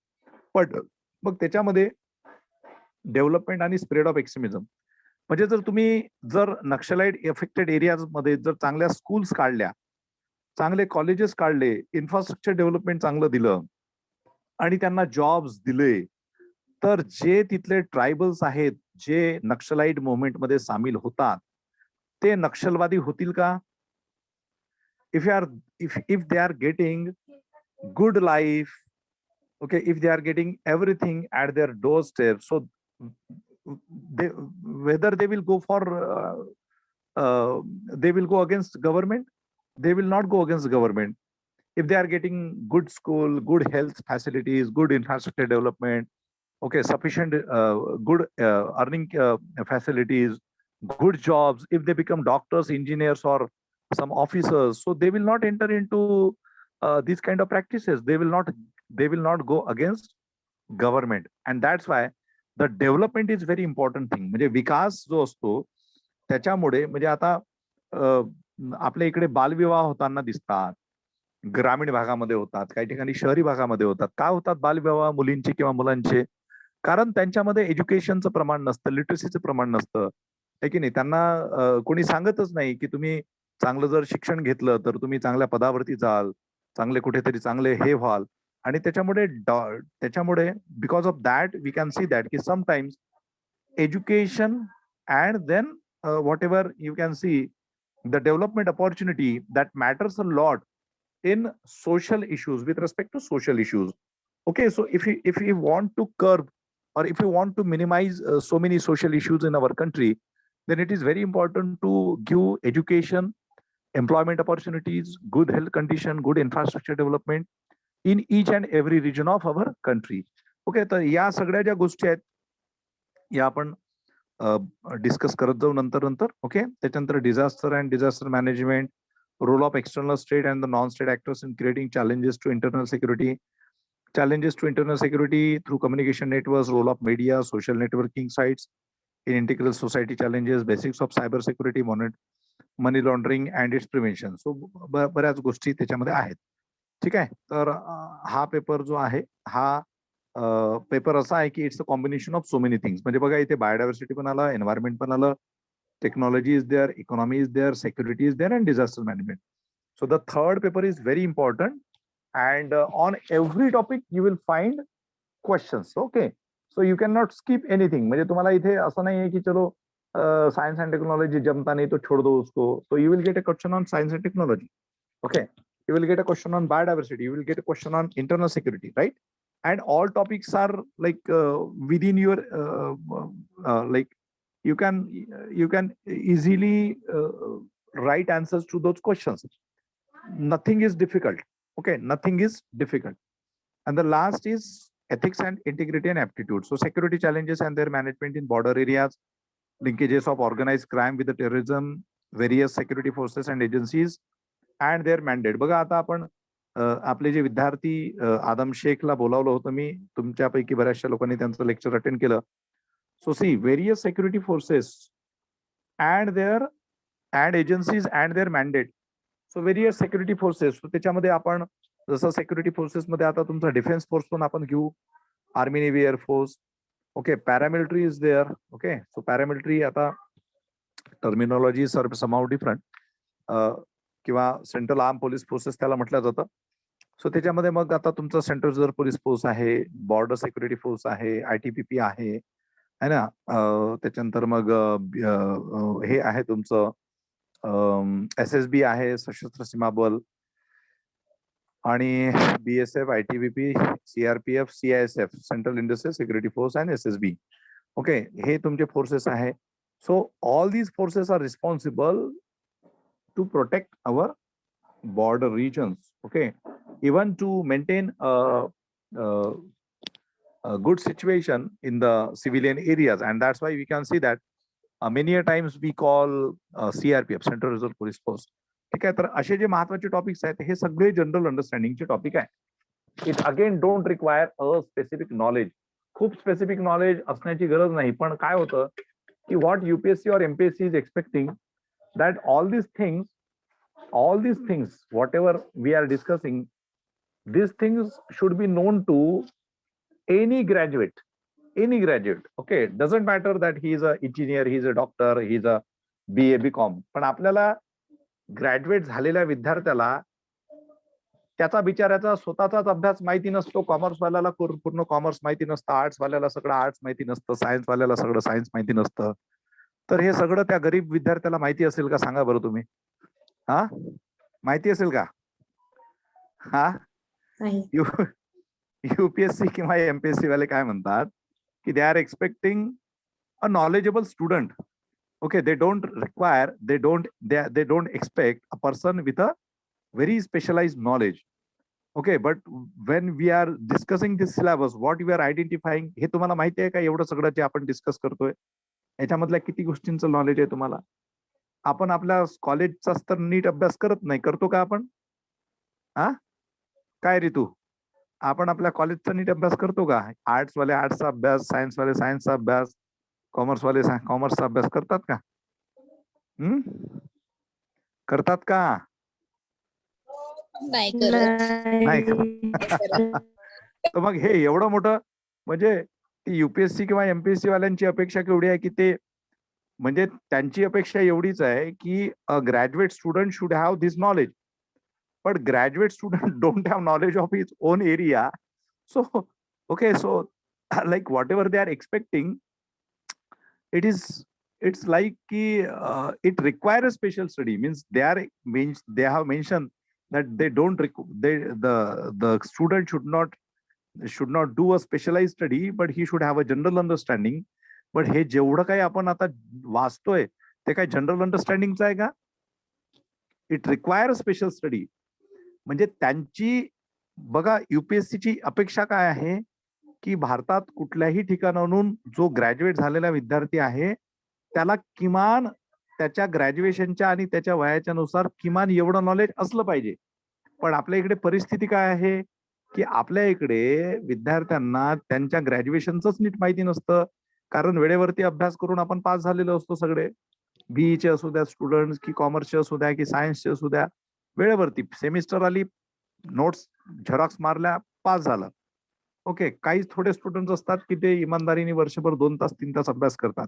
But मग त्याच्यामध्ये डेव्हलपमेंट आणि स्प्रेड ऑफ एक्स्ट्रीमिझम, म्हणजे जर Naxalite affected areas मध्ये जर चांगल्या schools काढल्या, चांगले कॉलेजेस काढले, इन्फ्रास्ट्रक्चर डेव्हलपमेंट चांगलं दिलं आणि त्यांना जॉब्स दिले, तर जे तिथले ट्रायबल्स आहेत, जे नक्षलाइट मुवमेंट मध्ये सामील होतात, ते नक्षलवादी होतील का? if they are getting good life, okay, if they are getting everything at their doorstep, so they, whether they will go for they will go against government, they will not go against government. If they are getting good school, good health facilities, good infrastructure development, okay, sufficient good earning facilities, good jobs, if they become doctors, engineers, or some officers, so they will not enter into these kind of practices. They will not go against government. And that's why the development is very important thing. म्हणजे विकास जो असतो त्याच्यामुळे, म्हणजे आता आपल्या इकडे बालविवाह होताना दिसतात, ग्रामीण भागामध्ये होतात, काही ठिकाणी शहरी भागामध्ये होतात. का होतात बालविवाह मुलींचे किंवा मुलांचे? कारण त्यांच्यामध्ये एज्युकेशनचं प्रमाण नसतं, लिटरसीचं प्रमाण नसतं, आहे की नाही. त्यांना कोणी सांगतच नाही की तुम्ही चांगलं जर शिक्षण घेतलं तर तुम्ही चांगल्या पदावरती जाल, चांगले कुठेतरी चांगले हे व्हाल. आणि त्याच्यामुळे because of that we can see that की sometimes education and then whatever you can see the development opportunity that matters a lot in social issues, with respect to social issues. Okay, so if you want to curb or if you want to minimize so many social issues in our country, then it is very important to give education, employment opportunities, good health condition, good infrastructure development in each and every region of our country. Okay, तर या सगळ्या ज्या गोष्टी आहेत या आपण discuss करत जाऊ नंतर. ओके, त्याच्यानंतर disaster and disaster management, role of external state and the non state actors in creating challenges to internal security through communication networks, role of media, social networking sites in integral society challenges, basics of cyber security, money laundering and its prevention. So बऱ्याच गोष्टी त्याच्यामध्ये आहेत. ठीक आहे, तर हा paper जो आहे हा पेपर असा आहे की it's a combination of so many things. म्हणजे बघा, इथे बायोडायव्हर्सिटी पण आलं, एन्व्हायरमेंट पण आलं, technology is there, economy is there, security is there, and disaster management. So the third paper is very important and on every topic you will find questions. Okay, so you cannot skip anything. म्हणजे तुम्हाला इथे असं नाही आहे की चलो science and technology जमता नहीं तो छोड़ दो उसको. So you will get a question on science and technology. Okay, you will get a question on biodiversity, you will get a question on internal security, right? And all topics are like within your like you can easily write answers to those questions. Nothing is difficult. Okay, nothing is difficult. And the last is ethics and integrity and aptitude. So security challenges and their management in border areas, linkages of organized crime with the terrorism, various security forces and agencies and their mandate. बघा, आता आपण आपले जे विद्यार्थी आदम शेखला बोलावलं होतं मी, तुमच्यापैकी बऱ्याचशा लोकांनी त्यांचं लेक्चर अटेंड केलं. So see various security forces and agencies and their mandate. So various security forces, त्याच्यामध्ये आपण जसं सिक्युरिटी फोर्सेस मध्ये आता तुमचा डिफेन्स फोर्स पण आपण घेऊ, army, navy, air force. Okay, paramilitary is there. Okay, so paramilitary आता टर्मिनॉलॉजी समाउ डिफरंट, किंवा सेंट्रल आर्म पोलीस फोर्सेस त्याला म्हटलं जातं. सो त्याच्यामध्ये मग आता तुमचं सेंट्रल रिझर्व्ह पोलीस फोर्स आहे, बॉर्डर सिक्युरिटी फोर्स आहे, ITBP आहे ना. त्याच्यानंतर मग हे आहे तुमचं SSB आहे, सशस्त्र सीमा बल, आणि BSF, ITBP, CRPF, CISF, central industrial security force and SSB. Okay, हे तुमचे फोर्सेस आहे. So all these forces are responsible to protect our border regions. Okay, even to maintain a good situation in the civilian areas, and that's why we can see that many a times we call CRPF, Central Reserve Police Force. ठीक आहे, तर असे जे महत्वाचे topics आहेत हे सगळे general अंडरस्टँडिंगचे topic आहे. It again don't require a specific knowledge. खूप स्पेसिफिक नॉलेज असण्याची गरज नाही, पण काय होतं की what UPSC or MPSC is expecting that all these things whatever we are discussing, these things should be known to any graduate. Okay, doesn't matter that he is a engineer, he is a doctor, he is a BA BCom, पण आपल्याला graduate झालेल्या विद्यार्थ्याला त्याचा बिचाऱ्याचा स्वतःचाच अभ्यास माहिती नसतो. Commerce वाल्याला पूर्ण कॉमर्स माहिती नसतं, आर्ट्स वाल्याला सगळं आर्ट्स माहिती नसतं, सायन्स वाल्याला सगळं सायन्स माहिती नसतं. तर हे सगळं त्या गरीब विद्यार्थ्याला माहिती असेल का सांगा बरं तुम्ही? हा, माहिती असेल का? हा, युपीएससी किंवा एमपीएससी वाले काय म्हणतात की they are expecting a knowledgeable student. Okay, they don't expect a person with a very specialized knowledge. Okay, but when we are discussing this syllabus, what we are identifying, हे तुम्हाला माहिती आहे का एवढं सगळं जे आपण डिस्कस करतोय याच्यामधल्या किती गोष्टींचं नॉलेज आहे तुम्हाला? आपण आपल्या कॉलेजचा तर नीट अभ्यास करत नाही, करतो का आपण? हा, काय ऋतू, आपण आपल्या कॉलेजचा नीट अभ्यास करतो का? आर्ट्स वाले आर्ट्सचा अभ्यास, सायन्स वाले सायन्सचा अभ्यास, कॉमर्स वाले कॉमर्सचा अभ्यास करतात का? करतात का? नाही करत. नाही. तर मग हे एवढं मोठं म्हणजे ती युपीएससी किंवा एमपीएससी वाल्यांची अपेक्षा केवढी आहे की ते म्हणजे त्यांची अपेक्षा एवढीच आहे की a graduate student should have this knowledge, but graduate student don't have knowledge of his own area. So okay, so like whatever they are expecting, it's like it requires special study. Means they have mentioned that they don't the student should not do a specialized study, but he should have a general understanding. But हे जेवढं काही आपण आता वाचतोय ते काय general अंडरस्टँडिंगचं आहे का? It require special study. म्हणजे त्यांची बघा युपीएससीची अपेक्षा काय आहे की भारतात कुठल्याही ठिकाणाहून जो ग्रॅज्युएट झालेला विद्यार्थी आहे त्याला किमान त्याच्या ग्रॅज्युएशनच्या आणि त्याच्या वयाच्या नुसार किमान एवढं नॉलेज असलं पाहिजे. पण आपल्या इकडे परिस्थिती काय आहे की आपल्या इकडे विद्यार्थ्यांना त्यांच्या ग्रॅज्युएशनच नीट माहिती नसतं. कारण वेळेवरती अभ्यास करून आपण पास झालेलो असतो सगळे, बीईचे असू द्या स्टुडंट की कॉमर्सचे असू द्या की सायन्सचे असू द्या, वेळेवरती सेमिस्टर आली, नोट्स झेरॉक्स मारल्या, पास झाला. ओके, काही थोडे स्टुडंट असतात की ते इमानदारीने वर्षभर 2 तास 3 तास अभ्यास करतात.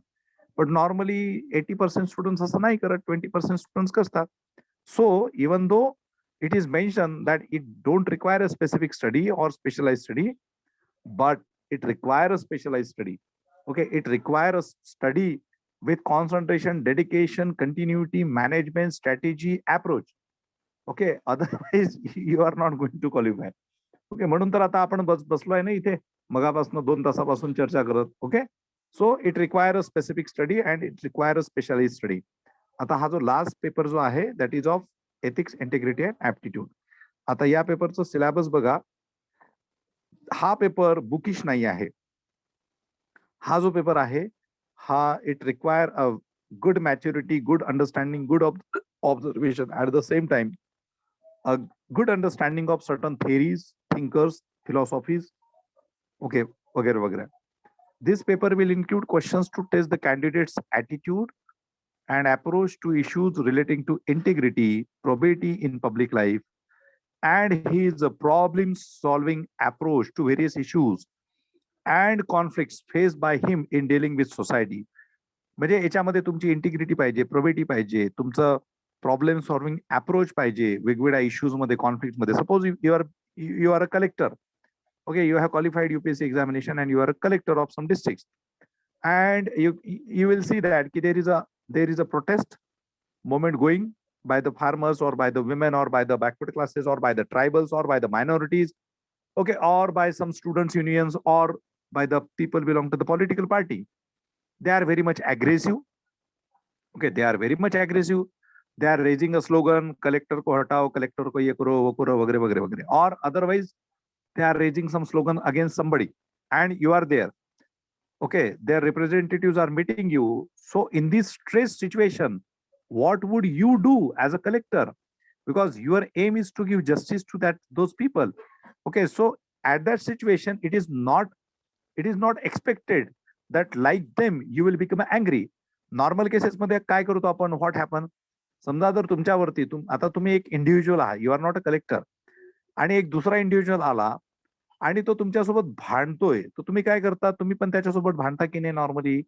बट नॉर्मली 80% स्टुडंट्स असं नाही करत, 20% स्टुडंट्स करतात. So even though it is mentioned that it don't require a specific study or specialized study, but it requires a specialized study. Okay, it requires a study with concentration, dedication, continuity, management, strategy, approach. Okay, otherwise you are not going to qualify. Okay, म्हणून तर आता आपण बसलोय ना इथे मगापासून 2 तासापासून चर्चा करत. Okay, so it require a specific study and it require a specialised study. आता हा जो लास्ट पेपर जो आहे that is of ethics, integrity and aptitude. आता या पेपरचं सिलेबस बघा, हा पेपर बुकिश नाही आहे. हा जो पेपर आहे हा it require a good maturity, good understanding, good observation, at the same time a good understanding of certain theories, thinkers, philosophies, okay, वगैरे वगैरे. This paper will include questions to test the candidate's attitude and approach to issues relating to integrity, probity in public life, and his problem-solving approach to various issues and conflicts faced by him in dealing with society. म्हणजे याच्यामध्ये तुमची integrity पाहिजे, प्रोबेटी पाहिजे, तुमचं problem solving approach पाहिजे वेगवेगळ्या issues मध्ये, conflict मध्ये. Suppose you are a collector. Okay, you have qualified UPSC examination and you are a collector of some districts, and you will see that there is a protest movement going by the farmers or by the women or by the backward classes or by the tribals or by the minorities, okay, or by some students unions or by the people belong to the political party. They are very much aggressive. Okay, they are very much aggressive. They are raising a slogan, collector ko hatao, collector ko ye karo, wo karo, वगैरह वगैरह वगैरह. Or otherwise they are raising some slogan against somebody and you are there. Okay, their representatives are meeting you. So in this stress situation, what would you do as a collector? Because your aim is to give justice to those people. Okay, so at that situation it is not expected that like them you will become angry. Normal cases मध्ये काय करतो आपण, what happen, समजा जर तुमच्यावरती आता तुम्ही एक इंडिव्हिज्युअल आहात, you are not a collector, आणि एक दुसरा इंडिव्हिज्युअल आला आणि तो तुमच्यासोबत भांडतोय, तर तुम्ही काय करता, तुम्ही पण त्याच्यासोबत भांडता की नाही? नॉर्मली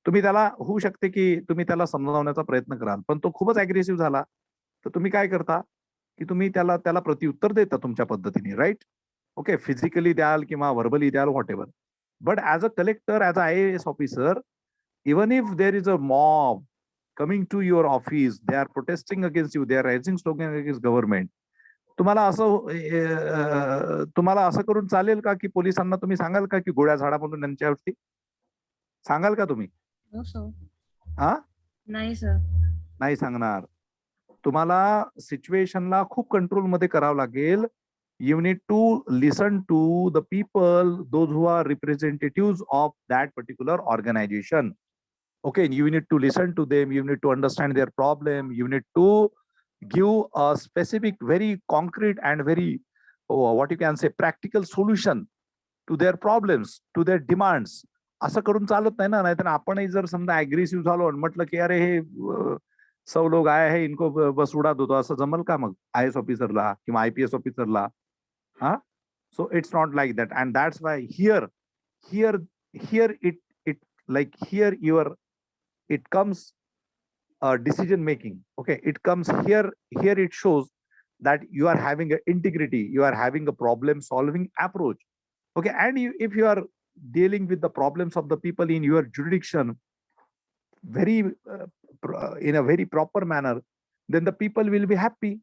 तुम्ही त्याला, होऊ शकते की तुम्ही त्याला समजावण्याचा प्रयत्न कराल, पण तो खूपच अग्रेसिव्ह झाला तर तुम्ही काय करता, की तुम्ही त्याला प्रत्युत्तर देता तुमच्या पद्धतीने, राईट? ओके, फिजिकली द्याल किंवा व्हर्बली द्याल, what ever. But as a collector, as a IAS officer, even if there is a mob coming to your office, they are protesting against you, they are raising slogan against government, तुम्हाला असं करून चालेल का की पोलिसांना तुम्ही सांगाल का की गोळ्या झाडा म्हणून यांच्यावरती सांगाल का तुम्ही? हा, नाही सर. नाही सांगणार. तुम्हाला सिच्युएशनला खूप कंट्रोल मध्ये करावं लागेल. You need to listen to the people, those who are representatives of that particular organization. Okay, you need to listen to them, you need to understand their problem, you need to give a specific, very concrete and very, what you can say, practical solution to their problems, to their demands. असं करून चालत नाही ना. नाहीतर आपणही जर समजा aggressive झालो आणि म्हटलं की अरे हे सब लोग आए है इनको बस उडा दो, असं जमल का मग IAS ऑफिसरला किंवा IPS ऑफिसरला? हा, so it's not like that, and that's why here it like here it comes decision making. Okay, it comes here it shows that you are having a integrity, you are having a problem solving approach. Okay, and if you are dealing with the problems of the people in your jurisdiction very in a very proper manner, then the people will be happy.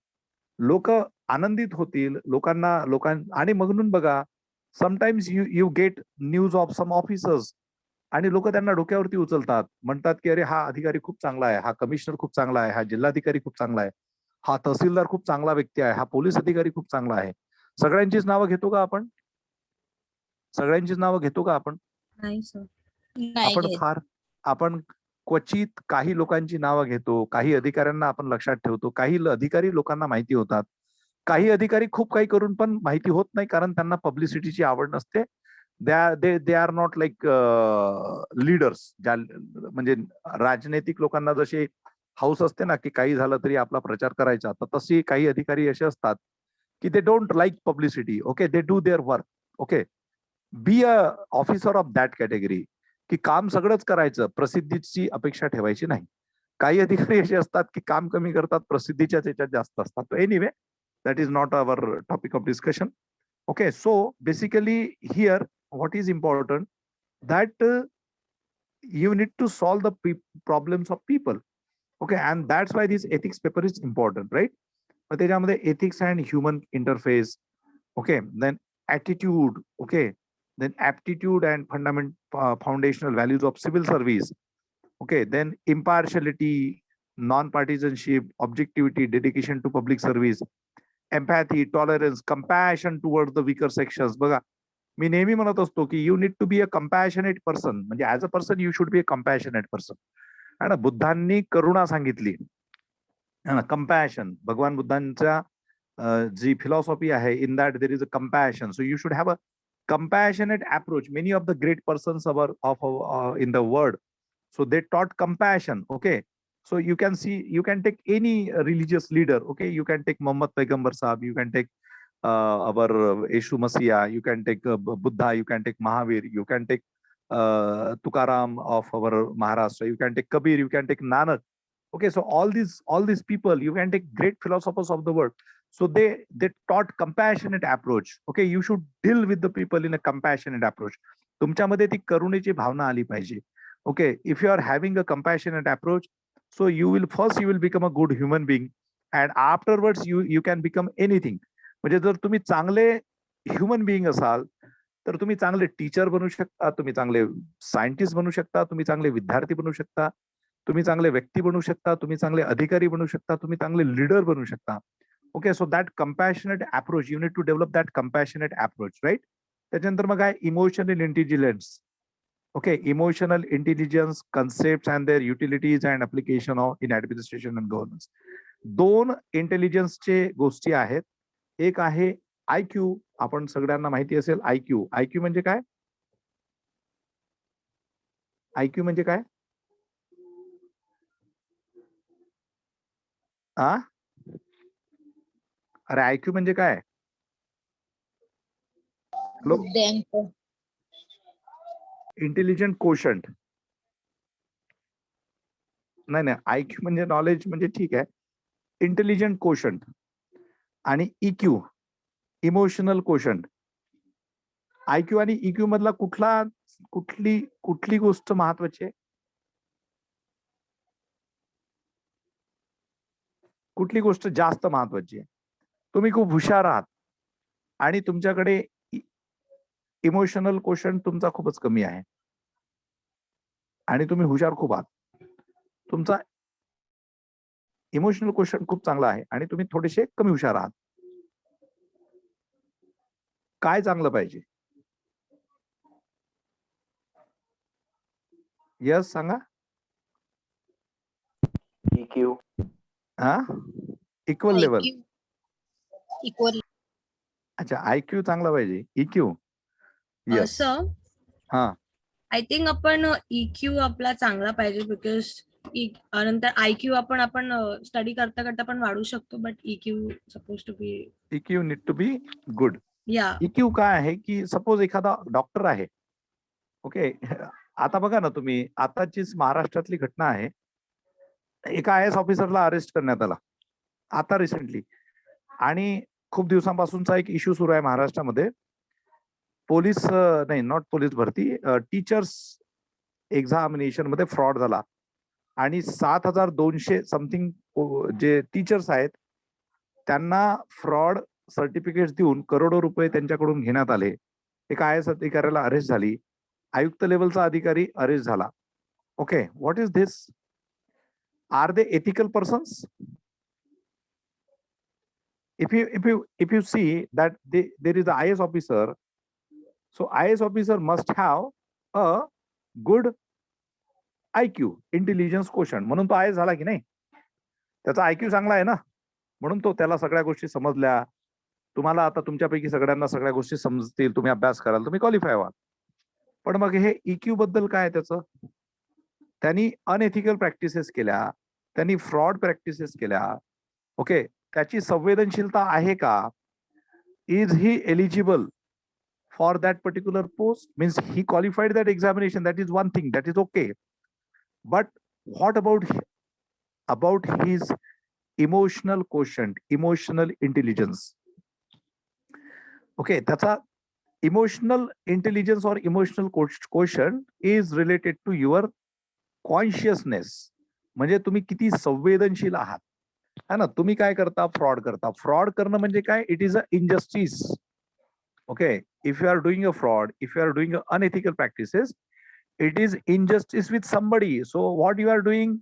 लोक आनंदित होतील. आणि म्हणून बघा, sometimes you get news of some officers आणि लोक त्यांना डोक्यावरती उचलतात, म्हणतात की अरे हा अधिकारी खूप चांगला आहे, हा कमिशनर खूप चांगला आहे, हा जिल्हाधिकारी खूप चांगला आहे, हा तहसीलदार खूप चांगला व्यक्ती आहे, हा पोलीस अधिकारी खूप चांगला आहे. सगळ्यांचीच नावं घेतो का आपण? सगळ्यांचीच नावं घेतो का आपण? नाही सर. आपण क्वचित काही लोकांची नावं घेतो, काही अधिकाऱ्यांना आपण लक्षात ठेवतो, काही अधिकारी लोकांना माहिती होतात, काही अधिकारी खूप काही करून पण माहिती होत नाही, कारण त्यांना पब्लिसिटीची आवड नसते. They are not like leaders. म्हणजे राजनैतिक लोकांना जशी हाऊस असते ना की काही झालं तरी आपला प्रचार करायचा, तर तशी काही अधिकारी असे असतात की they don't like publicity. Okay, they do their work. Okay, be a officer of that category, की काम सगळंच करायचं, प्रसिद्धीची अपेक्षा ठेवायची नाही. काही अधिकारी असे असतात की काम कमी करतात, प्रसिद्धीच्याच याच्यात जास्त असतात. Anyway, that is not our topic of discussion. Okay, so basically here what is important, that you need to solve the problems of people. Okay, and that's why this ethics paper is important, right? But त्याच्यामध्ये ethics and human interface. Okay, then attitude. Okay, then aptitude and foundational values of civil service. Okay, then impartiality, non-partisanship, objectivity, dedication to public service, empathy, tolerance, compassion towards the weaker sections. बघा, मी नेहमी म्हणत असतो की you need to be a compassionate person. म्हणजे as a person you should be a compassionate person. है ना, बुद्धांनी करुणा सांगितली, है ना, कंपॅशन. भगवान बुद्धांच्या जी फिलॉसॉफी आहे, in that there is a compassion. So you should have a compassionate approach. Many of the great persons in the world, so they taught compassion. Okay, so you can see, you can take any religious leader. Okay, you can take Muhammad Paigambar Sahab, you can take our Yeshu Masiah, you can take Buddha, you can take Mahavir, you can take Tukaram of our Maharashtra, you can take Kabir, you can take Nanak. Okay, so all these people, you can take great philosophers of the world. So they taught compassionate approach. Okay, you should deal with the people in a compassionate approach. तुमच्यामध्ये ती करुणेची भावना आली पाहिजे. Okay, if you are having a compassionate approach, so you will become a good human being, and afterwards you can become anything. म्हणजे जर तुम्ही चांगले human being असाल तर तुम्ही चांगले टीचर बनू शकता, तुम्ही चांगले सायंटिस्ट बनू शकता, तुम्ही चांगले विद्यार्थी बनू शकता, तुम्ही चांगले व्यक्ती बनू शकता, तुम्ही चांगले अधिकारी बनू शकता, तुम्ही चांगले लीडर बनू शकता. Okay, so that compassionate approach, you need to develop that compassionate approach, right? त्याच्यानंतर मग काय, emotional intelligence. Okay, emotional intelligence, concepts and their utilities and application of in administration and governance. दोन इंटेलिजन्सचे गोष्टी आहेत. एक आहे IQ. आपण सगळ्यांना माहिती असेल IQ. IQ म्हणजे काय? IQ म्हणजे काय? अरे IQ म्हणजे काय? Intelligent quotient. नाही, IQ म्हणजे नॉलेज म्हणजे ठीक आहे. Intelligent quotient. आणि EQ इमोशनल क्वोशंट. IQ आणि EQ मधला कुठली गोष्ट महत्वाची आहे? कुठली गोष्ट जास्त महत्वाची आहे? तुम्ही खूप हुशार आहात आणि तुमच्याकडे इमोशनल क्वोशंट तुमचा खूपच कमी आहे आणि तुम्ही हुशार खूप आहात. तुमचा इमोशनल क्वोशंट खूप चांगला आहे आणि तुम्ही थोडेसे कमी हुशार आहात. काय चांगलं पाहिजे? यस सांगा. EQ. हा, इक्वल लेवल. इक्वल. अच्छा, IQ चांगला पाहिजे. EQ. यस. सर, हा, आय थिंक आपण EQ आपला चांगला पाहिजे, बिकॉज नंतर IQ आपण स्टडी करता करता पण वाढू शकतो, but EQ suppose to be. EQ need to be good. या EQ काय आहे की सपोज एखादा डॉक्टर आहे, ओके. आता बघा ना तुम्ही, आताचीच महाराष्ट्रातली घटना आहे. एका IAS ऑफिसरला अरेस्ट करण्यात आला आता रिसेंटली, आणि खूप दिवसांपासूनचा एक इश्यू सुरू आहे महाराष्ट्रामध्ये. पोलीस नाही, नॉट पोलीस भरती, टीचर्स एक्झामिनेशन मध्ये फ्रॉड झाला आणि 7,200 समथिंग जे टीचर्स आहेत त्यांना फ्रॉड सर्टिफिकेट देऊन करोडो रुपये त्यांच्याकडून घेण्यात आले. एका IAS अधिकाऱ्याला अरेस्ट झाली, आयुक्त लेवलचा अधिकारी अरेस्ट झाला. Okay, what is this? Are they ethical persons? if you see that there is a IAS officer, so IAS officer must have a good IQ, intelligence quotient. म्हणून तो IAS झाला की नाही? त्याचा IQ चांगला आहे ना, म्हणून तो त्याला सगळ्या गोष्टी समजल्या. तुम्हाला आता तुमच्यापैकी सगळ्यांना सगळ्या गोष्टी समजतील, तुम्ही अभ्यास कराल, तुम्ही क्वालिफाय व्हाल. पण मग हे EQ बद्दल काय त्याचं? त्यांनी अनएथिकल प्रॅक्टिसेस केल्या, त्यांनी फ्रॉड प्रॅक्टिसेस केल्या. ओके, त्याची संवेदनशीलता आहे का? Is he eligible for that particular post? Means he qualified that examination, that is one thing, that is okay. But what about his emotional quotient, emotional intelligence? Okay, त्याचा emotional intelligence और emotional quotient is related to your consciousness. म्हणजे तुम्ही किती संवेदनशील आहात, है ना. तुम्ही काय करता? फ्रॉड करता. फ्रॉड करणं म्हणजे काय? It is a injustice. Okay, if you are doing a fraud, if you are doing unethical practices, it is injustice with somebody. So what you are doing,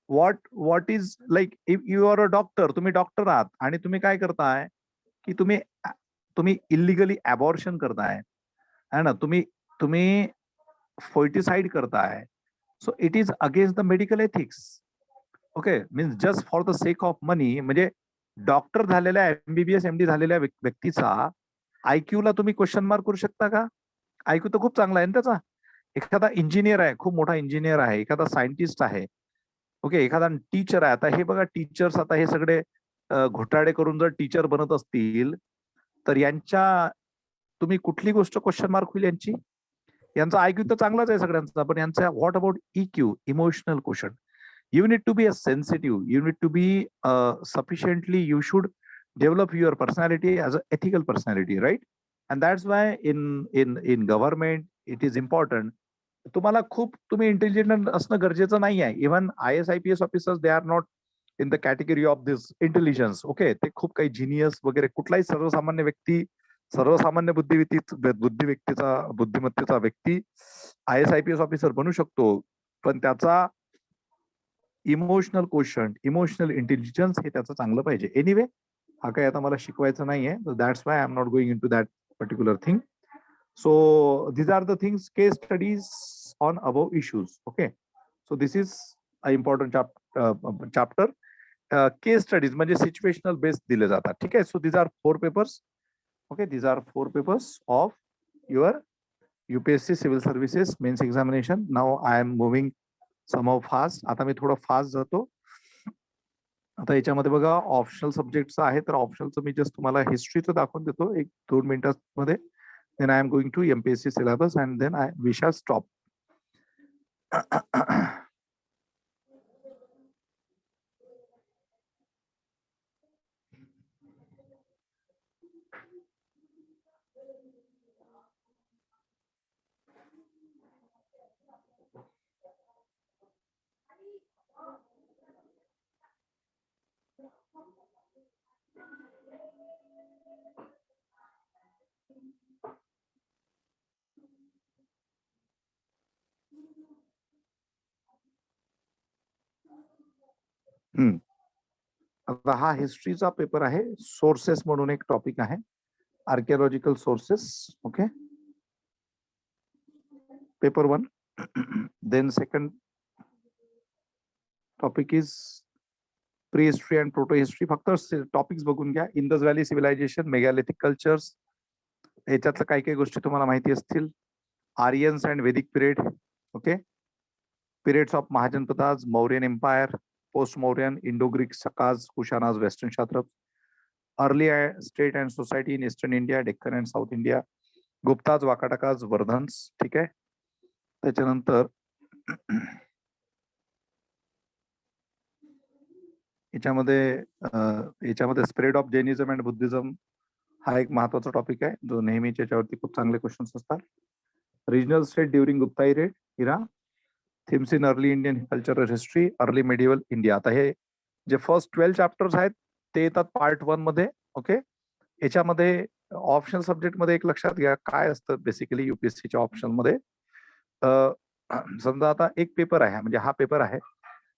what is like, if you are a doctor, तुम्ही doctor आहात आणि तुम्ही काय करताय की तुम्ही illegally abortion करताय, है ना. तुम्ही फोर्टिसाइड करताय. So it is against the medical ethics. Okay, means just for the sake of money. म्हणजे डॉक्टर झालेल्या, MBBS MD झालेल्या व्यक्तीचा IQ ला तुम्ही क्वेश्चन मार्क करू शकता का? IQ तर खूप चांगला आहे ना त्याचा. एखादा इंजिनियर आहे, खूप मोठा इंजिनियर आहे, एखादा सायंटिस्ट आहे, ओके, एखादा टीचर आहे. आता हे बघा, टीचर्स आता हे सगळे घोटाळे करून जर टीचर बनत असतील तर यांच्या तुम्ही कुठली गोष्ट क्वेश्चन मार्क होईल यांची? यांचा IQ तर चांगलाच आहे सगळ्यांचा, पण यांचा what about EQ, emotional quotient? You need to be a sensitive, you need to be sufficiently, you should develop your personality as an ethical personality, right? And that's why in government it is important. तुम्हाला खूप तुम्ही intelligent असणं गरजेचं नाही आहे. Even IAS IPS officers, they are not in the category of this intelligence. Okay, ते खूप काही जिनियस वगैरे, कुठलाही सर्वसामान्य व्यक्ती, सर्वसामान्य बुद्धिमत्तेचा व्यक्ती IAS IPS ऑफिसर बनू शकतो, पण त्याचा इमोशनल क्वोशंट, इमोशनल इंटेलिजन्स हे त्याचं चांगलं पाहिजे. एनिवे, हा काही आता मला शिकवायचं नाहीये, that's why I am not going in to that particular thing. So these are the things, case studies on above issues. Okay, so this is an important chapter. Case studies म्हणजे situational based दिले जातात. ठीक आहे. So these are 4 papers. Okay, these are 4 papers of your UPSC Civil Services Mains Examination. Now I am moving somehow fast. आता मी थोडं fast जातो. आता याच्यामध्ये बघा, ऑप्शनल सब्जेक्टचं आहे, तर ऑप्शनलचं मी जस्ट तुम्हाला हिस्ट्रीचं दाखवून देतो 1-2 मिनिटांमध्ये. then I am going to MPSC syllabus and then we shall stop. आता हा हिस्ट्रीचा पेपर आहे. सोर्सेस म्हणून एक टॉपिक आहे, archaeological sources. Okay, paper 1. Then second topic is pre history and proto history. फक्त टॉपिक्स बघून घ्या. Indus valley civilisation, megalithic cultures, याच्यातलं काही काही गोष्टी तुम्हाला माहिती असतील. Aryans and Vedic period. Okay, periods of Mahajanpadas, Mauryan Empire, post-Mauryan, Indo-Greek, Sakas, Kushanas, Western Kshatrap, early state and society in Eastern India, Deccan and South India, Guptas, Vakatakas, Vardhans. ठीक आहे. त्याच्यानंतर याच्यामध्ये spread of Jainism and Buddhism हा एक महत्वाचा topic आहे, जो नेहमीच याच्यावरती खूप चांगले क्वेश्चन्स असतात. Regional state during Gupta era, themes in early Indian cultural history, early medieval India. आता हे जे फर्स्ट 12 चॅप्टर्स आहेत ते येतात पार्ट 1 मध्ये. ओके, याच्यामध्ये ऑप्शनल सब्जेक्ट मध्ये एक लक्षात घ्या काय असतं बेसिकली युपीएससीच्या ऑप्शन मध्ये. समजा आता एक पेपर आहे, म्हणजे हा पेपर आहे.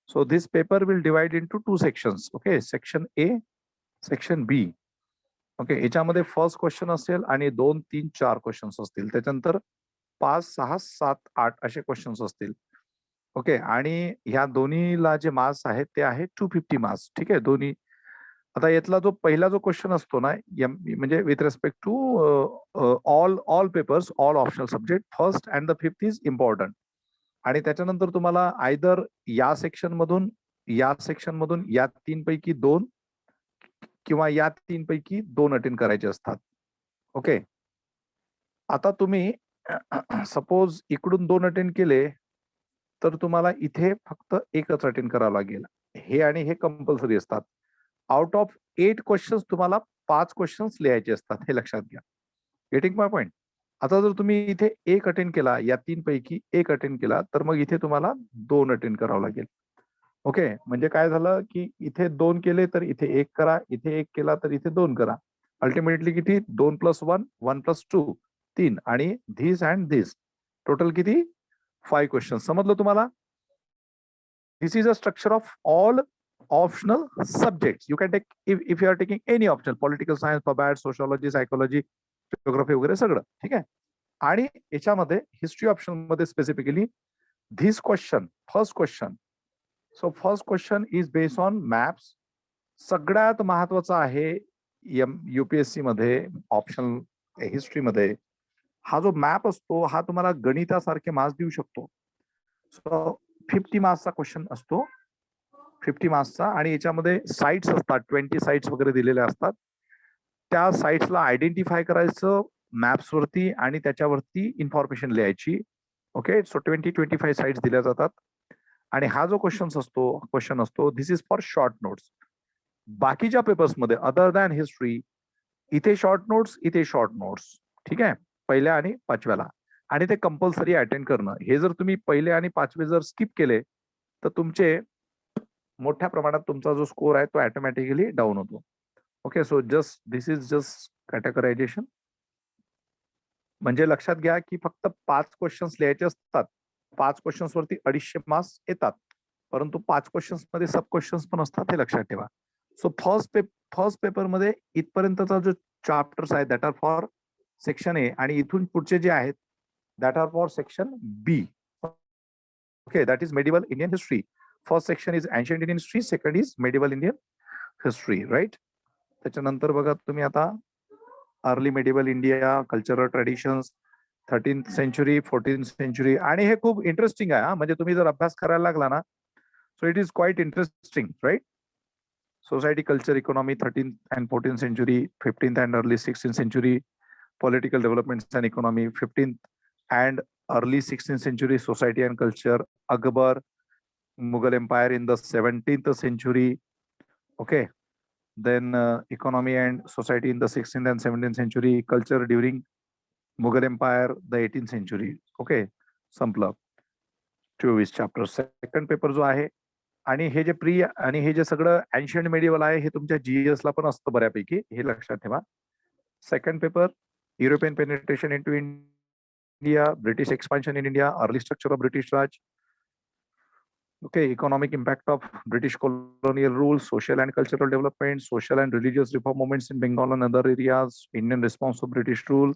So this paper will divide into 2 sections. Okay, section A, section B. Okay, याच्यामध्ये फर्स्ट क्वेश्चन असेल आणि 2, 3, 4 क्वेश्चन्स असतील. त्याच्यानंतर 5, 6, 7, 8 असे क्वेश्चन्स असतील. ओके, आणि ह्या दोन्हीला जे मार्क्स आहेत ते आहे 250 मार्क्स. ठीक आहे, दोन्ही. आता यातला जो पहिला जो क्वेश्चन असतो ना, म्हणजे with respect to all papers, all optional subject, first and the fifth is important. आणि त्याच्यानंतर तुम्हाला आयदर या सेक्शन मधून या 3 पैकी 2 किंवा या 3 पैकी 2 अटेंड करायचे असतात. ओके, आता तुम्ही सपोज इकडून 2 अटेंड केले तर तुम्हाला इथे फक्त एकच अटेंड करावं लागेल. हे आणि हे कंपल्सरी असतात. आउट ऑफ 8 क्वेश्चन्स तुम्हाला 5 क्वेश्चन्स लिहायचे असतात, हे लक्षात घ्या. गेटिंग माय पॉइंट. आता जर तुम्ही इथे 1 अटेंड केला, या 3 पैकी 1 अटेंड केला, तर मग इथे तुम्हाला 2 अटेंड करावं लागेल. ओके, म्हणजे काय झालं की इथे 2 केले तर इथे 1 करा, इथे 1 केला तर इथे 2 करा. अल्टिमेटली किती? 2 + 1, 1 + 2, 3, आणि धिस अँड धिस, टोटल किती? 5 क्वेश्चन. समजलं तुम्हाला? This is a structure of all optional subjects. You can take if you are taking any optional, political science, pub ad, sociology, psychology, geography वगैरे सगळं. ठीक आहे. आणि याच्यामध्ये हिस्ट्री ऑप्शन मध्ये specifically this question, first question. So first question is based on maps. सगळ्यात महत्वाचा आहे युपीएससी मध्ये ऑप्शनल हिस्ट्रीमध्ये हा जो मॅप असतो हा तुम्हाला गणितासारखे मार्क्स देऊ शकतो. सो 50 मार्क्सचा क्वेश्चन असतो, 50 मार्क्सचा. आणि याच्यामध्ये साइट्स असतात, 20 साइट्स वगैरे दिलेल्या असतात. त्या साइट्सला आयडेंटिफाय करायचं मॅप्स वरती आणि त्याच्यावरती इन्फॉर्मेशन लिहायची. ओके, सो 25 साइट्स दिल्या जातात. आणि हा जो क्वेश्चन असतो दिस इज फॉर शॉर्ट नोट्स. बाकीच्या पेपर्समध्ये अदर दॅन हिस्ट्री इथे शॉर्ट नोट्स, इथे शॉर्ट नोट्स. ठीक आहे, पहिल्या आणि 5व्याला. आणि ते कंपल्सरी अटेंड करणं. हे जर तुम्ही पहिले आणि 5वे जर स्किप केले तर तुमचे मोठ्या प्रमाणात तुमचा जो स्कोर आहे तो ऑटोमॅटिकली डाऊन होतो. Okay, so this is just categorisation. म्हणजे लक्षात घ्या की फक्त 5 क्वेश्चन्स लिहायचे असतात. 5 क्वेश्चन्स वरती 250 मार्क्स येतात, परंतु 5 क्वेश्चन्स मध्ये सब क्वेश्चन्स पण असतात, हे लक्षात ठेवा. सो फर्स्ट पेपर मध्ये इथपर्यंतचा जो चॅप्टर्स आहे that are for section A, आणि इथून पुढचे जे आहेत that are for section B. Okay, that is medieval Indian history. First section is ancient Indian history, second is medieval Indian history. Right. त्याच्यानंतर बघा तुम्ही आता early medieval India, cultural traditions, 13th century, 14th century. आणि हे खूप interesting आहे. म्हणजे तुम्ही जर अभ्यास करायला लागला ना, so it is quite interesting. Right. Society, culture, economy, 13th and 14th century, 15th and early 16th century, political developments and economy, 15th and early 16th century, society and culture, Akbar, Mughal Empire in the 17th century. Okay, then economy and society in the 16th and 17th century, culture during Mughal Empire, the 18th century. Okay, संपलं 24 chapter. Second paper जो आहे आणि हे जे pre आणि हे जे सगळं एन्शियंट मेडिवल आहे हे तुमच्या GS ला पण असतं बऱ्यापैकी, हे लक्षात ठेवा. Second paper, European penetration into India, British expansion in India, early structure of British Raj. Okay, economic impact of British colonial rule, social and cultural development, social and religious reform movements in Bengal and other areas, Indian response to British rule.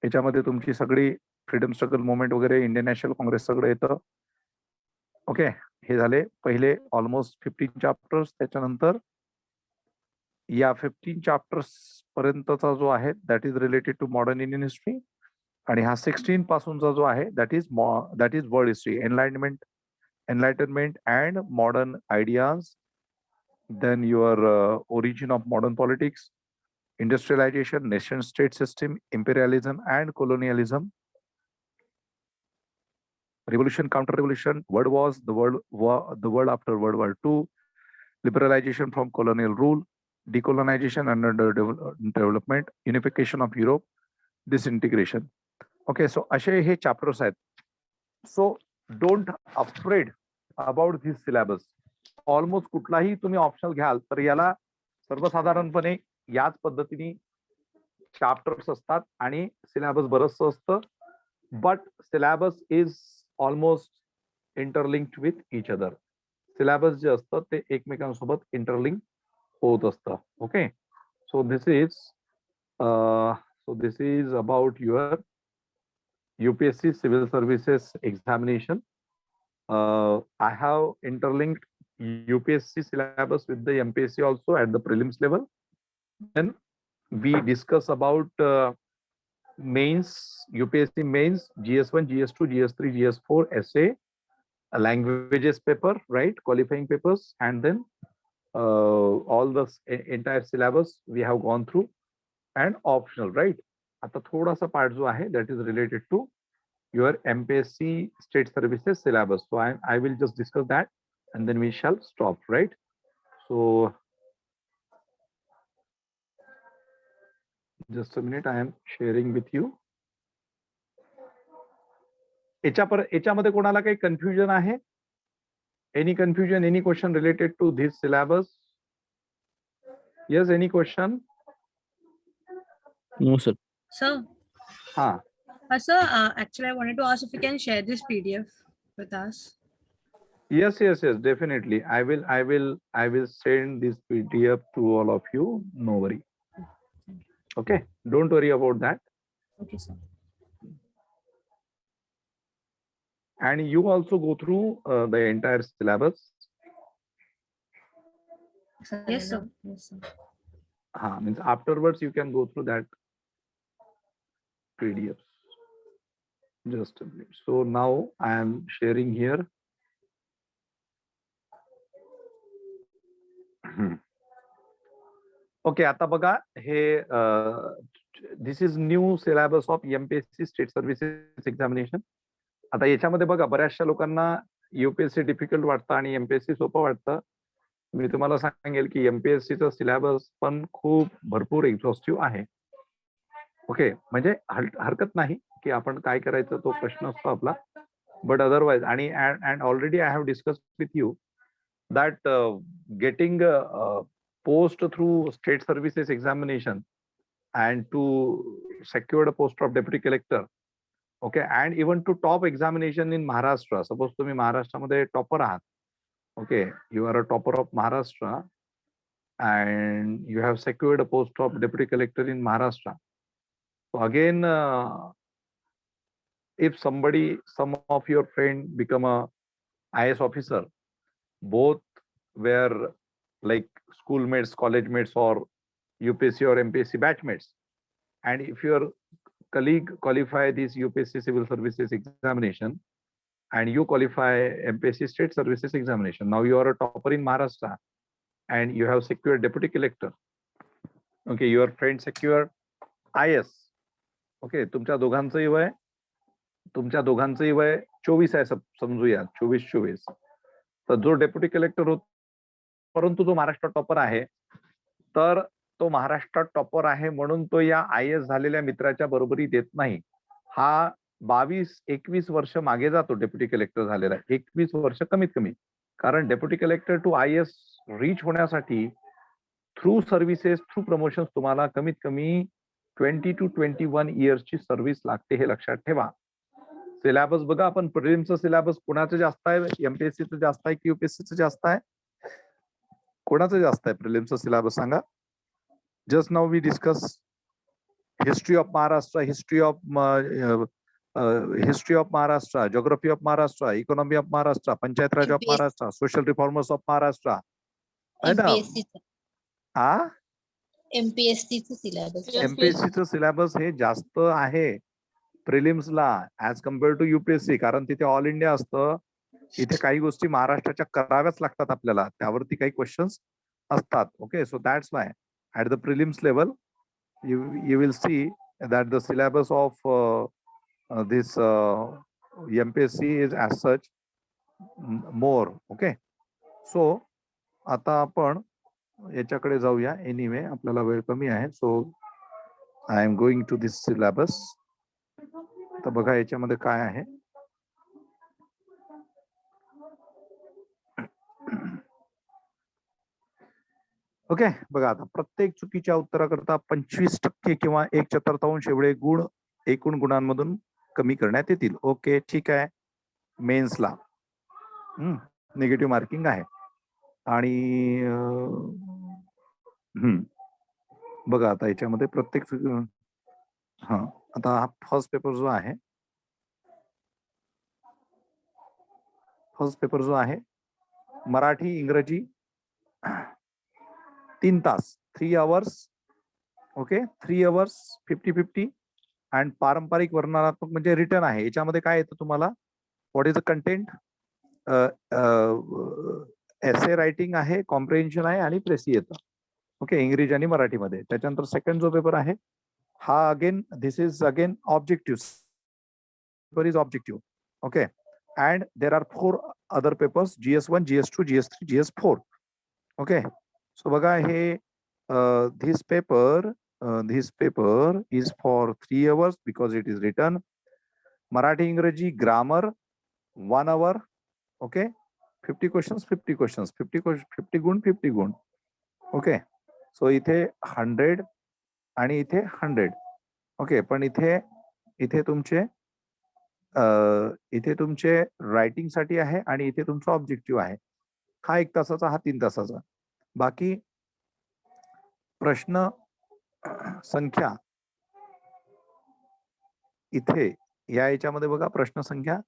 याच्यामध्ये तुमची सगळी freedom struggle movement वगैरे, Indian national Congress सगळं येतं. Okay, हे झाले पहिले almost 15 chapters. त्याच्यानंतर या 15 चॅप्टर्स पर्यंतचा जो आहे that is related to modern Indian history, आणि हा 16 पासूनचा जो आहे that is world history, enlightenment and modern ideas, then your origin of modern politics, industrialization, nation state system, imperialism and colonialism, revolution, counter revolution, world wars, the world after World War II, liberalization from colonial rule, decolonization and development, unification of Europe, disintegration. Okay, so असे हे chapters आहेत. So don't afraid about this syllabus. Almost कुठलाही तुम्ही optional घ्याल तर याला सर्वसाधारणपणे याच पद्धतीने चॅप्टर्स असतात आणि सिलेबस बरंचसं असतं, but syllabus is almost interlinked with each other. Syllabus जे असतं ते एकमेकांसोबत इंटरलिंक होत असतं. Okay, so this is about your UPSC Civil Services examination. I have interlinked UPSC syllabus with the MPSC also at the prelims level. Then we discuss about mains, UPSC mains, GS1, GS2, GS3, GS4, essay, languages paper, right? Qualifying papers, and then all the entire syllabus we have gone through, and optional, right? आता थोडासा part जो आहे that is related to your MPSC state services syllabus. So I will just discuss that and then we shall stop, right? So just a minute, I am sharing with you. याच्यामध्ये कोणाला काही confusion आहे? Any confusion, any question related to this syllabus? Yes, any question? No, sir. Sir, sir, actually I wanted to ask if you can share this PDF with us. Yes, definitely. I will send this PDF to all of you. No worry. Okay, don't worry about that. Okay, sir. And you also go through the entire syllabus. Yes, sir. Yes, sir. Means afterwards you can go through that PDFs. Just a minute. So now I am sharing here. Okay, आता बघा हे this is new syllabus of MPSC State Services Examination. आता याच्यामध्ये बघा बऱ्याचशा लोकांना UPSC difficult वाटतं आणि MPSC सोपं वाटतं. मी तुम्हाला सांगेल की MPSC चा सिलेबस पण खूप भरपूर एक्झॉस्टिव्ह आहे. ओके, म्हणजे हरकत नाही की आपण काय करायचं तो प्रश्न असतो आपला, बट अदरवाइज आणि and already I have discussed with you that getting post through state services examination and to secure the post of deputy collector, okay, and even to top examination in Maharashtra. Suppose तुम्ही महाराष्ट्रामध्ये topper आहात, okay, you are a topper of Maharashtra and you have secured a post of deputy collector in Maharashtra. So again, if some of your friend become a IAS officer, both were like schoolmates, college mates, or UPSC or MPSC batchmates, and if your colleague qualify this UPSC Civil Services examination and you qualify MPSC State Services examination, now you are a topper in Maharashtra and you have secured deputy collector. Okay, your friend secured IAS. Okay, तुमच्या दोघांचंही वय 24 आहे समजूया, 24. तर जो deputy collector होत, परंतु जो Maharashtra topper आहे, तर तो महाराष्ट्र टॉपर आहे म्हणून तो या IAS झालेल्या मित्राच्या बरोबरी देत नाही. हा 22-21 वर्ष मागे जातो डेप्युटी कलेक्टर झालेला, 21 वर्ष कमीत कमी. कारण deputy collector to IAS reach होण्यासाठी थ्रू सर्व्हिसेस, थ्रू प्रमोशन तुम्हाला कमीत कमी 20 to 21 इयर्सची सर्व्हिस लागते, हे लक्षात ठेवा. सिलेबस बघा, आपण प्रिलिमचं सिलेबस कोणाचं जास्त आहे, MPSCचं जास्त आहे की UPSCचं जास्त आहे? कोणाचं जास्त आहे प्रिलिमचं सिलेबस सांगा? Just now we discuss history of Maharashtra, history of Maharashtra, geography of Maharashtra, economy of Maharashtra, panchayat raj of Maharashtra, social reformers of Maharashtra, है ना? MPSCचं सिलेबस MPSCचं सिलेबस हे जास्त आहे प्रिलिम्सला ऍज कम्पेअर टू UPSC, कारण तिथे ऑल इंडिया असतं. इथे काही गोष्टी महाराष्ट्राच्या कराव्याच लागतात आपल्याला, त्यावरती काही क्वेश्चन्स असतात. Okay, so that's Y at the prelims level you will see that the syllabus of this MPSC is as such more. Okay, so आता आपण याच्याकडे जाऊया. एनिवे आपल्याला वेळ कमी आहे, so I am going to this syllabus. तर बघा याच्यामध्ये काय आहे. ओके, बघा आता प्रत्येक चुकीच्या उत्तराकरता 25% किंवा 1/4 एवढे गुण एकूण गुणांमधून कमी करण्यात येतील. ओके, ठीक आहे. मेन्सला निगेटिव्ह मार्किंग आहे. आणि बघा आता याच्यामध्ये प्रत्येक आता हा फर्स्ट पेपर जो आहे मराठी इंग्रजी 3 तास, 3 hours. Okay, 3 hours 50-50. अँड पारंपरिक वर्णनात्मक म्हणजे रिटर्न आहे. याच्यामध्ये काय येतं तुम्हाला, what is the content, essay writing आहे, कॉम्प्रिहेन्शन आहे आणि प्रेसी येतं. ओके, इंग्रजी आणि मराठीमध्ये. त्याच्यानंतर सेकंड जो पेपर आहे हा again this is again objective paper is objective. Okay, and there are 4 other papers, GS1, GS2, GS3, GS4. Okay, so बघा हे this paper is for 3 hours because it is written. Marathi इंग्रजी grammar 1 hour. Okay, 50 questions 50 questions 50 गुण 50 गुण. Okay, so इथे 100 आणि इथे 100. Okay, पण इथे तुमचे रायटिंग साठी आहे आणि इथे तुमचा ऑब्जेक्टिव्ह आहे. हा 1 तासाचा, हा 3 तासाचा. बाकी प्रश्न संख्या इथे या याच्यामध्ये बघा, प्रश्न संख्या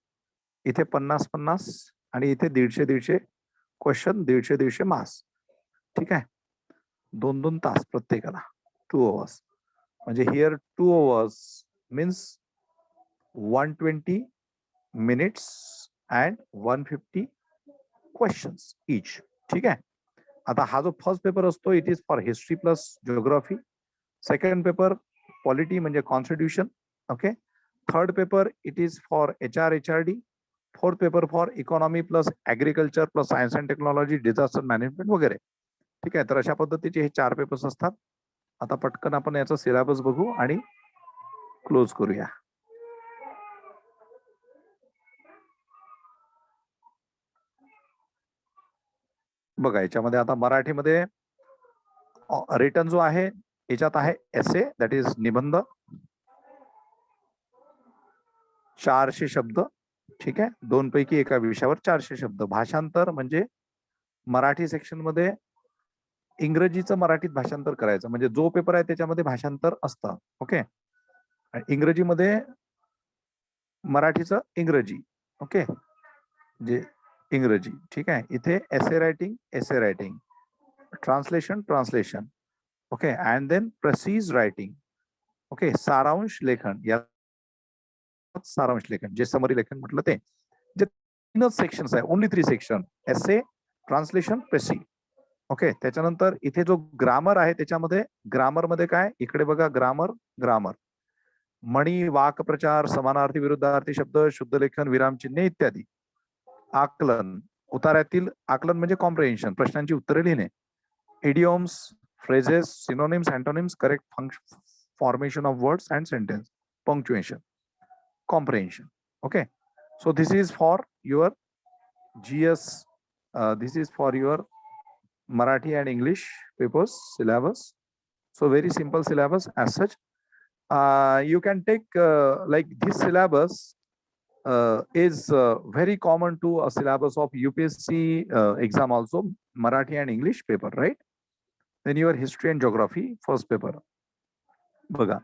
इथे 50-50 आणि इथे 150-150 क्वेश्चन, 150-150 मार्क्स. ठीक आहे, 2-2 तास प्रत्येकाला, 2 hours. म्हणजे here 2 hours means 120 minutes and 150 questions each. ठीक आहे. आता हा जो फर्स्ट पेपर असतो it is for history plus geography. Second paper polity म्हणजे constitution. Okay, third paper it is for HR HRD. Fourth paper for economy plus agriculture plus science and technology, disaster management वगैरे. ठीक आहे, तर अशा पद्धतीचे हे 4 papers असतात. आता पटकन आपण याचा सिलेबस बघू आणि क्लोज करूया. बघा याच्यामध्ये आता मराठीमध्ये रिटर्न जो आहे याच्यात आहे एसे, दॅट इज निबंध, 400 शब्द. ठीक आहे, 2 पैकी एका विषयावर 400 शब्द. भाषांतर म्हणजे मराठी सेक्शन मध्ये इंग्रजीचं मराठीत भाषांतर करायचं, म्हणजे जो पेपर आहे त्याच्यामध्ये भाषांतर असतं. ओके, इंग्रजीमध्ये मराठीचं इंग्रजी. ओके, जे इंग्रजी. ठीक आहे, इथे essay writing, translation. Okay, and then precis writing. Okay, सारांश लेखन, या सारांश लेखन जे समरी लेखन म्हटलं ते, जे 3च सेक्शन्स आहे, ओनली 3 सेक्शन, एसे, ट्रान्सलेशन, प्रेसी. ओके, त्याच्यानंतर इथे जो ग्रामर आहे त्याच्यामध्ये ग्रामर मध्ये काय, इकडे बघा ग्रामर म्हणी, वाक्प्रचार, समानार्थी विरुद्धार्थी शब्द, शुद्ध लेखन, विरामचिन्हे इत्यादी. आकलन, उतार्यातील आकलन म्हणजे कॉम्प्रिहेन्शन, प्रश्नांची उत्तरे लिहिणे. Idioms, phrases, synonyms, antonyms, correct formation of words and sentence, punctuation, comprehension. Okay, so this is for your GS this is for your Marathi and English papers syllabus. So very simple syllabus as such. You can take like this syllabus is very common to a syllabus of UPSC exam also, Marathi and English paper, right? Then your history and geography first paper. Baga,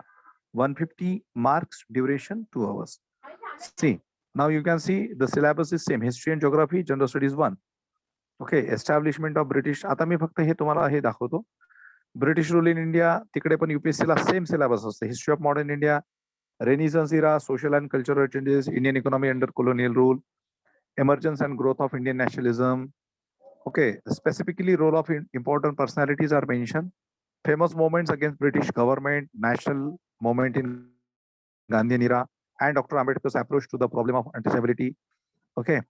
150 marks duration 2 hours. See, now you can see the syllabus is same, history and geography, general studies 1. Okay, establishment of British. आता मी फक्त हे तुम्हाला हे दाखवतो. British rule in India, तिकडे पण UPSC ला same syllabus असते. History of modern India, renaissance era, social and cultural changes, Indian economy under colonial rule, emergence and growth of Indian nationalism. Okay, specifically role of important personalities are mentioned. Famous moments against British government, national moment in Gandhian era, and Dr. Ambedkar's approach to the problem of untouchability. Okay,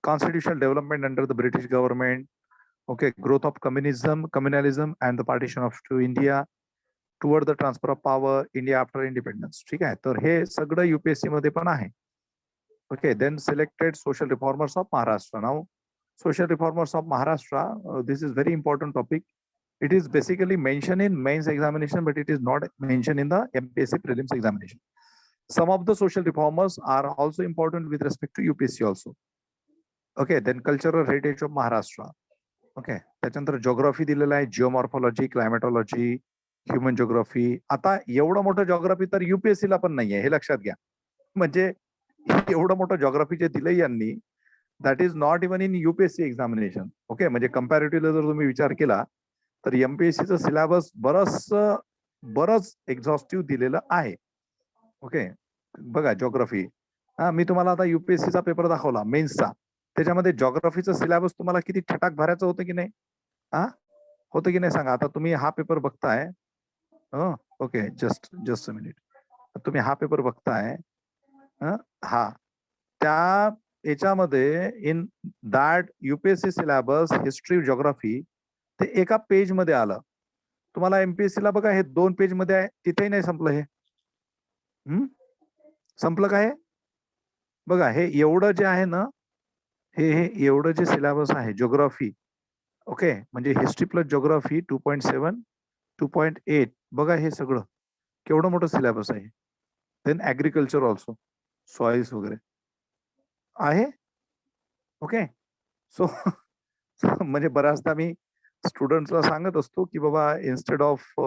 constitutional development under the British government. Okay, growth of communalism and the partition of to India. Toward the transfer of power, India after independence. ठीक आहे, तर हे सगळं UPSC मध्ये पण आहे. Okay, then selected social reformers of Maharashtra. Now, social reformers of Maharashtra, this is very important topic. It is basically mentioned in mains examination, but it is not mentioned in the MPSC prelims examination. Some of the social reformers are also important with respect to UPSC also. Okay, then cultural heritage of Maharashtra. Okay, त्याच्यानंतर geography दिलेला आहे, geomorphology, climatology, human geography. आता एवढं मोठं geography तर UPSC ला पण नाहीये, हे लक्षात घ्या. म्हणजे एवढं मोठं जिओग्राफी जे दिलंय यांनी, that is not even in UPSC examination. Okay, म्हणजे कम्पॅरेटिव्हली जर तुम्ही विचार केला तर MPSCचं सिलेबस बरंच एक्झॉस्टिव्ह दिलेलं आहे. ओके, बघा जिओग्राफी. मी तुम्हाला आता UPSCचा पेपर दाखवला मेन्सचा, त्याच्यामध्ये जिओग्राफीचं सिलेबस तुम्हाला किती ठटाक भरायचं होतं की नाही? होतं की नाही सांगा. आता तुम्ही हा पेपर बघताय. Okay, just a minute. तुम्ही हा पेपर बघताय. हा, त्या याच्यामध्ये in that UPSC syllabus history geography ते एका पेज मध्ये आलं. तुम्हाला MPSC ला बघा हे 2 पेज मध्ये आहे, तिथेही नाही संपलं. हे संपलं काय? बघा हे एवढं जे आहे ना, हे एवढं जे सिलेबस आहे जिओग्राफी. ओके, म्हणजे हिस्ट्री प्लस जिओग्राफी 2.7, 2.8. बघा हे सगळं केवढं मोठं सिलेबस आहे. देन ऍग्रिकल्चर ऑल्सो, सॉइल्स वगैरे आहे. ओके, सो म्हणजे बऱ्याचदा मी स्टुडंट्सला सांगत असतो की बाबा instead of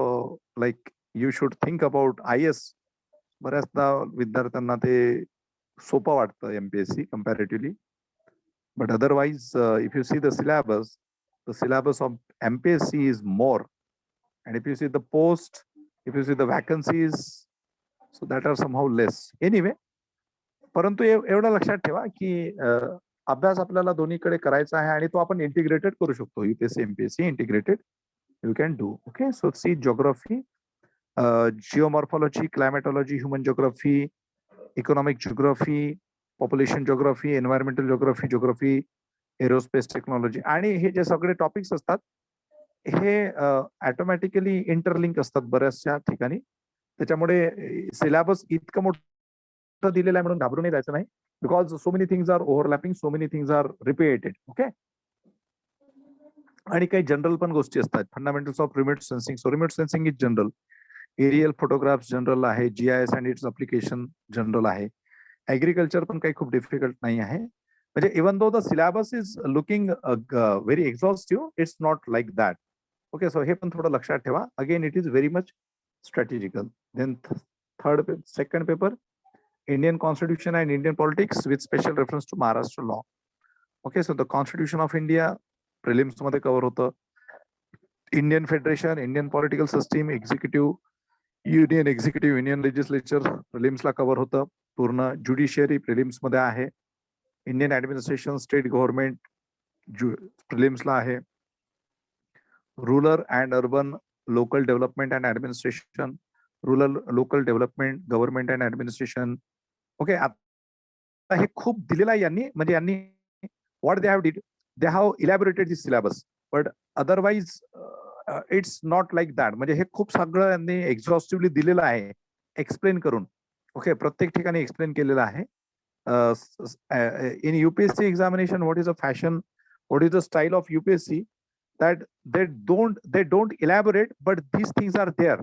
like you should think about IAS. बऱ्याचदा विद्यार्थ्यांना ते सोपं वाटतं MPSC comparatively. But otherwise, if you see the syllabus of MPSC is more. And if you see the post, if you see the vacancies, so that are somehow less. Anyway, परंतु एवढं लक्षात ठेवा की अभ्यास आपल्याला दोन्हीकडे करायचा आहे आणि तो आपण इंटिग्रेटेड करू शकतो. UPSC MPSC integrated you can do. Okay, so see geography, geomorphology, climatology, human geography, economic geography, population geography, environmental geography, geography, aerospace technology. आणि हे जे सगळे टॉपिक्स असतात हे ऑटोमॅटिकली इंटरलिंक असतात बऱ्याचशा ठिकाणी. त्याच्यामुळे सिलेबस इतकं मोठं दिलेलं आहे म्हणून घाबरून नाही जायचं नाही. Because so many things are overlapping, so many things are repeated. Okay, आणि काही जनरल पण गोष्टी असतात. Fundamentals of remote sensing. So remote sensing is general. Aerial photographs general आहे. GIS and its application general आहे. ऍग्रिकल्चर पण काही खूप डिफिकल्ट नाही आहे. म्हणजे even though the syllabus is looking very exhaustive, it's not like that. Okay, so हे पण थोडं लक्षात ठेवा. Again it is very much strategical. Then second paper, Indian constitution and Indian politics with special reference to Maharashtra law. Okay, so the constitution of India prelims मध्ये cover होतं. Indian federation, Indian political system, executive, union legislature प्रिलिम्सला cover होतं पूर्ण. Judiciary prelims मध्ये आहे. Indian administration, state government प्रिलिम्सला आहे. Rural and urban local development and administration, local development government and administration. Okay, आता हे खूप दिलेलं आहे यांनी. म्हणजे यांनी what they have did, they have elaborated this syllabus, but otherwise it's not like that. म्हणजे हे खूप सगळं यांनी एक्झॉस्टिव्हली दिलेलं आहे एक्सप्लेन करून. ओके, प्रत्येक ठिकाणी एक्सप्लेन केलेलं आहे. In UPSC examination, what is a fashion what is the style of UPSC, that they don't elaborate, but these things are there.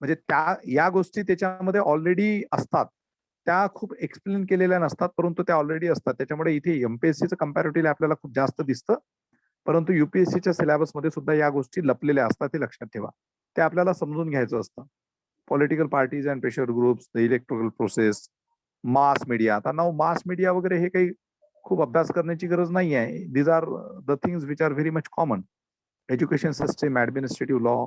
म्हणजे त्या या गोष्टी त्याच्यामध्ये ऑलरेडी असतात, त्या खूप एक्सप्लेन केलेल्या नसतात, परंतु त्या ऑलरेडी असतात. त्याच्यामुळे इथे एमपीएससीचं कम्पॅरेटिव्हली आपल्याला खूप जास्त दिसतं, परंतु युपीएससीच्या सिलेबसमध्ये सुद्धा या गोष्टी लपलेल्या असतात, ते लक्षात ठेवा. ते आपल्याला समजून घ्यायचं असतं. Political parties and pressure groups, the electoral process, mass media. आता नाव मास मीडिया वगैरे हे काही खूप अभ्यास करण्याची गरज नाही आहे. These are the things which are very much common. Education system, administrative law,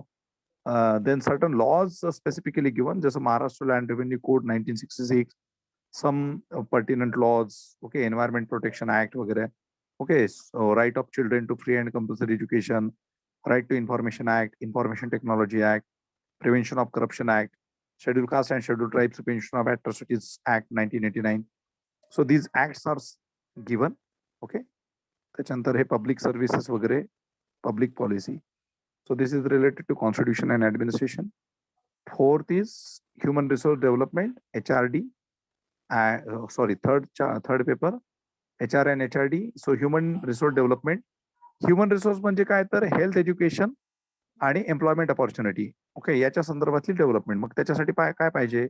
then certain laws specifically given, just Maharashtra Land Revenue Code 1966, some pertinent laws, okay, Environment Protection Act वगैरे, okay, so right of children to free and compulsory education, right to information act, Information Technology Act, Prevention of Corruption Act, Scheduled Caste and Scheduled Tribes Prevention of Atrocities Act 1989. So these acts are given, okay. त्याच्यानंतर हे public services वगैरे, public policy. So this is related to constitution and administration. Fourth is human resource development, HRD. Third paper, HR and HRD. So human resource development. Human resource म्हणजे काय तर health, education आणि employment opportunity. Okay, याच्या संदर्भातली development. मग त्याच्यासाठी काय पाहिजे?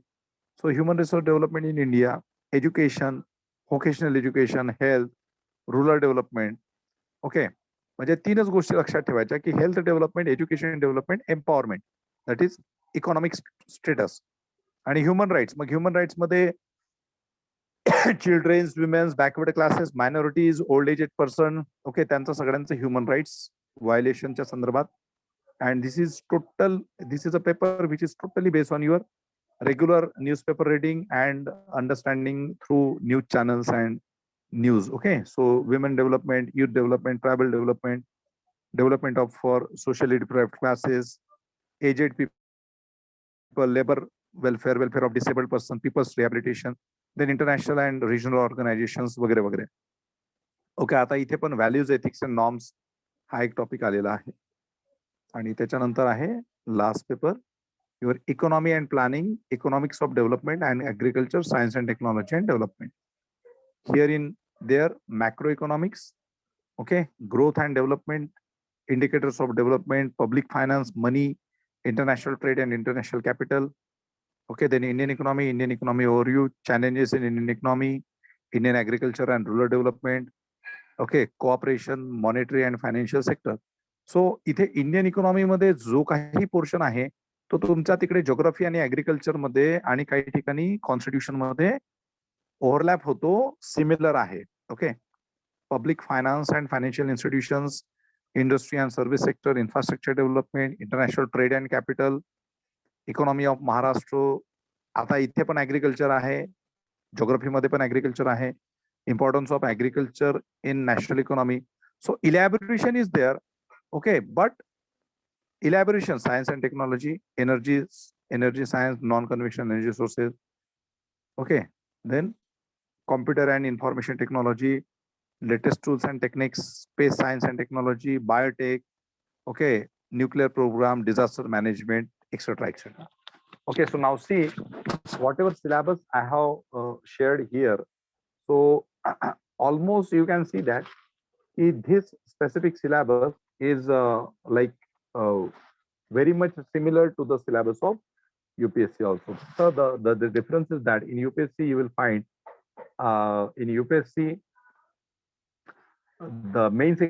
So human resource development in India, education, vocational education, health, rural development. Okay, म्हणजे तीनच गोष्टी लक्षात ठेवायच्या की health development, education development, empowerment, that is economic status. आणि ह्युमन राईट्स, मग ह्युमन राईट्स मध्ये childrens, womens, backward classes, minorities, old aged person, okay, त्यांचं सगळ्यांचं ह्युमन राईट्स व्हायोलेशनच्या संदर्भात. And this is a paper which is totally based on your regular newspaper reading and understanding through news channels and news. Okay, so women development, youth development, tribal development, development of for socially deprived classes, aged people, labor welfare of disabled person, people's rehabilitation, then international and regional organizations वगैरे वगैरे. Okay, आता इथे पण values, ethics and norms हा एक topic आलेला आहे. आणि त्याच्यानंतर आहे last paper, your economy and planning, economics of development and agriculture, science and technology and development. Here in there, macroeconomics, okay, growth and development, indicators of development, public finance, money, international trade and international capital. Okay, then Indian economy overview, challenges in Indian economy, Indian agriculture and rural development. Okay, cooperation, monetary and financial sector. So इथे Indian economy मध्ये जो काही portion आहे तो तुमच्या तिकडे geography आणि agriculture मध्ये आणि काही ठिकाणी कॉन्स्टिट्यूशन मध्ये ओव्हरलॅप होतो, सिमिलर आहे. Okay, public finance and financial institutions, industry and service sector, infrastructure development, international trade and capital, economy of Maharashtra. आता इथे पण ऍग्रिकल्चर आहे, ज्योग्राफीमध्ये पण ऍग्रिकल्चर आहे, importance of agriculture in national economy. So elaboration is there. Okay, but elaboration, science and technology, energy science, non conventional energy sources. Okay, then computer and information technology, latest tools and techniques, space science and technology, biotech, okay, nuclear program, disaster management, etc., etc. Okay, so now see whatever syllabus I have shared here. So almost you can see that this specific syllabus is very much similar to the syllabus of UPSC also. So the difference is that in UPSC you will find in UPSC the mains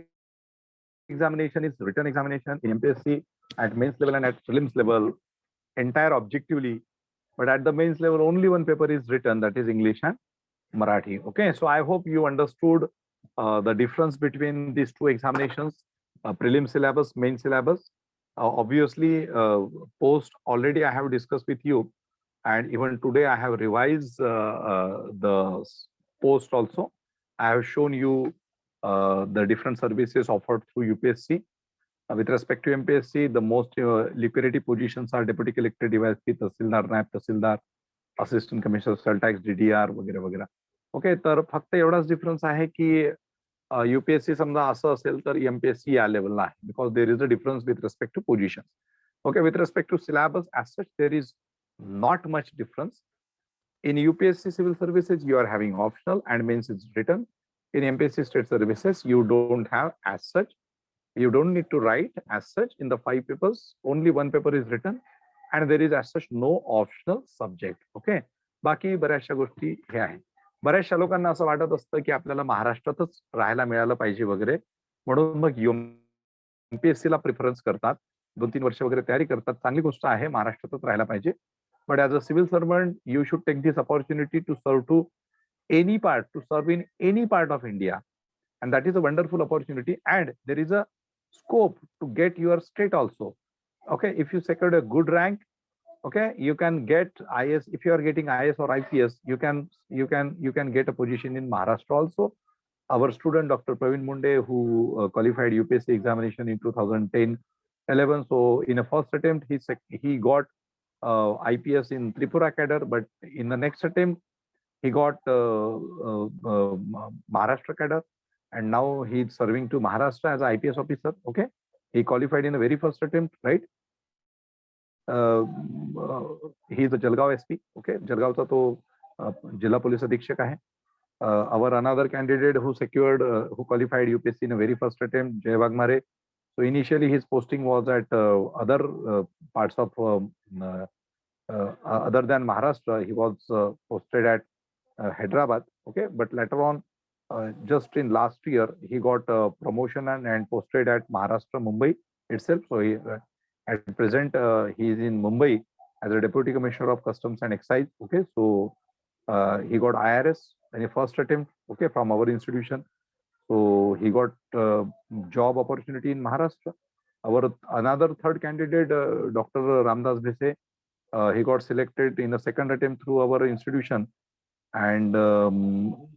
examination is written examination. In MPSC at mains level and at prelims level entire objectively, but at the mains level only one paper is written, that is English and Marathi. Okay, so I hope you understood the difference between these two examinations, prelim syllabus, main syllabus. Obviously post already I have discussed with you, and even today I have revised the post also. I have shown you the different services offered through UPSC. With respect to MPSC, the most lucrative positions are deputy collector, DYSP, tehsildar, naib tehsildar, assistant commissioner, sale tax, DDR वगैरे वगैरे. Okay, तर फक्त एवढाच difference आहे की UPSC समजा असं असेल तर MPSC या लेवलला आहे, because there is a difference with respect to position. Okay, with respect to syllabus as such there is not much difference. In UPSC civil services you are having optional and mains is written. in MPSC state services, you don't have as such, you don't need to write as such in the 5 papers, only 1 paper is written, and there is as such no optional subject. Okay, बाकी बऱ्याचशा गोष्टी हे आहे. बऱ्याचशा लोकांना असं वाटत असतं की आपल्याला महाराष्ट्रातच राहायला मिळालं पाहिजे वगैरे, म्हणून मग MPSC ला प्रिफरन्स करतात, 2-3 वर्ष वगैरे तयारी करतात. चांगली गोष्ट आहे, महाराष्ट्रातच राहायला पाहिजे. But as a civil servant, you should take this opportunity to serve to any part, to serve in any part of India. And that is a wonderful opportunity. And there is a scope to get your state also. Okay, if you secured a good rank, okay, you can get IS. If you are getting IS or IPS, you can get a position in Maharashtra also. Our student Dr. Praveen Munde, who qualified UPSC examination in 2010-11, so in a first attempt he got IPS in Tripura cadre, but in the next attempt he got Maharashtra cadre, and now he is serving to Maharashtra as an IPS officer. Okay, he qualified in the very first attempt, right? He is a Jalgaon SP. Okay, Jalgaonचा तो जिल्हा police अधीक्षक आहे. Our another candidate who secured, who qualified UPSC in a very first attempt, Jay Wagmare. So initially his posting was at other parts of other than Maharashtra. He was posted at Hyderabad. Okay, but later on, just in last year, he got promotion and posted at Maharashtra, Mumbai itself. So he, at present, he is in Mumbai as a Deputy Commissioner of Customs and Excise. Okay, so he got IRS in a first attempt. Okay, from our institution. So he got job opportunity in Maharashtra. Our another third candidate, Dr. Ramdas Bhise, he got selected in a second attempt through our institution, and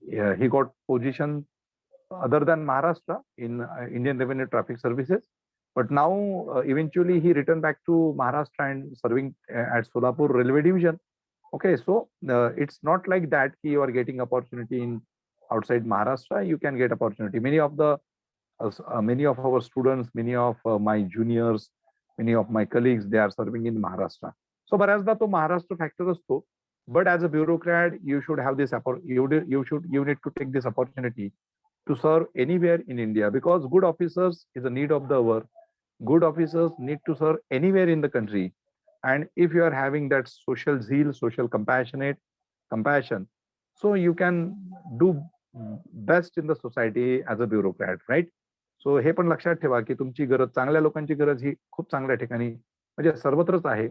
yeah, he got position other than Maharashtra in Indian Revenue Traffic Services. But now eventually he returned back to Maharashtra and serving at Solapur Railway Division. Okay, so it's not like that you are getting opportunity in outside Maharashtra. You can get opportunity. Many of our students, many of my juniors, many of my colleagues, they are serving in Maharashtra. So बऱ्याचदा तो Maharashtra factor असतो. But as a bureaucrat, you should have this you need to take this opportunity to serve anywhere in India, because good officers is a need of the hour. Good officers need to serve anywhere in the country. And if you are having that social zeal, social compassion, so you can do best in the society as a bureaucrat, right? So हे पण लक्षात ठेवा की तुमची गरज, चांगल्या लोकांची गरज ही खूप चांगल्या ठिकाणी म्हणजे सर्वत्रच आहे.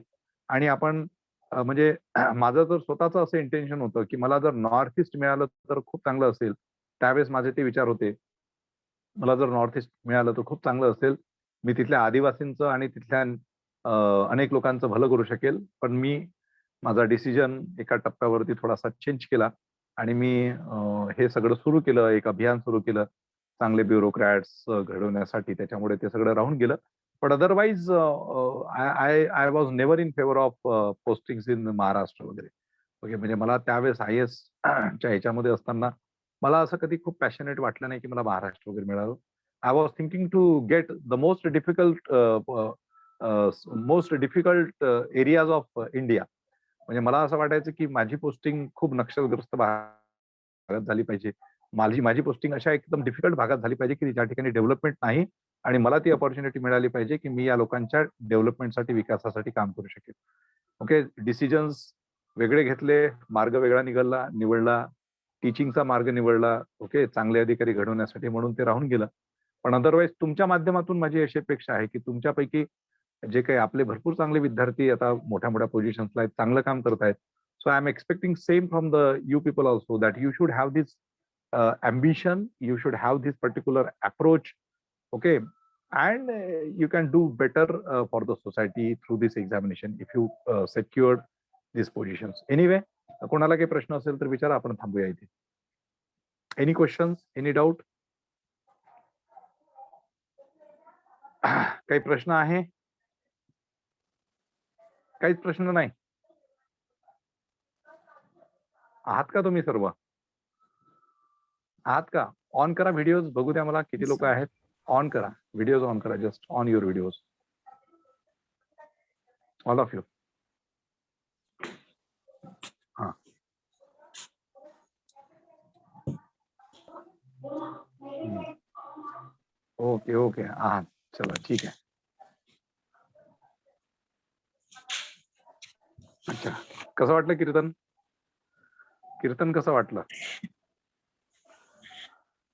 आणि आपण म्हणजे माझं जर स्वतःचं असं इंटेन्शन होतं की मला जर नॉर्थ ईस्ट मिळालं तर खूप चांगलं असेल. त्यावेळेस माझे ते विचार होते, मला जर नॉर्थ ईस्ट मिळालं तर खूप चांगलं असेल. मी तिथल्या आदिवासींचं आणि तिथल्या अनेक लोकांचं भलं करू शकेल. पण मी माझा डिसिजन एका टप्प्यावरती थोडासा चेंज केला आणि मी हे सगळं सुरू केलं, एक अभियान सुरू केलं चांगले ब्युरोक्रॅट्स घडवण्यासाठी. त्याच्यामुळे ते सगळं राहून गेलं. पण otherwise I was never in favour of postings in Maharashtra वगैरे. ओके, म्हणजे मला त्यावेळेस IAS च्या ह्याच्यामध्ये असताना मला असं कधी खूप पॅशनेट वाटलं नाही की मला महाराष्ट्र वगैरे मिळालं. I was thinking to get the most difficult areas of India. म्हणजे मला असं वाटायचं की माझी पोस्टिंग खूप नक्षलग्रस्त भागात झाली पाहिजे. माझी पोस्टिंग अशा एकदम डिफिकल्ट भागात झाली पाहिजे की ज्या ठिकाणी डेव्हलपमेंट नाही, आणि मला ती अपॉर्च्युनिटी मिळाली पाहिजे की मी या लोकांच्या डेव्हलपमेंटसाठी, विकासासाठी काम करू शकेल. ओके, डिसिजन्स वेगळे घेतले, मार्ग वेगळा निवडला, टीचिंगचा मार्ग निवडला. ओके, चांगले अधिकारी घडवण्यासाठी, म्हणून ते राहून गेलं. पण अदरवाईज तुमच्या माध्यमातून माझी अशी अपेक्षा आहे की तुमच्यापैकी जे काही आपले भरपूर चांगले विद्यार्थी आता मोठ्या मोठ्या पोझिशन्सला आहेत, चांगलं काम करत आहेत. So I am expecting same from the you people also, that you should have this ambition, you should have this particular approach. Okay, and you can do better for the society through this examination if you secured these positions. Anyway, कोणाला काही प्रश्न असेल तर विचारा, आपण थांबूया इथे. Any questions, any doubt? काही प्रश्न आहे? काहीच प्रश्न नाही आहात का तुम्ही सर्व? आहात का? ऑन करा व्हिडिओज, बघू द्या मला किती लोक आहेत. ऑन करा व्हिडिओज, ऑन करा, just on your videos, all of you. हा, ओके ओके, हा चला ठीक आहे. अच्छा, कसं वाटलं कीर्तन? कीर्तन कसं वाटलं?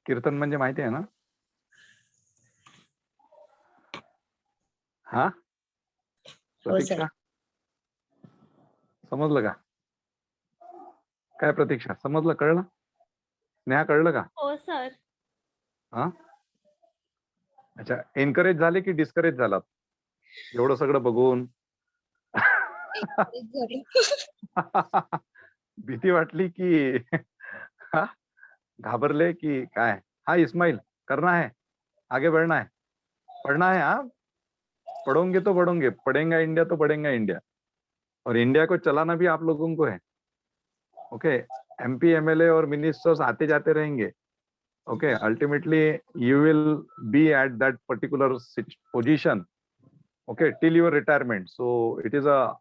कीर्तन म्हणजे माहिती आहे ना? हा हो प्रतीक्षा, सर. समजलं का? काय प्रतीक्षा, समजलं, कळलं? स्नेहा, कळलं का? हो सर. हा, अच्छा. एनकरेज झाले की डिस्करेज झालात एवढं सगळं बघून? भीती वाटली की हा? घाबरले की काय? हा इस्माइल, करना है, आगे बढ़ना है, पढ़ना है. हाँ, पढ़ोगे तो बढ़ोगे, पढ़ेगा इंडिया तो बढ़ेगा इंडिया, और इंडिया को चलाना भी आप लोगों को है. ओके, एमपी एमएलए और मिनिस्टर्स आते जाते रहेंगे. Okay, ultimately you will be at that particular position, okay, till your retirement. So it is a,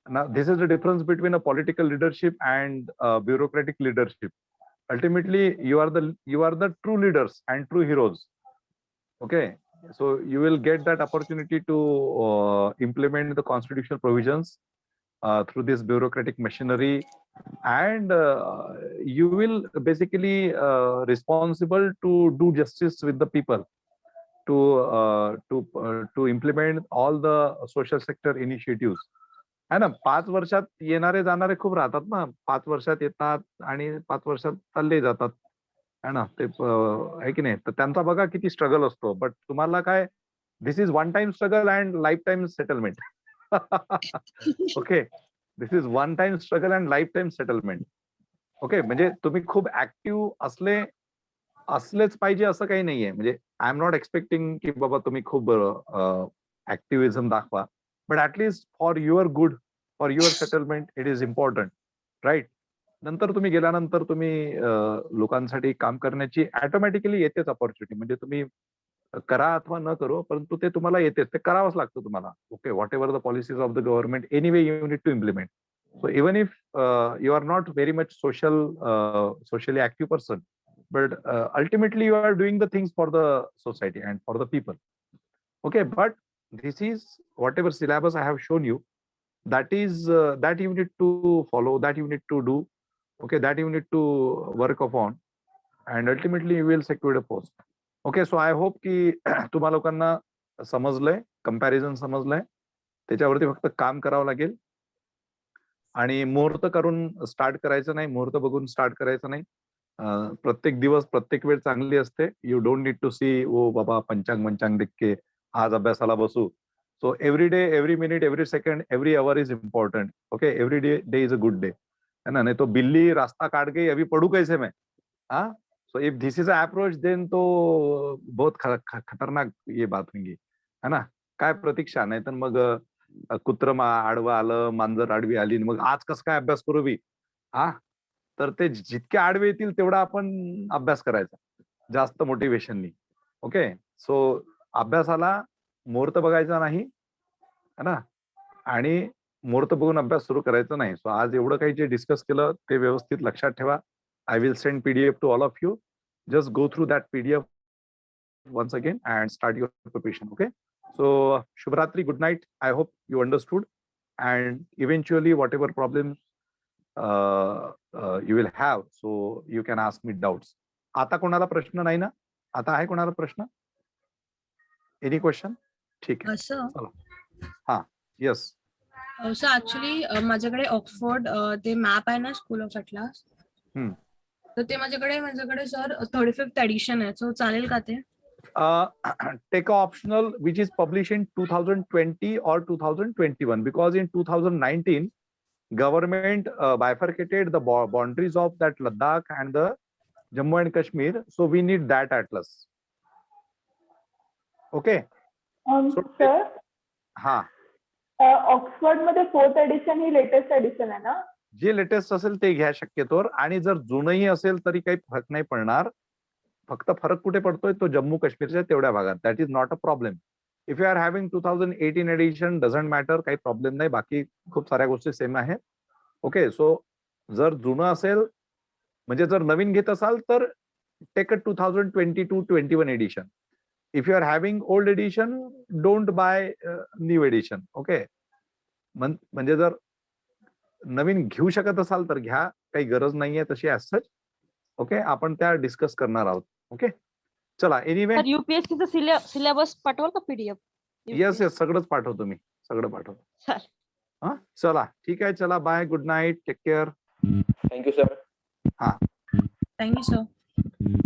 now this is the difference between a political leadership and bureaucratic leadership. Ultimately you are the true leaders and true heroes. Okay, so you will get that opportunity to implement the constitutional provisions through this bureaucratic machinery, and you will basically responsible to do justice with the people, to implement all the social sector initiatives. है ना? 5 वर्षात येणारे जाणारे खूप राहतात ना, 5 वर्षात येतात आणि 5 वर्षात चालले जातात, है ना? ते आहे की नाही? तर त्यांचा बघा किती स्ट्रगल असतो. बट तुम्हाला काय, this is one time struggle and life time settlement. Okay, this is one time struggle and life time settlement. Okay, म्हणजे तुम्ही खूप ऍक्टिव्ह असलेच पाहिजे असं काही नाहीये. म्हणजे आय एम नॉट एक्सपेक्टिंग की बाबा तुम्ही खूप ऍक्टिव्हिझम दाखवा, but at least for your good, for your settlement it is important, right? नंतर तुम्ही गेल्यानंतर तुम्ही लोकांसाठी काम करण्याची ऑटोमॅटिकली येतेच अपॉर्च्युनिटी. म्हणजे तुम्ही करा अथवा न करो, परंतु ते तुम्हाला येतेच, ते करावंच लागतं तुम्हाला. Okay, whatever the policies of the government, anyway you need to implement. So even if you are not very much socially active person, but ultimately you are doing the things for the society and for the people. Okay, but this is whatever syllabus I have shown you, that is that you need to follow, that you need to do. Okay, that you need to work upon, and ultimately you will secure a post. Okay, so I hope की तुम्हा लोकांना समजलंय, comparison समजलंय, त्याच्यावरती फक्त काम करावं लागेल. आणि मुहूर्त करून स्टार्ट करायचं नाही, मुहूर्त बघून स्टार्ट करायचं नाही. प्रत्येक दिवस, प्रत्येक वेळ चांगली असते. You don't need to see ओ बाबा पंचांग मंचांग देख के आज अभ्यासाला बसू. So every day, every minute, every second, every hour is important. Okay, every day is a good day, है ना? नहीं तो बिल्ली रास्ता काट गई, अभी पढ़ू कैसे मैं? हाँ, so if this is approach, then तो बहुत खतरनाक ये बात होंगी, है ना? काय प्रतीक्षा, नाही तर मग कुत्र आडवं आलं, मांजर आडवी आली, मग आज कसं काय अभ्यास करू बी? हा, तर ते जितके आडवे येतील तेवढा आपण अभ्यास करायचा, जास्त मोटिवेशननी. ओके, सो अभ्यासाला मुहूर्त बघायचा नाही, है ना? आणि मुहूर्त बघून अभ्यास सुरू करायचा नाही. सो आज एवढं काही जे डिस्कस केलं ते व्यवस्थित लक्षात ठेवा. I will send PDF to all of you. Just go through that PDF once again and start your preparation. Okay, so Shubhratri, good night. I hope you understood, and eventually whatever problems you will have, so you can ask me doubts. आता कोणाला प्रश्न नाही ना? आता आहे कोणाला प्रश्न? Any question? ठीक आहे, असं चला. हा, येस. सो ऍक्च्युली माझ्याकडे ऑक्सफोर्ड ते मॅप आहे ना, स्कूल ऑफ अटलास, तर ते माझ्याकडे सर 35th एडिशन आहे. सो चालेल का ते? Take a optional which is published in 2020 or 2021, because in 2019 government bifurcated the boundaries of that Ladakh and the Jammu and Kashmir, so we need that atlas. Okay, so sir, हा, Oxford मध्ये 4th addition ही latest edition आहे ना? जे latest असेल ते घ्या शक्यतोवर, आणि जर जुनही असेल तरी काही फरक नाही पडणार. फक्त फरक कुठे पडतोय तो जम्मू काश्मीरच्या तेवढ्या भागात. That is not a problem. If you are having 2018 edition, doesn't matter, काही प्रॉब्लेम नाही. बाकी खूप साऱ्या गोष्टी सेम आहेत. ओके, सो जर जुनं असेल, म्हणजे जर नवीन घेत असाल तर take a 2022-21 edition. If you are having old edition, don't buy new edition. Okay. म्हणजे जर नवीन घेऊ शकत असाल तर घ्या, काही गरज नाहीये तशी ऍज सच. ओके, आपण त्या डिस्कस करणार आहोत. ओके, चला. एनिवे UPSC चा सिलेबस पाठवाल का PDF? येस येस, सगळंच पाठवतो मी, सगळं पाठवतो. चालेल. हा, चला ठीक आहे, चला bye, good night, take care. Thank you sir. Thank you sir.